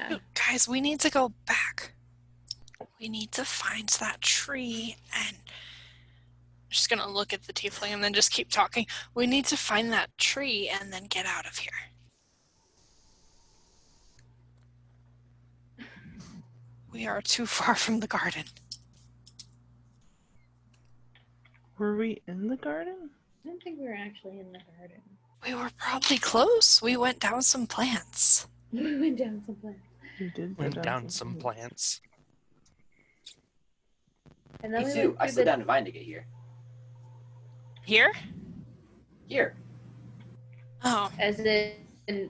Dude, guys, we need to go back. We need to find that tree and I'm just gonna look at the tiefling and then just keep talking. We need to find that tree and then get out of here. We are too far from the garden. Were we in the garden? I don't think we were actually in the garden. We were probably close. We went down some plants. We went down some plants. We did go went down some plants. And then Me we too. went I through slid the down a vine to get here. Here? Here. Oh, as in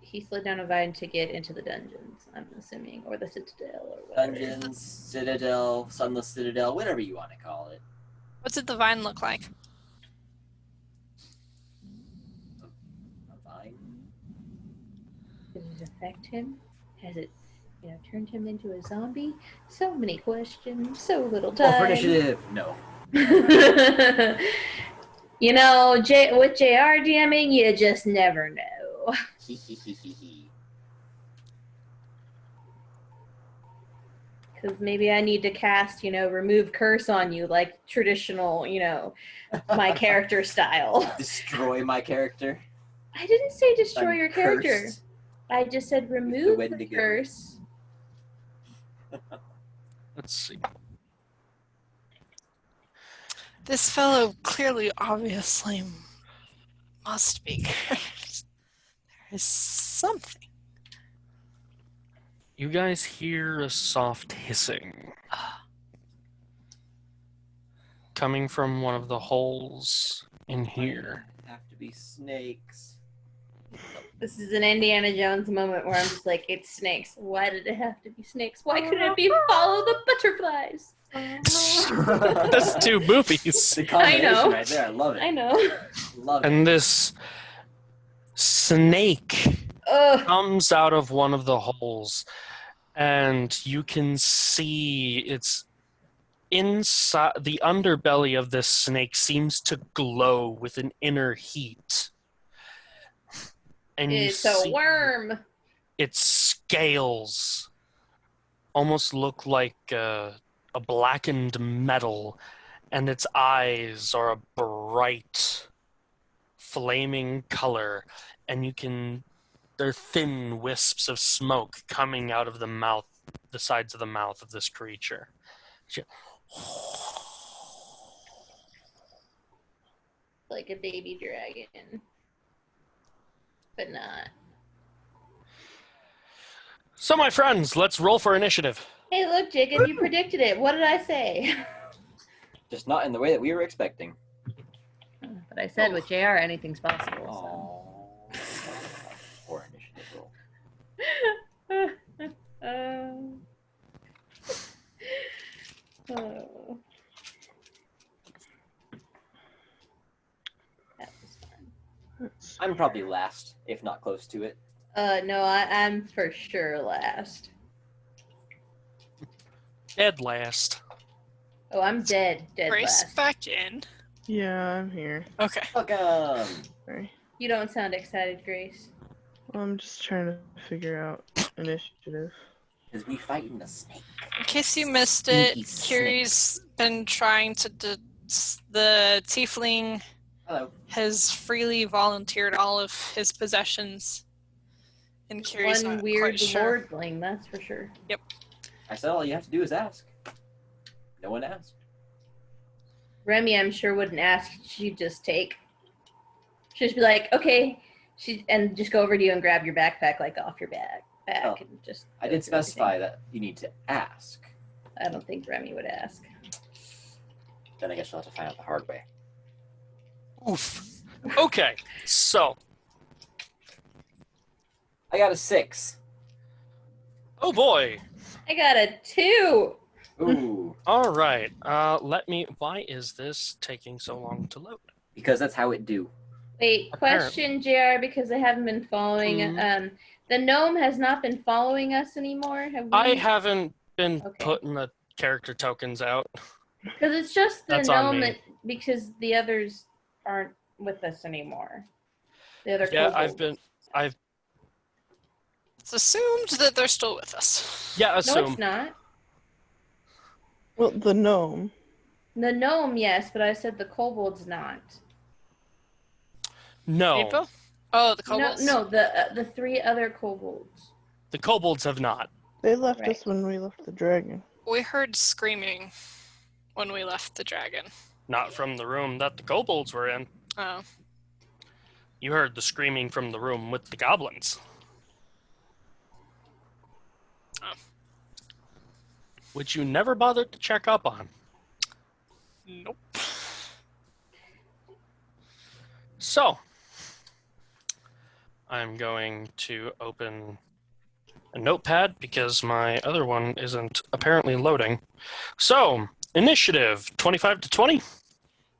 he slid down a vine to get into the dungeons, I'm assuming, or the citadel or whatever. Dungeons, Citadel, Sunless Citadel, whatever you want to call it. what did the vine look like? A vine? Did it affect him? Has it, turned him into a zombie? So many questions, so little Roll for time. initiative. No. With JR DMing, you just never know. Because maybe I need to cast, remove curse on you, like traditional, my character style. Destroy my character. I didn't say destroy I'm your character. cursed. I just said remove the Wendigo. curse. Let's see. This fellow clearly, obviously, must be cursed. There is something. You guys hear a soft hissing coming from one of the holes in here. Have to be snakes. This is an Indiana Jones moment where I'm just like, it's snakes. Why did it have to be snakes? Why couldn't it be follow the butterflies? That's two movies. The combination I know. right there. I love it. I know. Love it. And this snake Ugh. comes out of one of the holes, and you can see it's inside. The underbelly of this snake seems to glow with an inner heat. And you It's a see worm. its scales almost look like a blackened metal, and its eyes are a bright, flaming color, and they're thin wisps of smoke coming out of the sides of the mouth of this creature. Like a baby dragon. But not. So, my friends, let's roll for initiative. Hey, look, Jacob, you predicted it. What did I say? Just not in the way that we were expecting. But I said with JR, anything's possible. Aww. Poor initiative roll. Oh. That was fun. I'm probably last, if not close to it. No, I'm for sure last. Dead last. Oh, I'm dead. Dead Grace last. back in. Yeah, I'm here. Okay. Welcome. Sorry. You don't sound excited, Grace. Well, I'm just trying to figure out initiative. Because we fighting a snake. In case you missed it, Stinky snake. Kiri's been trying to. The tiefling Hello. has freely volunteered all of his possessions, and Kiri's One not weird quite sure. lordling, that's for sure. I said all you have to do is ask. No one asked. Remy, I'm sure wouldn't ask. She'd just take. She'd just be like, okay, and just go over to you and grab your backpack like off your back Oh, and just. I go did through specify everything. that you need to ask. I don't think Remy would ask. Then I guess you'll have to find out the hard way. Oof. Okay, so. I got a 6. Oh boy. I got a 2. Ooh. All right. Let me. Why is this taking so long to load? Because that's how it do. Wait, question, JR, because I haven't been following. Mhm. The gnome has not been following us anymore. Have we? I haven't been Okay. putting the character tokens out. Because it's just the That's on gnome me. that because the others aren't with us anymore. The other Yeah, kobolds. It's assumed that they're still with us. Yeah, No, assume. it's not. Well, the gnome. The gnome, yes, but I said the kobold's not. No, Maple? Oh, the kobolds? No, the 3 other kobolds. the kobolds have not. They left Right. us when we left the dragon. We heard screaming when we left the dragon. Not from the room that the kobolds were in. Oh. You heard the screaming from the room with the goblins. Oh. Which you never bothered to check up on. Nope. So, I'm going to open a notepad because my other one isn't apparently loading. So, initiative 25 to 20.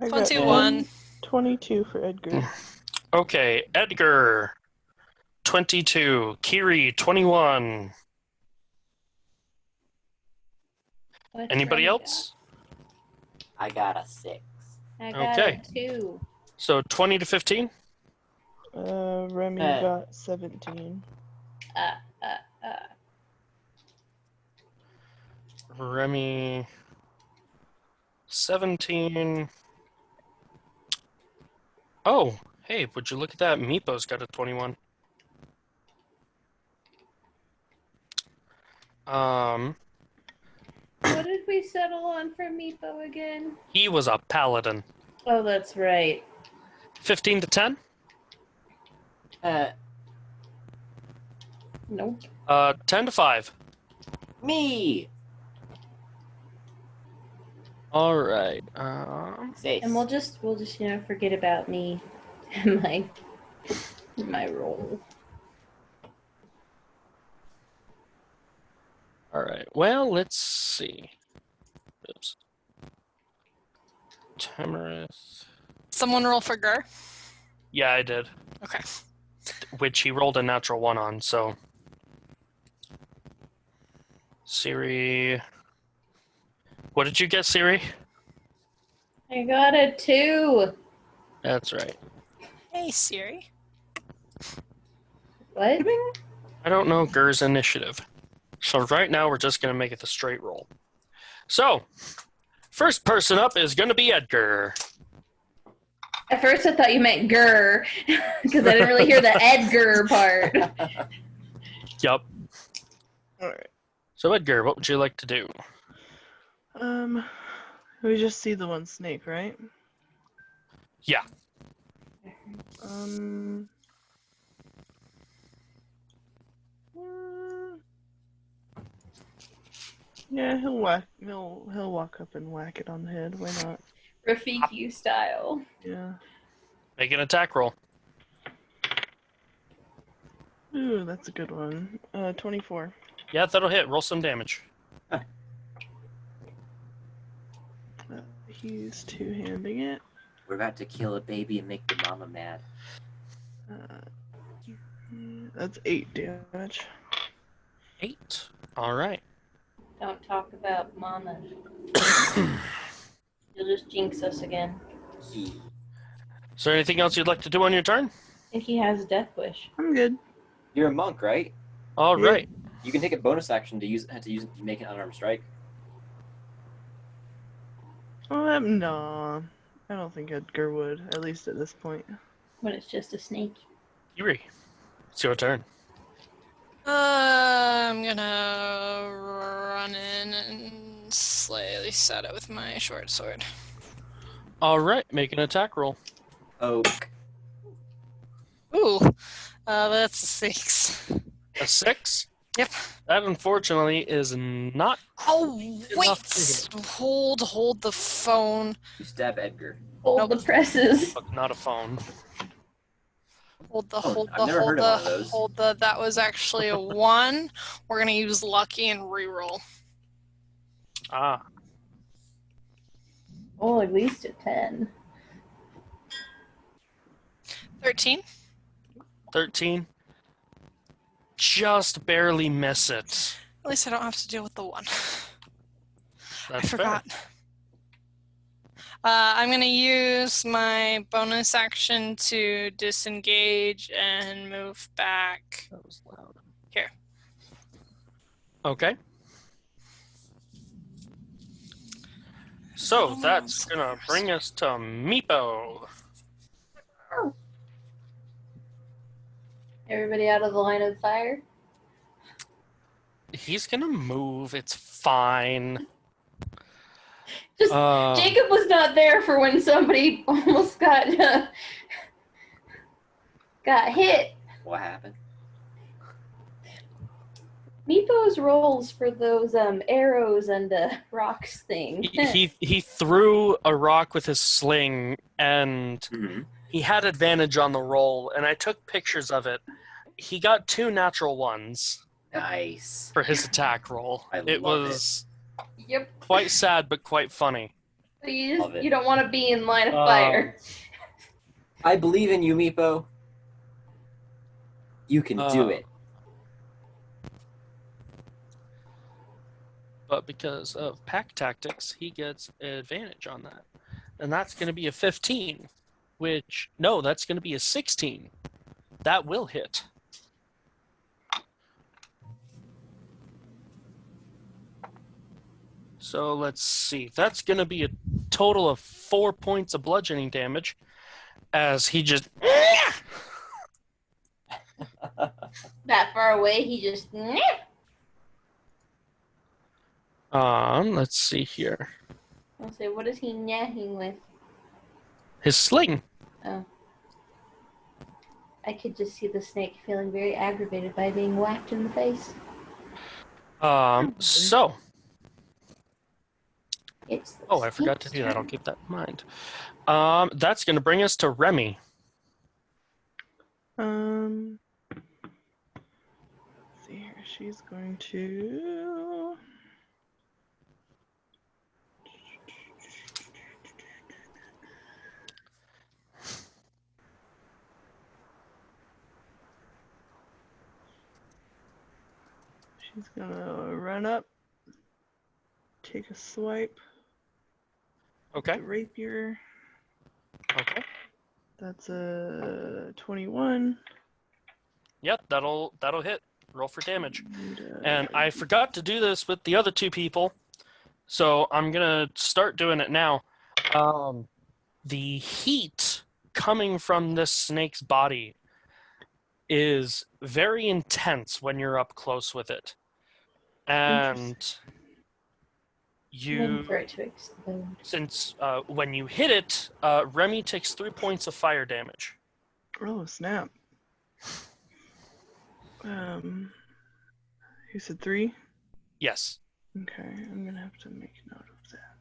I got 21. 22 for Edgar. Okay, Edgar 22, Kiri 21. What's Anybody Remy else? I got a 6. got? I got Okay. a 2. So 20 to 15. Remy Eh. got 17. Remy 17. Oh, hey, would you look at that? Meepo's got a 21. What did we settle on for Meepo again? He was a paladin. Oh, that's right. 15 to 10. Nope. 10 to 5. Me! All right. 6. And we'll just forget about me and my role. All right. Well, let's see. Oops. Tamarith. Someone roll for Gur? Yeah, I did. Okay. Which he rolled a natural 1 on, so. Siri. What did you get, Siri? I got a 2. That's right. Hey, Siri. What? I don't know Gur's initiative. So right now we're just going to make it the straight roll. So, first person up is going to be Edgar. At first I thought you meant Gur, because I didn't really hear the Edgar part. Yup. Alright. So Edgar, what would you like to do? We just see the one snake, right? Yeah. Yeah, he'll walk up and whack it on the head. Why not? Rafiki style. Yeah. Make an attack roll. Ooh, that's a good one. 24. Yeah, that'll hit. Roll some damage. He's two-handing it. We're about to kill a baby and make the mama mad. That's 8 damage. 8. All right. Don't talk about Mama. You'll just jinx us again. He. Is there anything else you'd like to do on your turn? I think he has a death wish. I'm good. You're a monk, right? All Yeah. right. You can take a bonus action to make an unarmed strike. No. I don't think Edgar would, at least at this point. When it's just a snake. Yuri, it's your turn. I'm gonna run in and slightly set it with my short sword. All right, make an attack roll. Oh, Ooh, that's a 6. A 6? Yep. That unfortunately is not. Oh enough to hit. wait, hold the phone. you stab Edgar. Hold the presses. Look, not a phone. Hold the, Oh, hold I've the, never hold heard of the, one of those. hold the. That was actually a 1. We're gonna use lucky and reroll. Ah, Oh, at least a 10. 13. 13. Just barely miss it. At least I don't have to deal with the 1. That's I forgot. I'm gonna use my bonus action to disengage and move back. Fair. That was loud. Here. Okay. So that's gonna bring us to Meepo. Everybody out of the line of fire? He's gonna move. It's fine. Just Um, Jacob was not there for when somebody almost got hit. What happened? Meepo's rolls for those arrows and rocks thing. he threw a rock with his sling, and Mm-hmm. he had advantage on the roll. And I took pictures of it. He got 2 natural ones Nice. for his attack roll. I It love was Yep. quite sad, but quite funny. Love it. You don't want to be in line of fire. I believe in you, Meepo. You can do it. But because of pack tactics, he gets advantage on that. And that's going to be a 15, which, no, that's going to be a 16. That will hit. So let's see. That's going to be a total of 4 points of bludgeoning damage as he just... That far away, he just. Let's see here. I'll say, what is he nagging with? His sling. Oh. I could just see the snake feeling very aggravated by being whacked in the face. So... It's the Oh, I forgot to snake's do that. I'll turn. keep that in mind. That's going to bring us to Remy. Let's see here. She's going to. She's gonna run up, take a swipe. Okay. The rapier. Okay. That's a 21. Yep, that'll hit. Roll for damage. And, And I forgot to do this with the other 2 people, so I'm gonna start doing it now. The heat coming from this snake's body is very intense when you're up close with it. And Waiting for it to explode. Since when you hit it, Remy takes 3 points of fire damage. Oh, snap. You said 3? Yes. Okay, I'm gonna have to make note of that.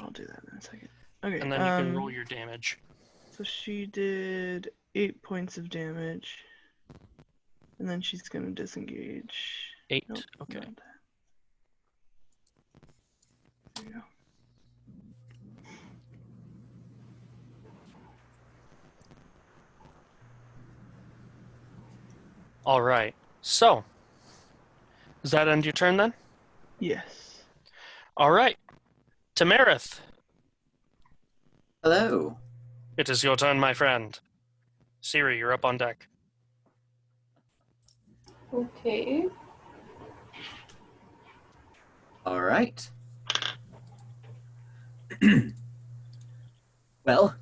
I'll do that in a second. Okay, And then you can roll your damage. So she did 8 points of damage. And then she's gonna disengage. 8. Nope, Okay. not that. There you go. All right. So, Does that end your turn then? Yes. All right. Tamarith, Hello. it is your turn, my friend. Siri, you're up on deck. Okay. All right. Well,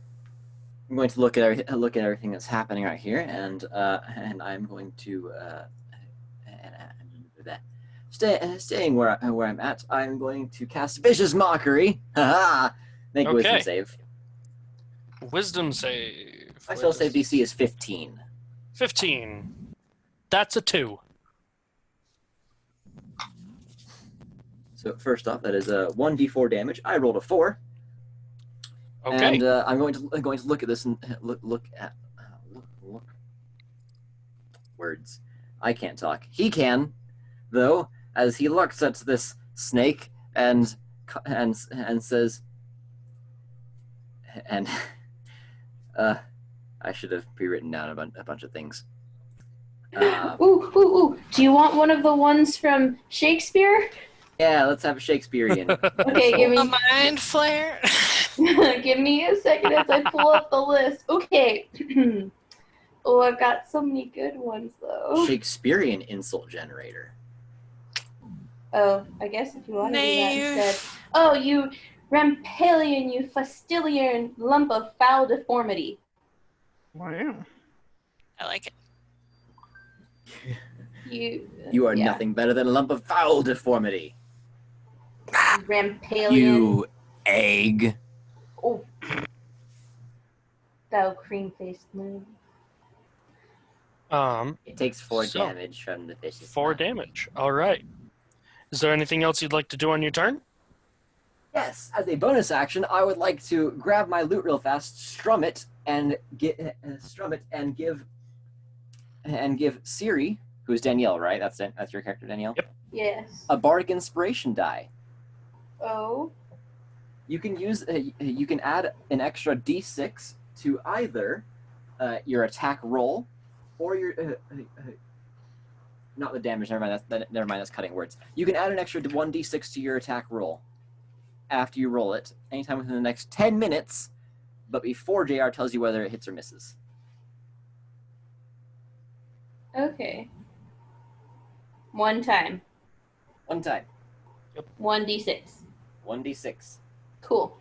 I'm going to look at everything that's happening right here, and I'm going to staying where I'm at. I'm going to cast Vicious Mockery. Ha! Make a wisdom Okay. save. Wisdom save. My spell save DC is 15. 15. That's a 2. So first off, that is a 1d4 damage. I rolled a 4. Okay. And I'm going to look at this and look words. I can't talk. He can, though, as he looks at this snake and says, and I should have pre-written down a bunch of things. Ooh. Do you want one of the ones from Shakespeare? Yeah, let's have a Shakespearean. Okay, give A me mind flare. give me a second as I pull up the list. Okay. Oh, I've got so many good ones though. Shakespearean insult generator. Oh, I guess if you want to do that Knave. instead. Oh, you Rampalion, you Fastilian lump of foul deformity. Wow. I like it. You are nothing better than a lump of foul deformity. Rampalion. You egg. Oh. Thou cream-faced moon. It takes 4 So, damage from the vicious. 4 mockery. damage. All right. Is there anything else you'd like to do on your turn? Yes, as a bonus action, I would like to grab my loot real fast, strum it, and give Siri, who's Danielle, right? That's your character, Danielle. Yep. Yes. A bardic inspiration die. Oh. You can add an extra d6 to either your attack roll or your not the damage. Never mind. That's cutting words. You can add an extra 1d6 to your attack roll after you roll it anytime within the next 10 minutes, but before JR tells you whether it hits or misses. Okay. One time. One time. 1d6. 1d6. Cool.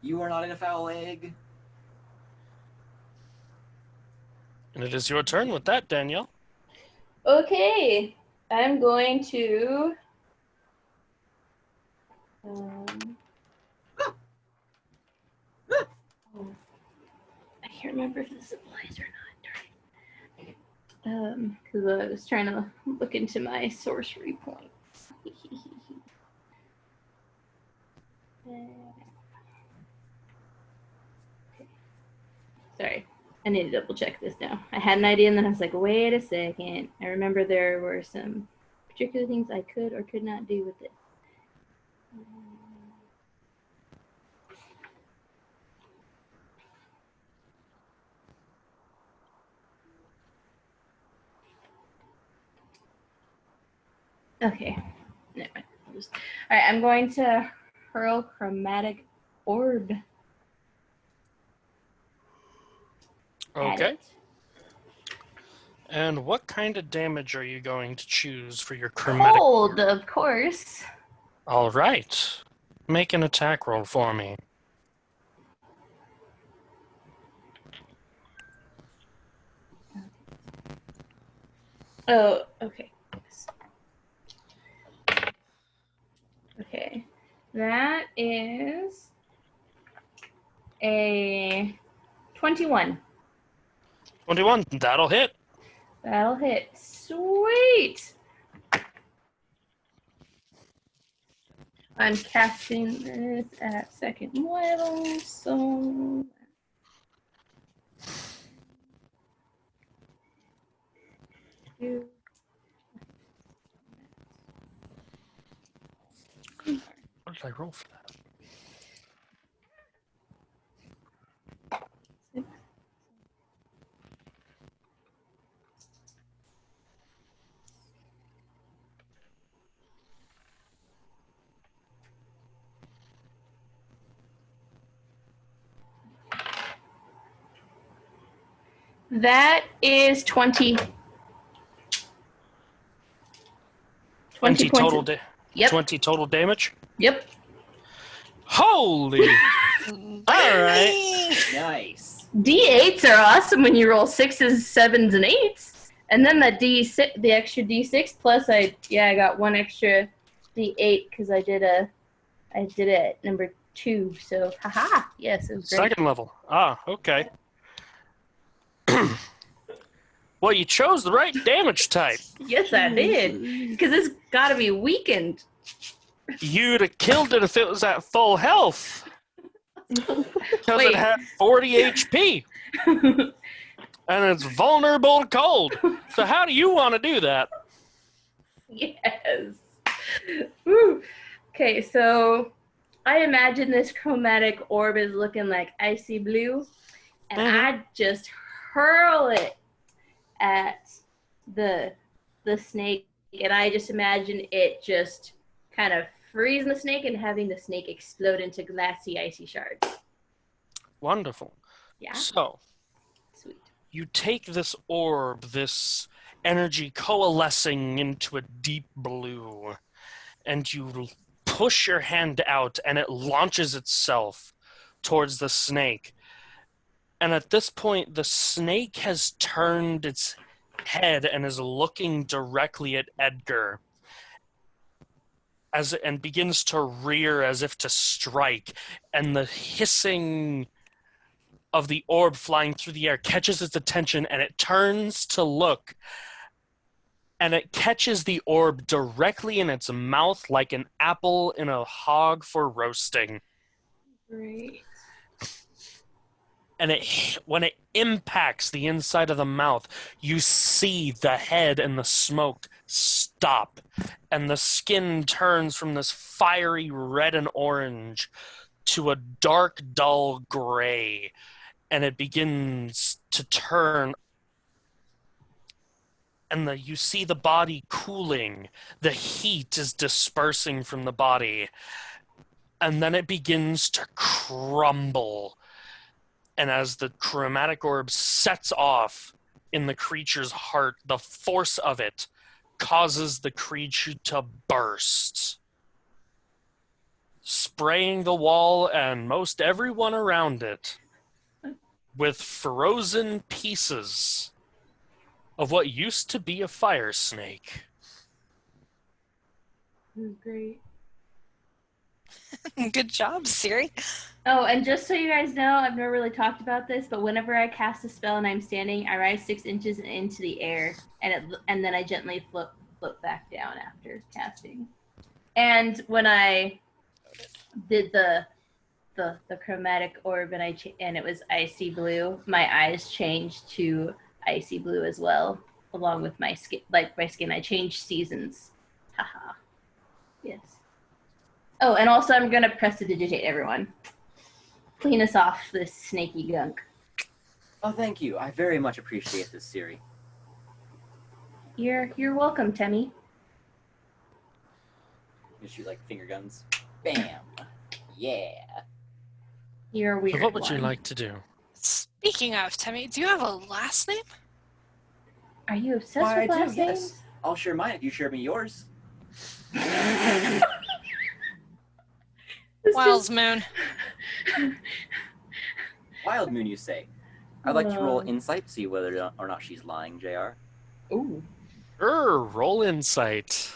You are not in a foul egg. And it is your turn with that, Danielle. Okay. I'm going to oh, I can't remember if this applies or not. Because I was trying to look into my sorcery points. Sorry, I need to double check this now. I had an idea and then I was like, wait a second. I remember there were some particular things I could or could not do with it. Okay. Never mind. All right, I'm going to hurl chromatic orb. At Okay. it. And what kind of damage are you going to choose for your chromatic? Cold, of course. All right. Make an attack roll for me. Oh, okay. Okay. That is a 21. 21. That'll hit. That'll hit. Sweet. I'm casting this at second level, so What did I roll for that? That is 20. 20 points. total. Yep. 20 total damage. Yep. Holy! All right. Nice. D8s are awesome when you roll 6s, 7s, and 8s. And then the extra D6 plus I got one extra D8 because I did it at number 2. So haha, yes, it was great. Second level. Ah, okay. Well, you chose the right damage type. Yes, I did. Because it's got to be weakened. You'd have killed it if it was at full health. Because Wait. it had 40 HP. And it's vulnerable to cold. So how do you want to do that? Yes. Woo. Okay, so I imagine this chromatic orb is looking like icy blue, and I just hurl it at the snake, and I just imagine it just kind of freezing the snake and having the snake explode into glassy, icy shards. Wonderful. Yeah. So, Sweet. you take this orb, this energy coalescing into a deep blue, and you push your hand out, and it launches itself towards the snake. And at this point, the snake has turned its head and is looking directly at Edgar and begins to rear as if to strike, and the hissing of the orb flying through the air catches its attention, and it turns to look, and it catches the orb directly in its mouth like an apple in a hog for roasting. Great. And when it impacts the inside of the mouth, you see the head and the smoke stop, and the skin turns from this fiery red and orange to a dark, dull gray, and it begins to turn, and you see the body cooling. The heat is dispersing from the body, and then it begins to crumble. And as the chromatic orb sets off in the creature's heart, the force of it causes the creature to burst, spraying the wall and most everyone around it with frozen pieces of what used to be a fire snake. Great. Good job, Siri. Oh, and just so you guys know, I've never really talked about this, but whenever I cast a spell and I'm standing, I rise 6 inches into the air, and then I gently float back down after casting. And when I did the chromatic orb and it was icy blue, my eyes changed to icy blue as well, along with my skin. Like my skin, I changed seasons. Haha. Yes. Oh, and also I'm gonna prestidigitate everyone. Clean us off this snaky gunk. Oh, thank you. I very much appreciate this, Siri. You're welcome, Temmie. You shoot like finger guns. Bam. Yeah. You're a weird So what would you one. like to do? Speaking of, Temmie, do you have a last name? Are you obsessed Why, with I do, last yes. names? I'll share mine if you share me yours. Wiles Moon. Wild Moon, you say? I'd like to roll Um. insight to see whether or not she's lying, JR. Ooh. Roll insight.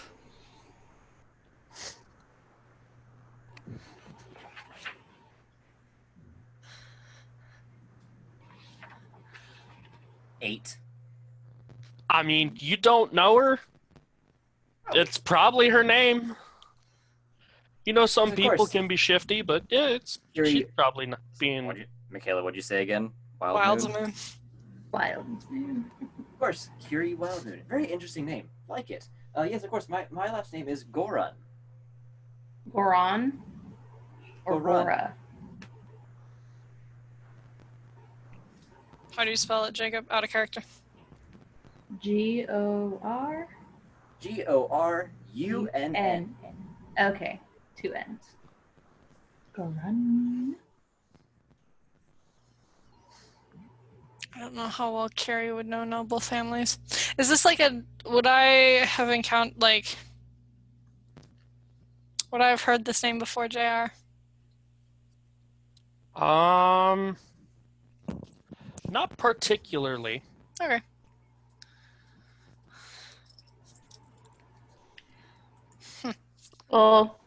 Eight. I mean, you don't know her. It's probably her name. You know, some Of people course. can be shifty, but yeah, Yuri, she's probably not being. Michaela, what'd you say again? Wiles Moon? Moon. Wild. Of course, Curie Wild Moon. Very interesting name. Like it. Yes, of course. My last name is Goran. Goron? Or Goran. Gora? How do you spell it, Jacob? Out of character. G-O-R? Gorunn. Okay. 2 N's. Goron. don't know how well Carrie would know noble families. Is this like a? Would I have encountered like? Would I have heard this name before, JR? Not particularly. Okay. Well,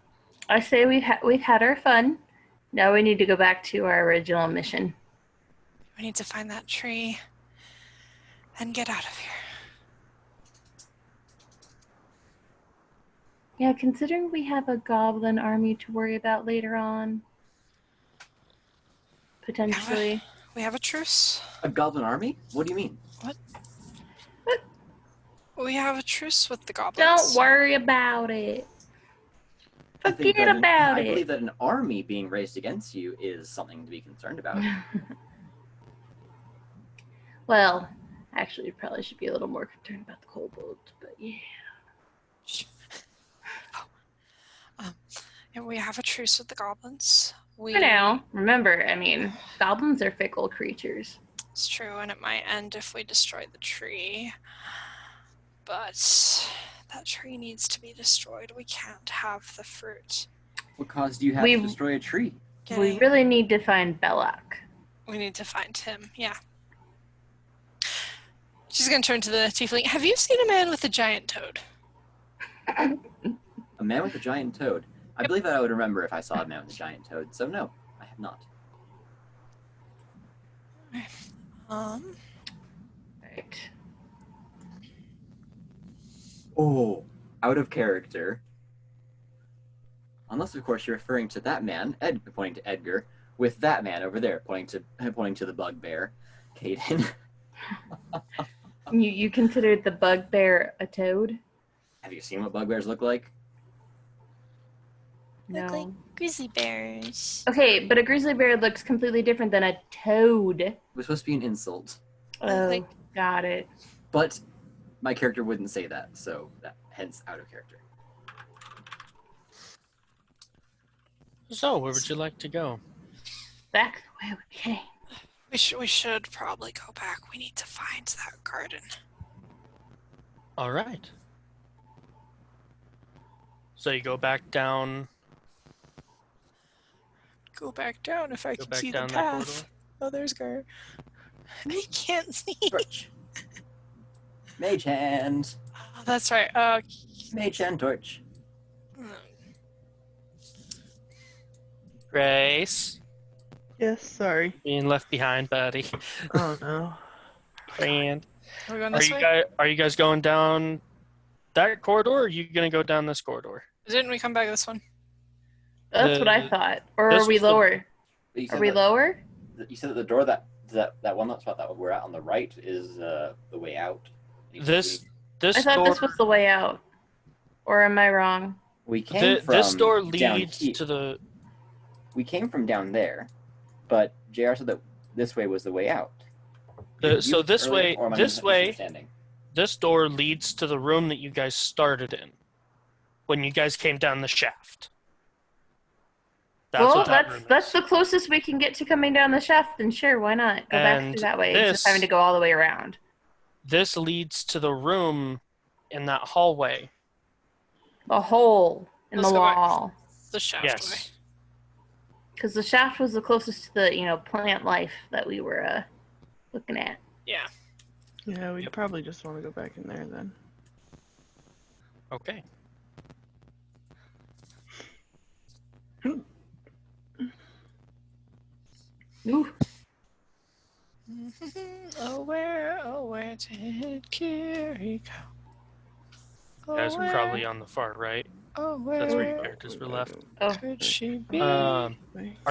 I say we've had our fun. Now we need to go back to our original mission. We need to find that tree and get out of here. Yeah, considering we have a goblin army to worry about later on. Potentially. We have a truce. A goblin army? What do you mean? We have a truce with the goblins. Don't worry about it. Forget about I it. believe that an army being raised against you is something to be concerned about. Well, actually, we probably should be a little more concerned about the kobolds, but yeah. And we have a truce with the goblins. For now, remember, I mean, goblins are fickle creatures. It's true, and it might end if we destroy the tree. But that tree needs to be destroyed. We can't have the fruit. What cause do you have to destroy a tree? We really need to find Belloc. We need to find him, yeah. She's going to turn to the tiefling. Have you seen a man with a giant toad? A man with a giant toad. I believe that I would remember if I saw a man with a giant toad, so no, I have not. Right. Oh, out of character. Unless, of course, you're referring to that man, pointing to Edgar, with that man over there, pointing to the bugbear, Caden. You considered the bugbear a toad? Have you seen what bugbears look like? Look like No. grizzly bears. Okay, but a grizzly bear looks completely different than a toad. It was supposed to be an insult, Oh, Like- got it. but my character wouldn't say that, so hence out of character. So, where would you like to go? Back the way we came. We should probably go back. We need to find that garden. All right. So you go back down. Go back down if I Go can back see down the that path. corridor. Oh, there's Gar. I can't see. Torch. Mage hand. Oh, that's right. Mage hand torch. Grace, Yes, sorry. being left behind, buddy. Oh no. Friend. Are we going Are this you way? guys going down that corridor, or are you gonna go down this corridor? Didn't we come back this one? That's what I The- thought. Or this are we was the- lower? You Are said we that- lower? You said that the door that one spot that we're at on the right is the way out. This I thought door this was the way out. Or am I wrong? we came from this door down leads here. to the We came from down there, but JR said that this way was the way out. so this Earlier, way or am I this way misunderstanding? this door leads to the room that you guys started in when you guys came down the shaft. That's Well, what that room that's is. the closest we can get to coming down the shaft, and sure, why not? Go back And through that way instead of this- having to go all the way around. This leads to the room in that hallway. A hole in Let's the go back. wall. The shaft way. Yes. Because the shaft was the closest to the, plant life that we were looking at. Yeah. Yeah, we'd Yep. probably just want to go back in there then. Okay. Ooh. Oh, where did Carrie go? You guys are probably on the far right. Oh, where That's where your characters were left. Oh, could she be? Are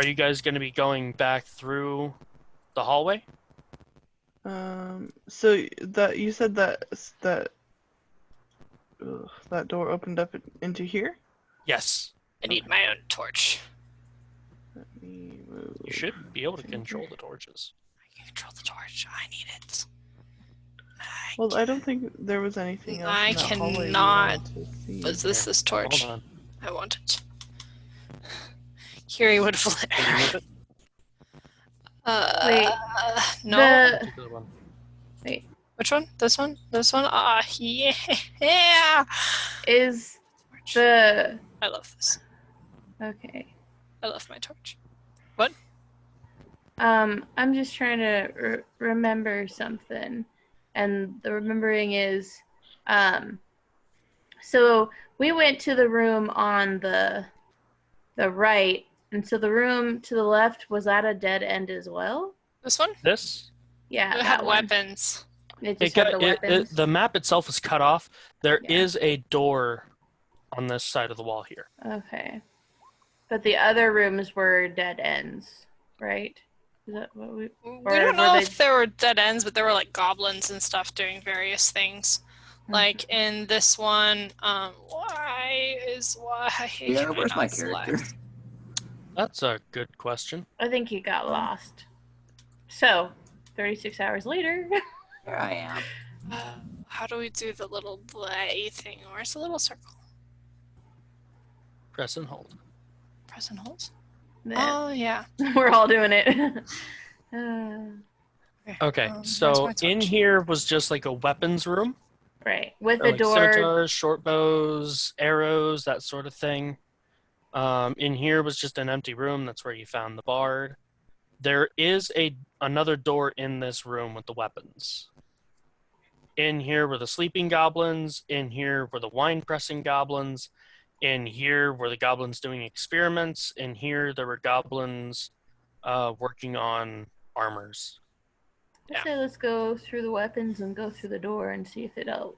you guys going to be going back through the hallway? So that you said that that door opened up into here? Yes. I need my own torch. Let me move. You should be able to control the torches. I can control the torch. I need it. Well, I don't think there was anything else. I in that hallway we cannot- wanted to see. Was this this torch? Hold on. I want it. Carrie would have lit Can you move her. it? Uh, Wait. no. The To the one. Which one? This one? This one? Ah, yeah. Is Torch. the I love this. okay? I love my torch. I'm just trying to remember something, and the remembering is, so we went to the room on the right, and so the room to the left was at a dead end as well. This one? This? Yeah, It that had one. weapons. It just had the weapons. The map itself is cut off. There Yeah. is a door on this side of the wall here. Okay, but the other rooms were dead ends, right? Is that what we? We Or don't were know they- if there were dead ends, but there were like goblins and stuff doing various things. Like in this one, why Yeah, can I where's my not character? select? That's a good question. I think he got lost. So, 36 hours later. Here I am. How do we do the little play thing? Where's the little circle? Press and hold. Press and hold. Yeah, Oh yeah. we're all doing it. Okay, where's so my in torch? here was just like a weapons room. Right, with So the like door. scimitars, short bows, arrows, that sort of thing. In here was just an empty room. That's where you found the bard. There is another door in this room with the weapons. In here were the sleeping goblins. In here were the wine pressing goblins. In here were the goblins doing experiments. In here there were goblins working on armors. I say let's go through the weapons and go through the door and see if it'll,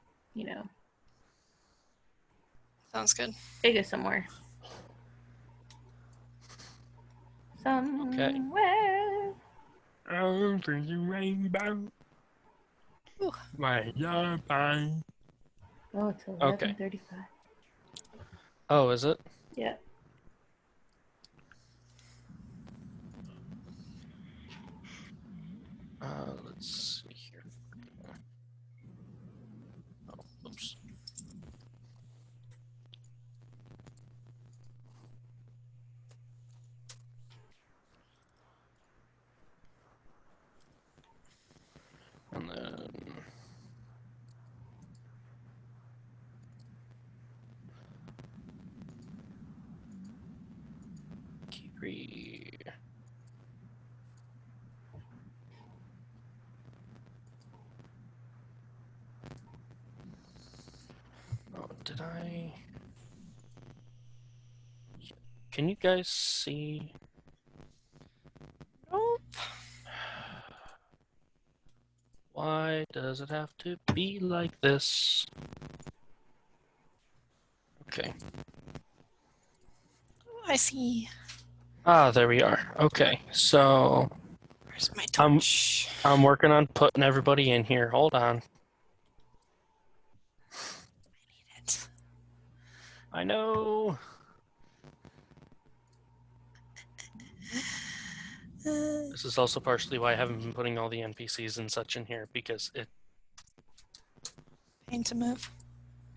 Sounds good. take us somewhere. Somewhere. Over the rainbow. Ooh. Right, yeah, bye. Oh, it's Okay. 11:35. Oh, is it? Yeah. Let's see here. Oh, oops. And then Kiri. Oh, did I? Can you guys see? Nope. Why does it have to be like this? Okay. Oh, I see. Ah, there we are. Okay, so Where's my torch? I'm working on putting everybody in here. Hold on. It. I know. This is also partially why I haven't been putting all the NPCs and such in here, because Pain to move.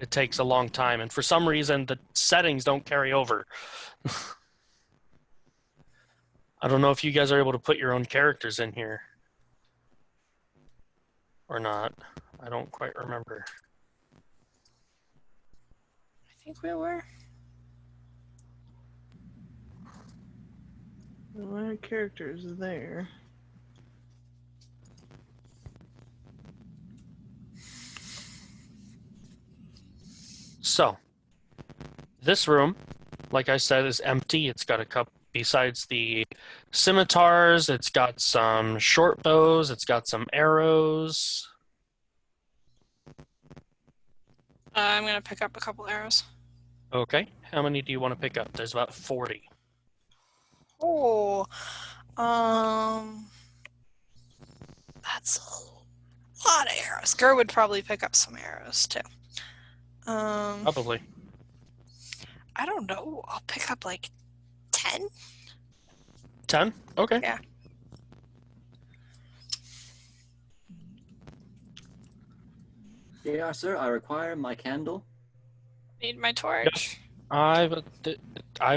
it takes a long time, and for some reason the settings don't carry over. I don't know if you guys are able to put your own characters in here or not. I don't quite remember. I think we were. My character's there. So, this room, like I said, is empty. It's got a couple, besides the scimitars, it's got some short bows, it's got some arrows. I'm gonna pick up a couple arrows. Okay, how many do you want to pick up? There's about 40. Oh, that's a lot of arrows. Gur would probably pick up some arrows too. Probably. I don't know. I'll pick up like 10. 10? Okay. Yeah. Yeah, sir, I require my candle. Need my torch. I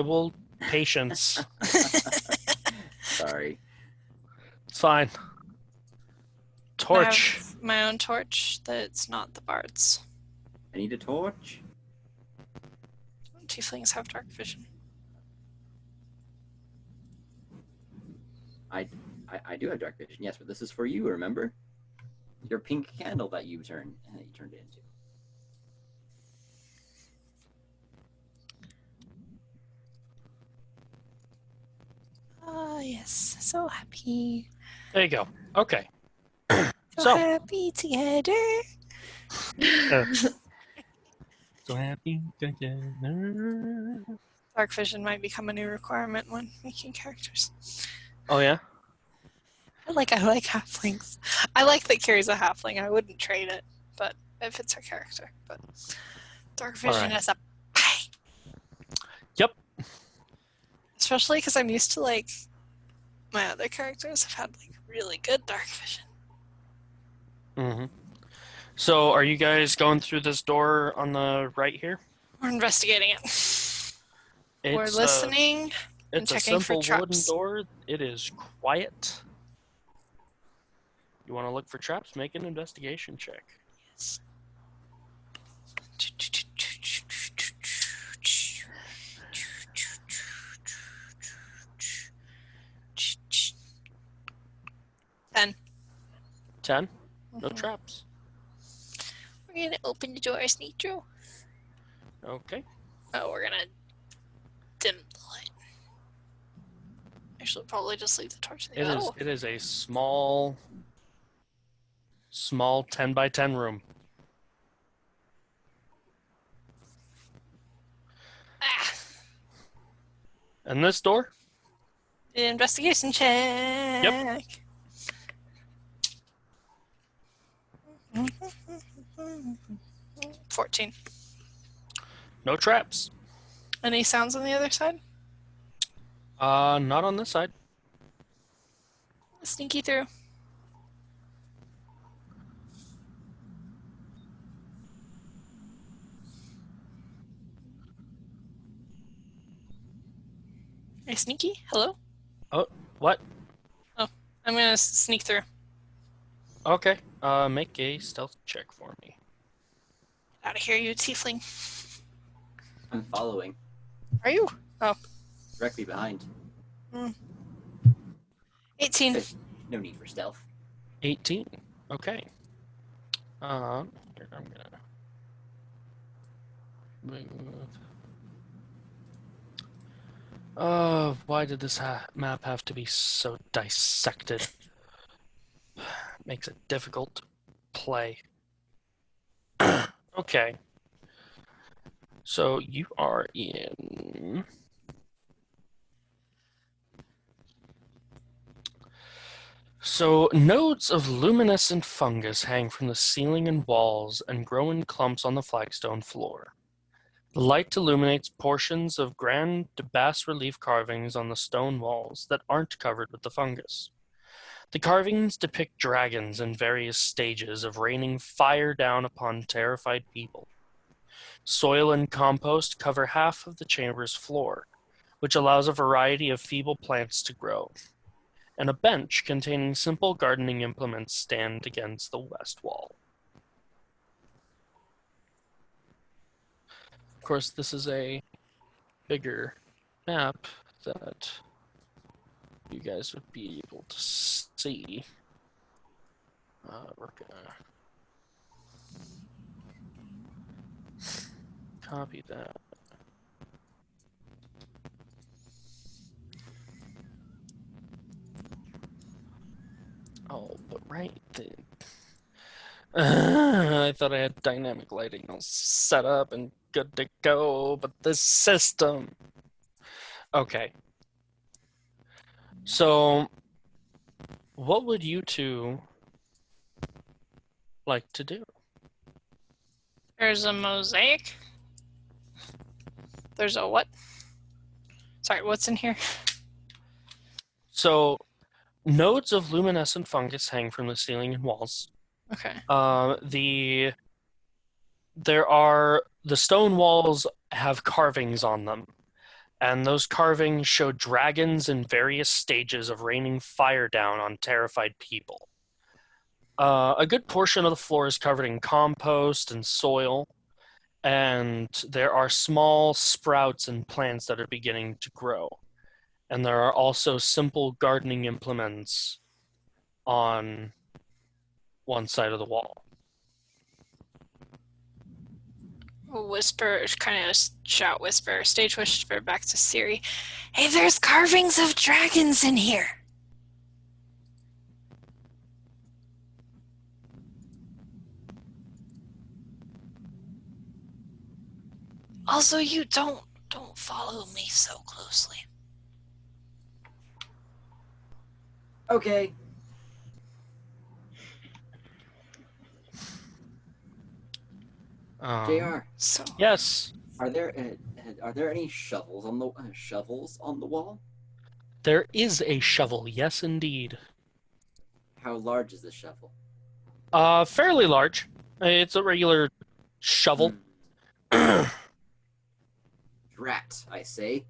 will patience. Sorry. It's fine. Torch. my own torch that's not the bard's. I need a torch. Tieflings have dark vision. I do have dark vision, yes, but this is for you, remember? Your pink candle that you turned it into. Ah, yes. So happy. There you go. Okay. So, So- happy together. So happy together. Dark vision might become a new requirement when making characters. Oh yeah. I like halflings. I like that Carrie's a halfling. I wouldn't trade it, but it fits her character. But dark vision Alright. is a pain. Yep. Especially because I'm used to like my other characters have had like really good dark vision. Mm-hmm. So, are you guys going through this door on the right here? We're investigating it. We're It's listening. and it's a checking for simple wooden traps. door. It is quiet. You want to look for traps? Make an investigation check. Yes. 10. 10. No Mhm. traps. We're gonna open the door, sneak through. Okay. Oh, we're gonna dim the light. Actually, probably just leave the torch there. Oh, It is a small 10 by 10 room. ah. And this door? Investigation check. 14. No traps. Any sounds on the other side? Not on this side. Sneaky through. Hey, sneaky? Hello? What? I'm gonna sneak through. Okay. Make a stealth check for me. Out of here, you tiefling. I'm following Are you? directly behind. 18. There's no need for stealth. 18. Okay. Here, I'm gonna move. Why did this map have to be so dissected? Makes it difficult to play. Okay. So you are in. So nodes of luminescent fungus hang from the ceiling and walls and grow in clumps on the flagstone floor. The light illuminates portions of grand bas-relief carvings on the stone walls that aren't covered with the fungus. The carvings depict dragons in various stages of raining fire down upon terrified people. Soil and compost cover half of the chamber's floor, which allows a variety of feeble plants to grow, and a bench containing simple gardening implements stand against the west wall. Of course, this is a bigger map that you guys would be able to see. We're gonna copy that. Oh, but right then. I thought I had dynamic lighting all set up and good to go, but this system. Okay. So, what would you two like to do? There's a mosaic. There's a what? Sorry, what's in here? So, nodes of luminescent fungus hang from the ceiling and walls. Okay. The stone walls have carvings on them, and those carvings show dragons in various stages of raining fire down on terrified people. A good portion of the floor is covered in compost and soil, and there are small sprouts and plants that are beginning to grow. And there are also simple gardening implements on one side of the wall. Whisper, kind of shout, whisper, stage whisper back to Siri. Hey, there's carvings of dragons in here. Also, you don't follow me so closely. Okay. JR, So Yes, are there any shovels on the wall? there is a shovel. Yes, indeed. How large is the shovel? Fairly large. It's a regular shovel. Drat, I say,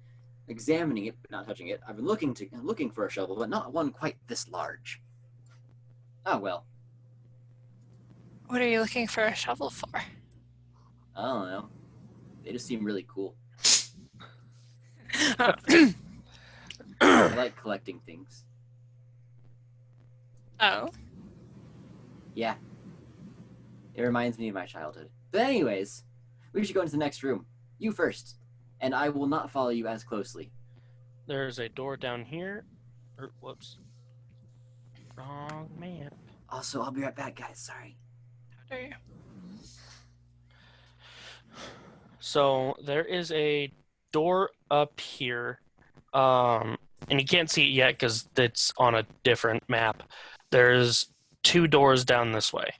examining it but not touching it. I've been looking for a shovel, but not one quite this large. Oh well. what are you looking for a shovel for? I don't know. They just seem really cool. Oh. I like collecting things. Oh. Yeah. It reminds me of my childhood. But anyways, we should go into the next room. You first. And I will not follow you as closely. There's a door down here. Whoops. Wrong map. Also, I'll be right back, guys. Sorry. How dare you? So there is a door up here. And you can't see it yet because it's on a different map. There's 2 doors down this way.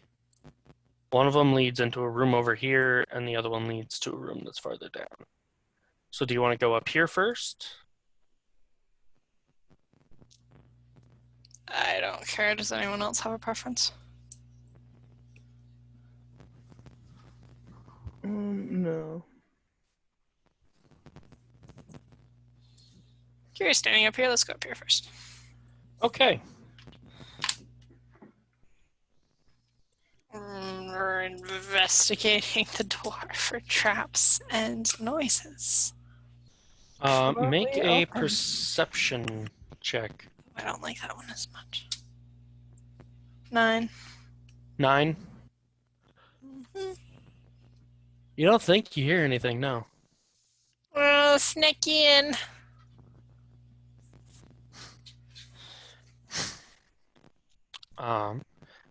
One of them leads into a room over here, and the other one leads to a room that's farther down. So do you want to go up here first? I don't care. Does anyone else have a preference? No. You're standing up here. Let's go up here first. Okay. We're investigating the door for traps and noises. Make Probably a open. perception check. I don't like that one as much. 9. 9. Mm-hmm. You don't think you hear anything, no. Oh, sneak in.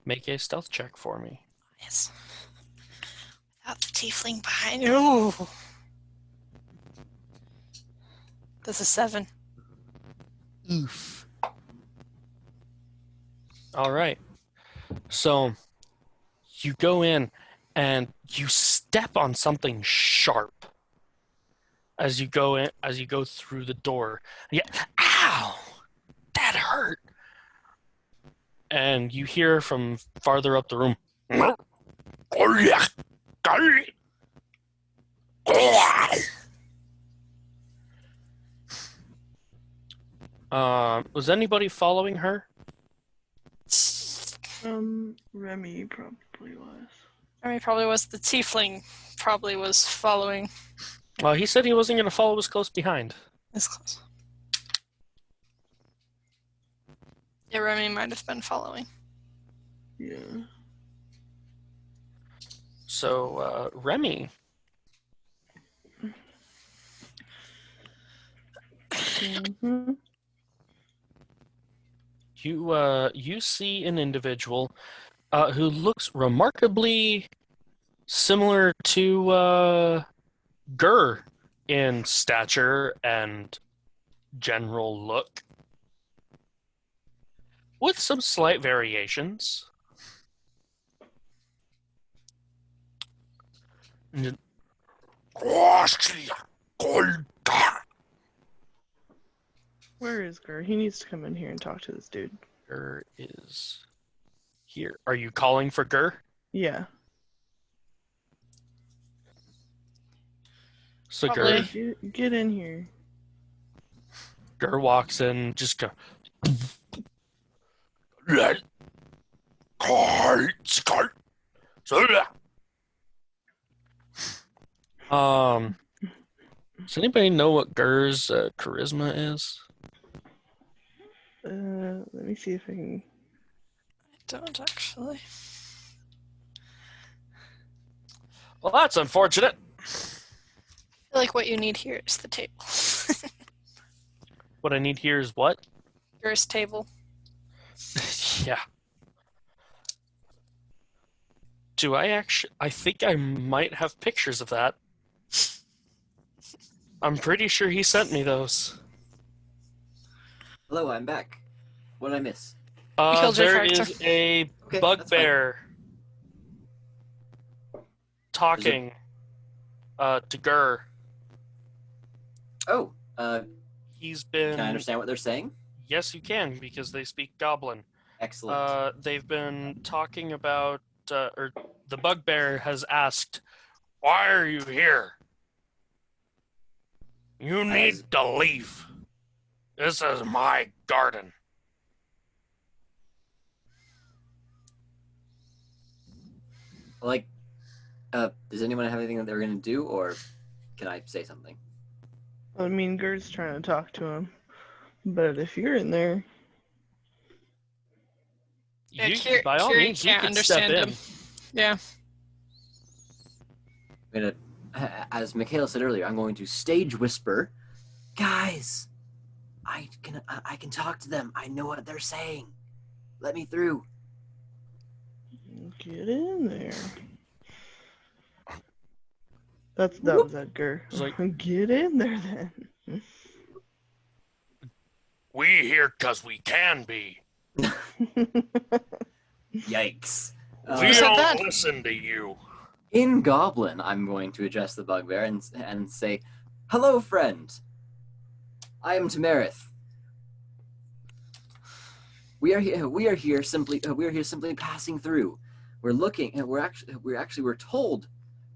Make a stealth check for me. Yes. Without the tiefling behind you. That's a 7. Oof. All right. So you go in and you step on something sharp as you go in, as you go through the door. Yeah, ow! That hurt. And you hear from farther up the room. Was anybody following her? Remy probably was. I mean, probably was the tiefling. Probably was following. Well, he said he wasn't going to follow us close behind. This close. Yeah, Remy might have been following. Yeah. So, Remy, Mm-hmm. you see an individual who looks remarkably similar to Gur in stature and general look, with some slight variations. And Where is Gur? He needs to come in here and talk to this dude. Gur is here. Are you calling for Gur? Yeah. So Probably. Get in here. Gur walks in, just go. Does anybody know what Gur's charisma is? Let me see if I can. I don't actually. Well, that's unfortunate. I feel like what you need here is the table. What I need here is what? Yours table. Yeah. Do I actually? I think I might have pictures of that. I'm pretty sure he sent me those. Hello, I'm back. What did I miss? Killed your There character. is a Okay, that's fine. bugbear talking to Gur. Oh, He's been. can I understand what they're saying? Yes, you can, because they speak Goblin. Excellent. They've been talking about, or the bugbear has asked, "Why are you here? You need As- to leave. This is my garden." Like, does anyone have anything that they're going to do, or can I say something? I mean, Gert's trying to talk to him, but if you're in there, Yeah, By all Kiri means, you can't can step understand in. him. Yeah. I'm going to, as Michaela said earlier, I'm going to stage whisper, guys, I can talk to them. I know what they're saying. Let me through. get in there. That was Edgar. It's like- Get in there then. We here because we can be. Yikes. We said don't that? listen to you. In Goblin, I'm going to address the bugbear and say, "Hello, friend. I am Tamarith. We are here simply passing through. We're told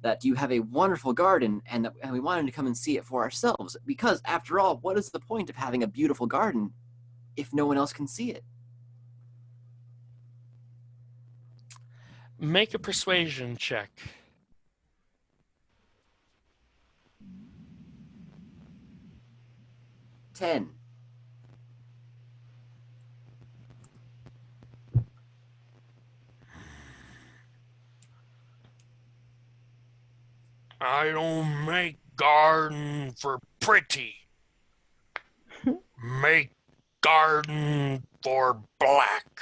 that you have a wonderful garden and we wanted to come and see it for ourselves because after all, what is the point of having a beautiful garden if no one else can see it?" Make a persuasion check. Ten. I don't make garden for pretty. Make garden for black.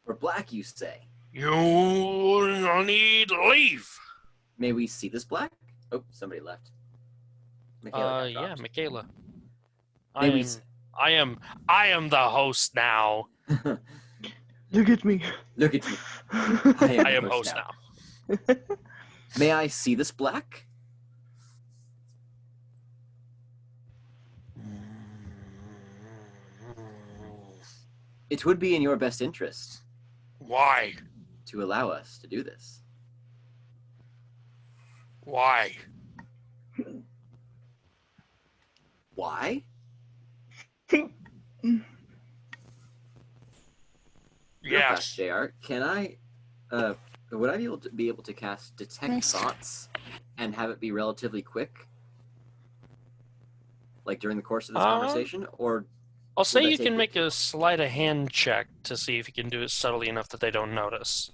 For black, you say. You need leave. May we see this black? Oh, somebody left. Michaela got Yeah, dropped. Michaela. Maybe I am the host now. Look at me. Look at me. I am host now. May I see this black? It would be in your best interest Why? to allow us to do this. Why? Why? Real fast, Yes. JR. Can I? Would I be able to cast Detect Yes. Thoughts and have it be relatively quick, like during the course of this Um, conversation, or I'll say Would that you take can it? make a sleight of hand check to see if you can do it subtly enough that they don't notice.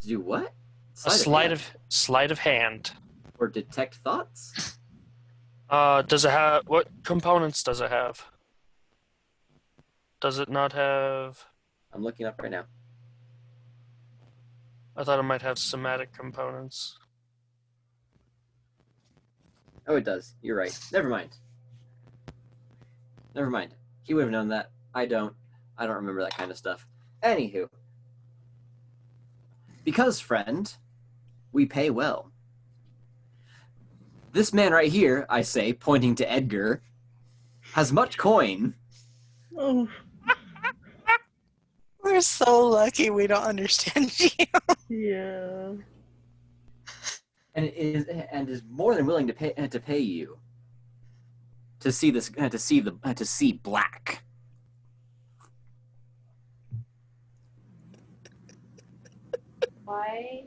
to do what? A sleight of hand. or Detect Thoughts? Does it have what components does it have? Does it not have? I'm looking up right now. I thought it might have somatic components. Oh, it does. You're right. Never mind. Never mind. He would have known that. I don't. I don't remember that kind of stuff. Anywho. Because, friend, we pay well. This man right here, I say, pointing to Edgar, has much coin. Oh, We're so lucky we don't understand you. yeah. and is more than willing to pay you to see this to see black. Why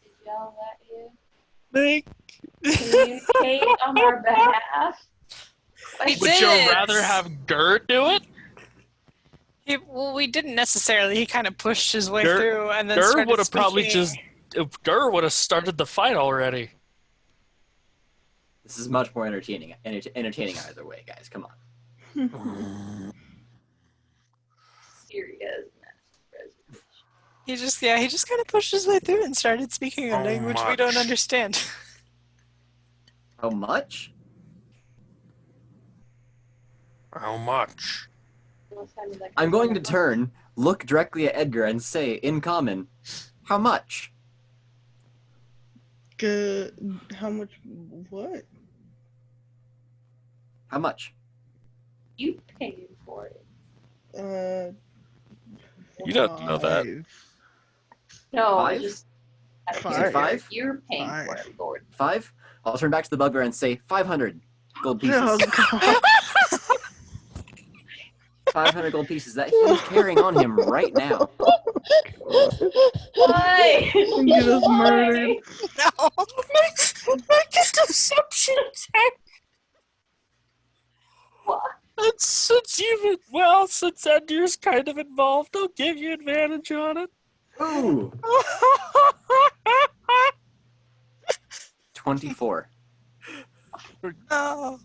did y'all let him Nick. communicate on our behalf? He Would you did. rather have Gur do it? Well, we didn't necessarily. He kind of pushed his way Gur- through and then Gur started would have probably speaking. Gur would have started the fight already. This is much more entertaining either way, guys. Come on. Serious mess. He just kind of pushed his way through and started speaking a How language we don't much? understand. How much? How much? I'm going to turn, look directly at Edgar, and say, in common, how much? How much? What? How much? You paid for it. You don't know that. 5. No, Five? just Five. You said 5? You're paying for Five. it, Lord. 5? I'll turn back to the bugbear and say 500 gold pieces. Oh god. 500 gold pieces that he's carrying on him right now. Why? Get us murdered. No. Make a deception check. What? And since Edgar's kind of involved, I'll give you advantage on it. Ooh, 24. No.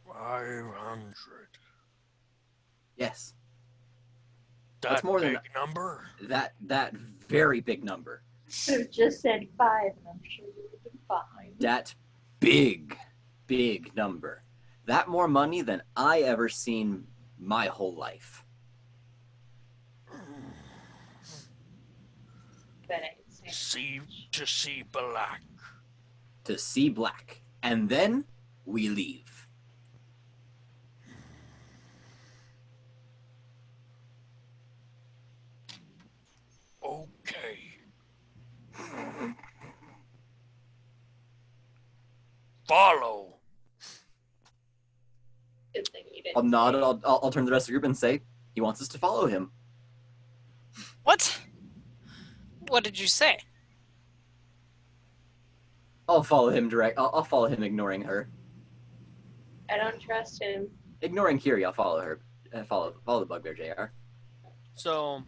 $500. Yes, That That's more than big number. that very big number. Could have just said 5, and I'm sure you would have been fine. That big number. That more money than I ever seen my whole life. That ain't See black. To see black. And then we leave. Okay. Follow. Good thing you didn't. I'll nod. I'll turn to the rest of the group and say he wants us to follow him. What? What did you say? I'll follow him direct. I'll follow him, ignoring her. I don't trust him. Ignoring Kiri, I'll follow her. Follow the bugbear, Jr. So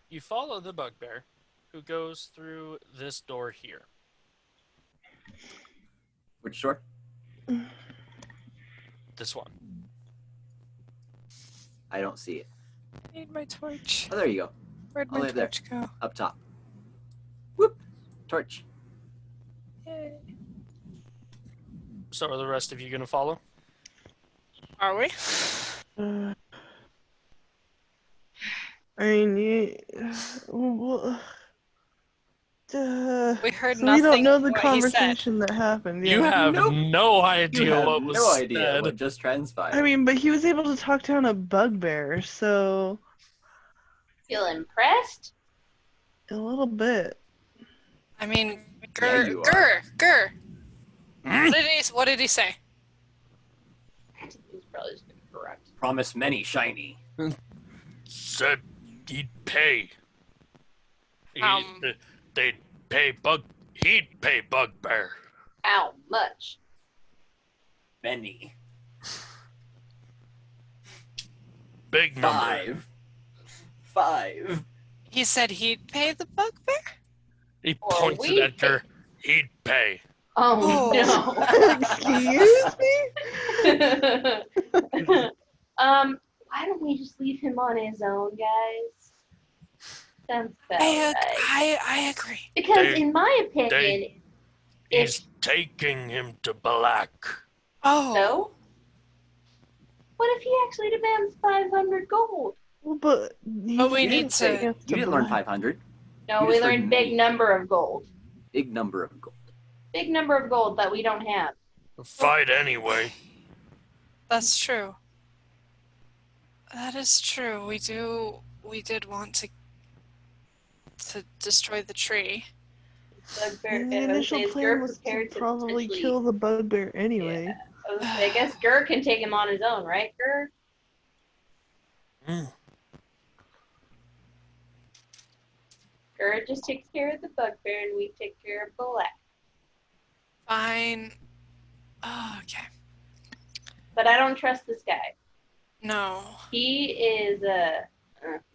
you follow the bugbear, who goes through this door here. Which door? This one. I don't see it. I need my torch. Oh, there you go. Where'd Oh, my right there. torch go? Up top. Whoop. Torch. Yay. So are the rest of you gonna follow? Are we? I mean, well, We heard so nothing. we don't know the what he said. conversation that happened. You Yeah. have Nope. no You idea have what was no idea said. what just transpired. I mean, but he was able to talk down a bugbear, so Feel impressed? a little bit. I mean, Yeah, you are. Gur. Hmm? What did he say? He's probably just gonna correct. Promise many shiny. Said he'd pay. They'd pay He'd pay Bugbear. How much? Many. Big number. 5. He said he'd pay the bugbear? He Or points at we Edgar. He'd pay. Oh, Excuse me? no. Why don't we just leave him on his own, guys? Sounds better. I agree. Because They- in my opinion, He's taking him to Black. Oh. so what if he actually demands 500 gold? Well, but we need to- You didn't learn 500. No, You we just learned learned big many. number of gold. Big number of gold. Big number of gold that we don't have. Fight anyway. That's true. That is true. We did want to destroy the tree. Bugbear, the initial plan was to probably kill the bugbear anyway. Yeah. I was gonna say, I guess Gur can take him on his own, right, Gur? Mm. Gur just takes care of the bugbear, and we take care of Black. Fine. Oh, okay. But I don't trust this guy. No. He is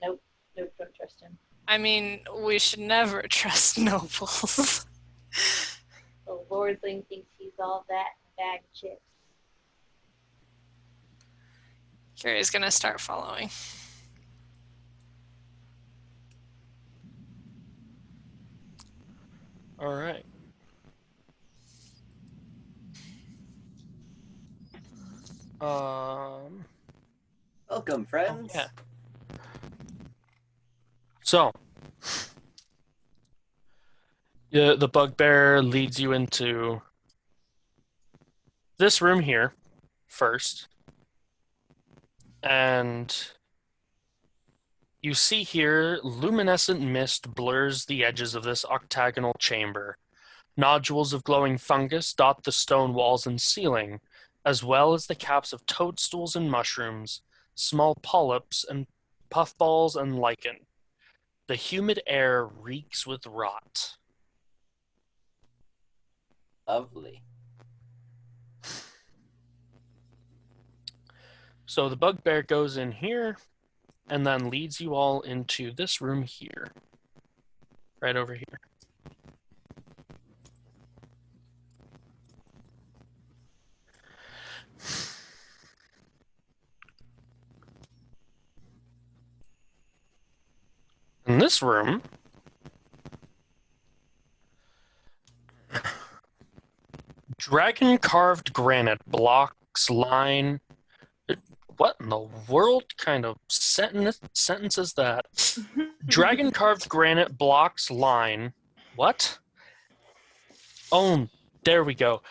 nope, don't trust him. I mean, we should never trust nobles. The lordling thinks he's all that in a bag of chips. Carrie's gonna start following. All right. Welcome, friends. Yeah. So, the bugbear leads you into this room here first, and you see here luminescent mist blurs the edges of this octagonal chamber. Nodules of glowing fungus dot the stone walls and ceiling, as well as the caps of toadstools and mushrooms, small polyps and puffballs and lichen. The humid air reeks with rot. Lovely. So the bugbear goes in here and then leads you all into this room here. Right over here. In this room, dragon-carved granite blocks line. What in the world kind of sentence is that? Dragon-carved granite blocks line. What? Oh, there we go.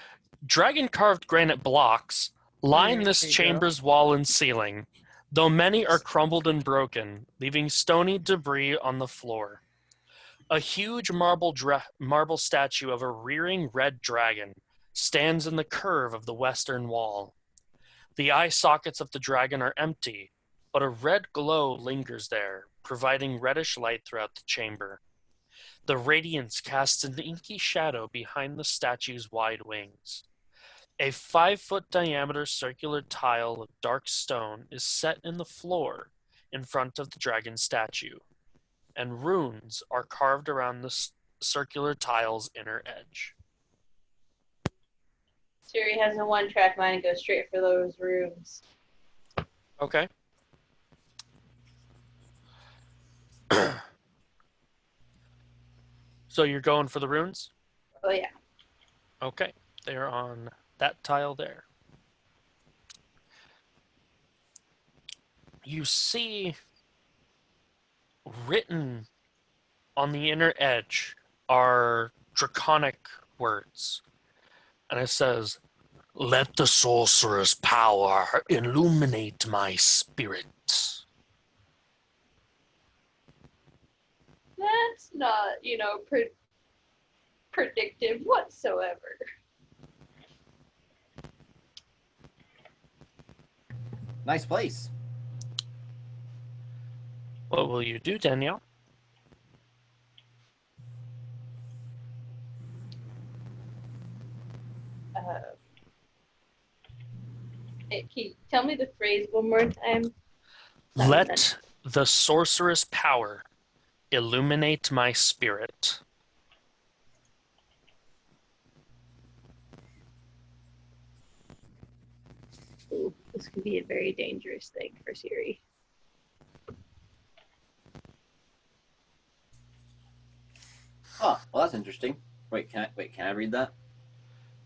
Dragon-carved granite blocks line There this you go. chamber's wall and ceiling, though many are crumbled and broken, leaving stony debris on the floor. A huge marble statue of a rearing red dragon stands in the curve of the western wall. The eye sockets of the dragon are empty, but a red glow lingers there, providing reddish light throughout the chamber. The radiance casts an inky shadow behind the statue's wide wings. A 5-foot diameter circular tile of dark stone is set in the floor in front of the dragon statue, and runes are carved around the circular tile's inner edge. Siri has a one-track mind and goes straight for those rooms. Okay. So you're going for the runes? Oh yeah. Okay. They're on that tile there. You see written on the inner edge are draconic words. And it says, "Let the sorcerer's power illuminate my spirit." That's not, predictive whatsoever. Nice place. What will you do, Danielle? Can you tell me the phrase one more time? Let the sorcerer's power illuminate my spirit. Ooh, this could be a very dangerous thing for Siri. Oh, well, that's interesting. Wait, can I read that?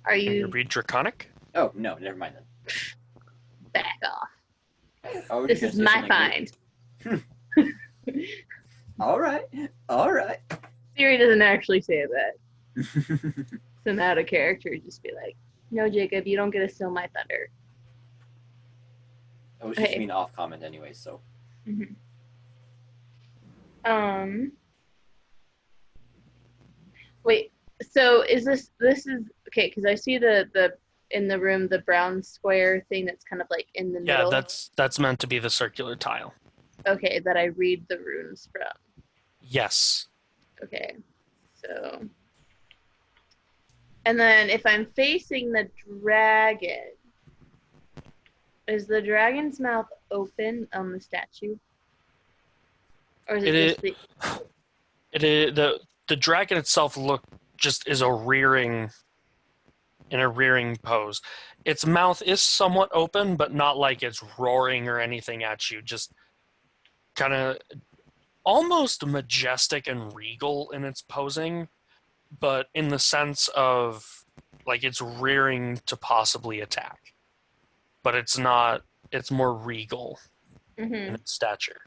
Are Can you you read draconic? Oh, no, never mind then. back off? Oh, This is my find. All right. Siri doesn't actually say that. Some out of character just be like, "No, Jacob, you don't get to steal my thunder." I was just Okay. being off comment anyway, so. Mm-hmm. Wait. So is this is okay? Because I see the in the room, the brown square thing that's kind of like in the Yeah, middle? that's meant to be the circular tile. Okay, that I read the runes from. Yes. Okay, so. And then if I'm facing the dragon, is the dragon's mouth open on the statue? Or is it just the. It is the dragon itself is in a rearing pose. Its mouth is somewhat open, but not like it's roaring or anything at you. Just kind of almost majestic and regal in its posing, but in the sense of like it's rearing to possibly attack. But it's not. It's more regal in its stature.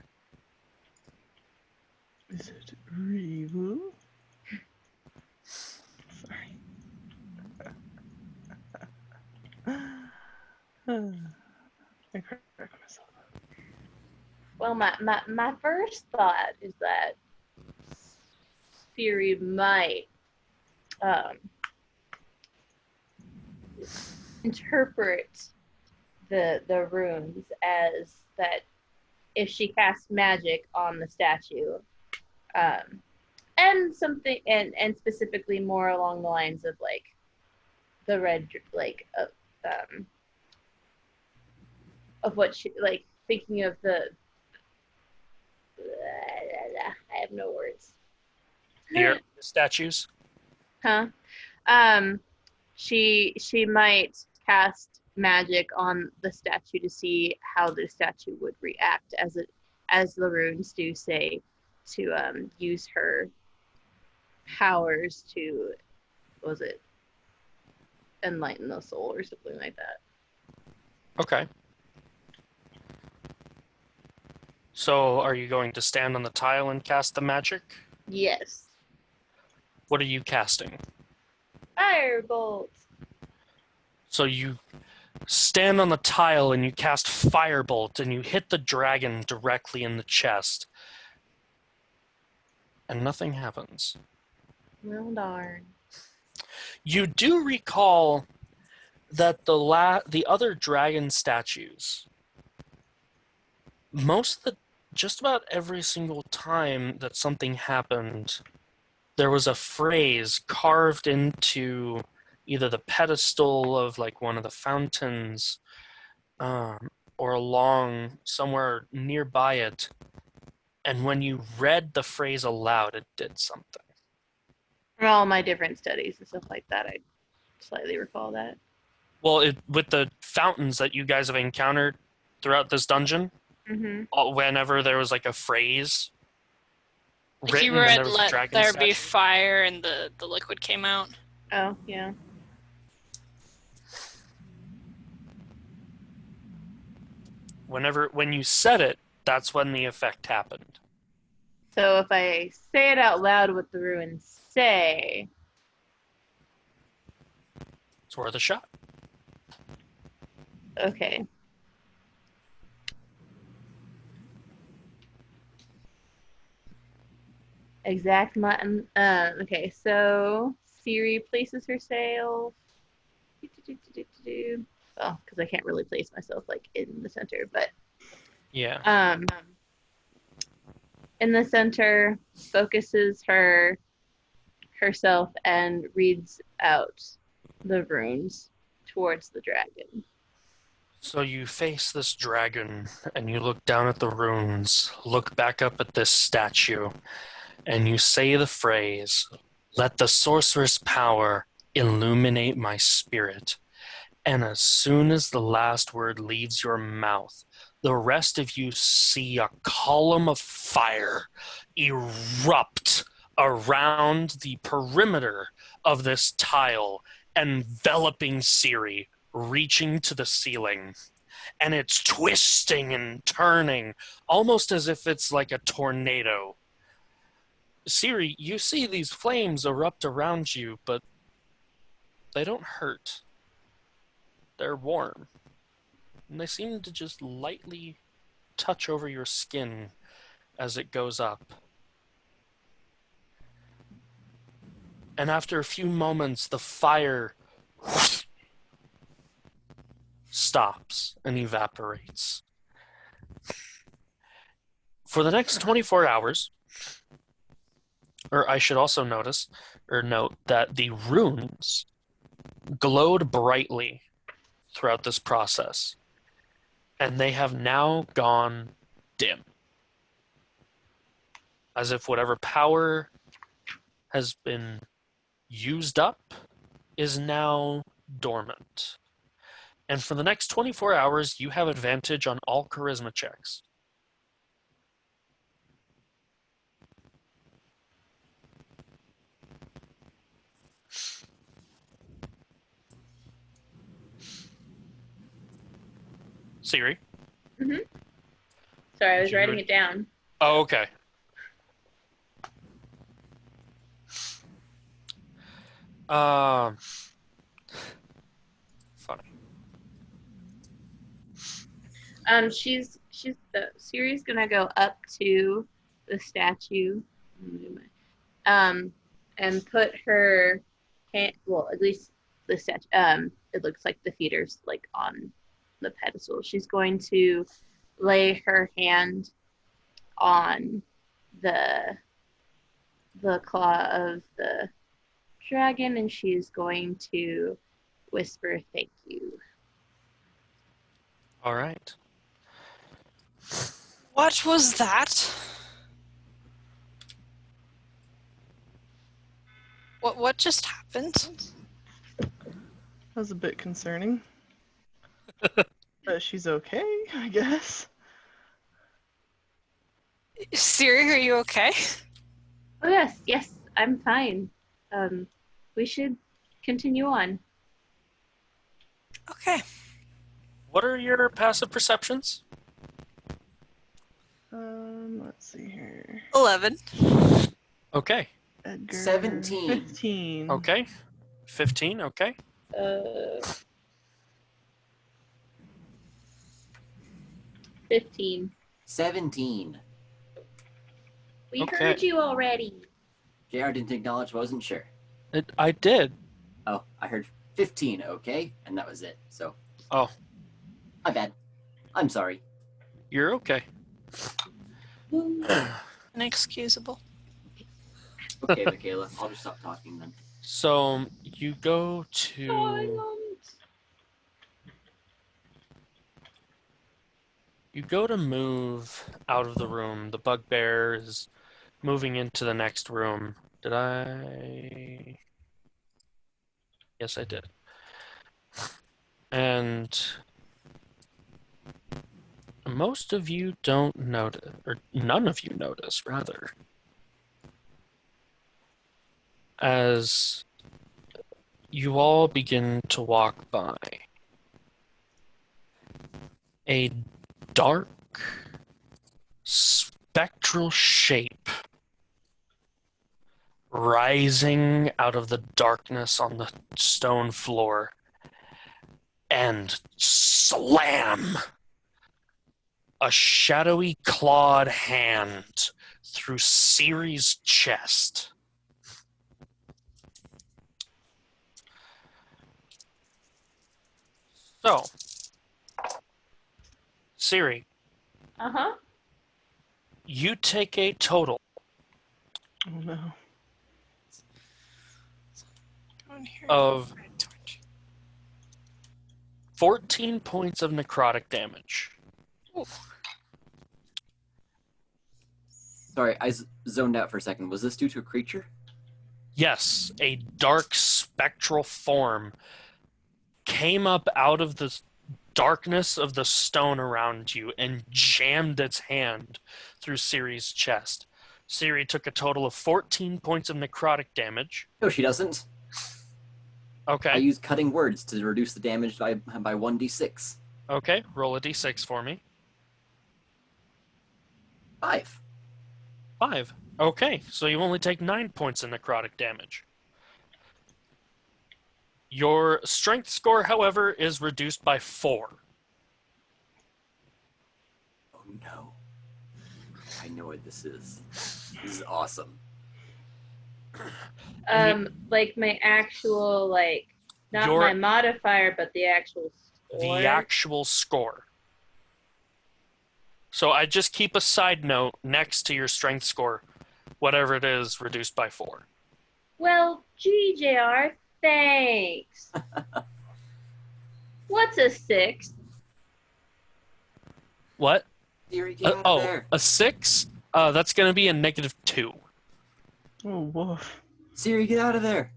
Is it real? Sorry. I crack myself up. Well, my first thought is that Siri might interpret the runes as that if she casts magic on the statue, and something and specifically more along the lines of like the red of what she like thinking of the I have no words. Here, statues. Huh? She might cast magic on the statue to see how the statue would react as the runes do say to use her powers to enlighten the soul or something like that. Okay. So, are you going to stand on the tile and cast the magic? Yes. What are you casting? Firebolt. So you stand on the tile and you cast Firebolt and you hit the dragon directly in the chest. And nothing happens. Well, darn. You do recall that the other dragon statues, just about every single time that something happened, there was a phrase carved into either the pedestal of like one of the fountains, or along somewhere nearby it. And when you read the phrase aloud, it did something. For all my different studies and stuff like that, I slightly recall that. Well, with the fountains that you guys have encountered throughout this dungeon, whenever there was like a phrase Like written you and read, there was a "Let dragon there be statue. fire," and the liquid came out. Oh, yeah. When you said it, that's when the effect happened. So if I say it out loud what the runes say. It's worth a shot. Okay. Exact mutton. Okay, so Siri places her sail. Well, because I can't really place myself like in the center, but Yeah. in the center, focuses herself and reads out the runes towards the dragon. So you face this dragon and you look down at the runes, look back up at this statue, and you say the phrase, "Let the sorcerer's power illuminate my spirit." And as soon as the last word leaves your mouth, the rest of you see a column of fire erupt around the perimeter of this tile, enveloping Siri, reaching to the ceiling. And it's twisting and turning, almost as if it's like a tornado. Siri, you see these flames erupt around you, but they don't hurt. They're warm. And they seem to just lightly touch over your skin as it goes up. And after a few moments, the fire stops and evaporates. For the next 24 hours, or I should also note that the runes glowed brightly throughout this process, and they have now gone dim, as if whatever power has been used up is now dormant. And for the next 24 hours, you have advantage on all charisma checks. Siri? Mm-hmm. Sorry, I was Did you writing re- it down. Oh, okay. Funny. She's the Siri's gonna go up to the statue, and put her hand. Well, at least the statue. It looks like the feeder's like on the pedestal. She's going to lay her hand on the claw of the dragon, and she's going to whisper thank you. All right. What was that? What just happened? That was a bit concerning. But she's okay, I guess. Siri, are you okay? Oh yes, I'm fine. We should continue on. Okay. What are your passive perceptions? Let's see here. 11. Okay. Edgar. 17. 15. Okay. 15, okay. 15. 17. We Okay. heard you already. JR didn't acknowledge, wasn't sure. I did. Oh, I heard 15, okay? And that was it, so. Oh. My bad. I'm sorry. You're okay. Inexcusable. Okay, Michaela, I'll just stop talking then. So you go to move out of the room. The bugbear is moving into the next room. Did I? Yes, I did. And most of you don't notice, or none of you notice, rather, as you all begin to walk by a dark, spectral shape rising out of the darkness on the stone floor, and slam! A shadowy clawed hand through Siri's chest. So, Siri, Uh-huh. you take a total Oh no. Go in here. of Red torch. 14 points of necrotic damage. Ooh. Sorry, I zoned out for a second. Was this due to a creature? Yes, a dark spectral form came up out of the darkness of the stone around you and jammed its hand through Siri's chest. Siri took a total of 14 points of necrotic damage. No, she doesn't. I Okay. use cutting words to reduce the damage by 1d6. Okay, roll a d6 for me. 5. 5. Okay, so you only take 9 points of necrotic damage. Your strength score, however, is reduced by 4. Oh no. I know what this is. This is awesome. Like my actual, like, not Your- my modifier, but the actual the Or- actual score. So I just keep a side note next to your strength score, whatever it is, reduced by 4. Well, gee, JR, thanks. What's a 6? What? Siri, get out of there. A 6? That's going to be a -2. Oh, woof. Siri, get out of there.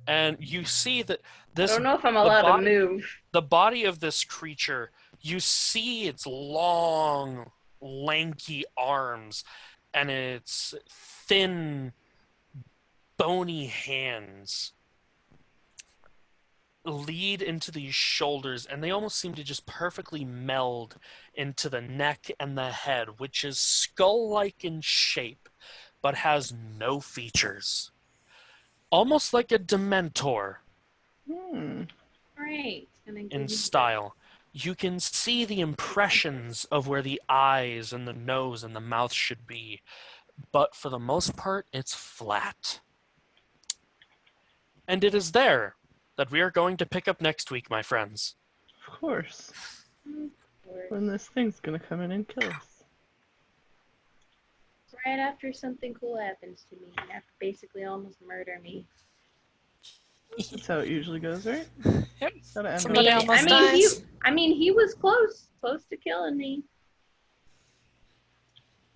And you see that I this don't know if I'm allowed to move. the body of this creature, you see its long, lanky arms and its thin, bony hands lead into these shoulders, and they almost seem to just perfectly meld into the neck and the head, which is skull-like in shape, but has no features. Almost like a Dementor Great. It's gonna give in me- style. You can see the impressions of where the eyes and the nose and the mouth should be, but for the most part, it's flat. And it is there that we are going to pick up next week, my friends. Of course. Or When this thing's gonna come in and kill us. right after something cool happens to me, after basically almost murder me. That's how it usually goes, right? Yep. Gotta end Somebody with- almost dies. He was close to killing me.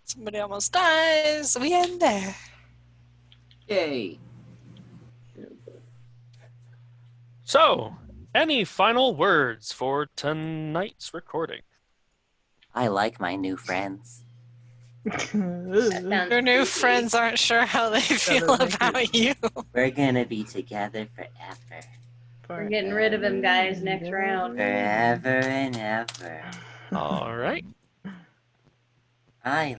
Somebody almost dies. We end there. Yay. So, any final words for tonight's recording? I like my new friends. Your new friends aren't sure how they feel make about you. We're gonna be together forever. We're getting rid of him, guys, next round. Forever and ever. All right. I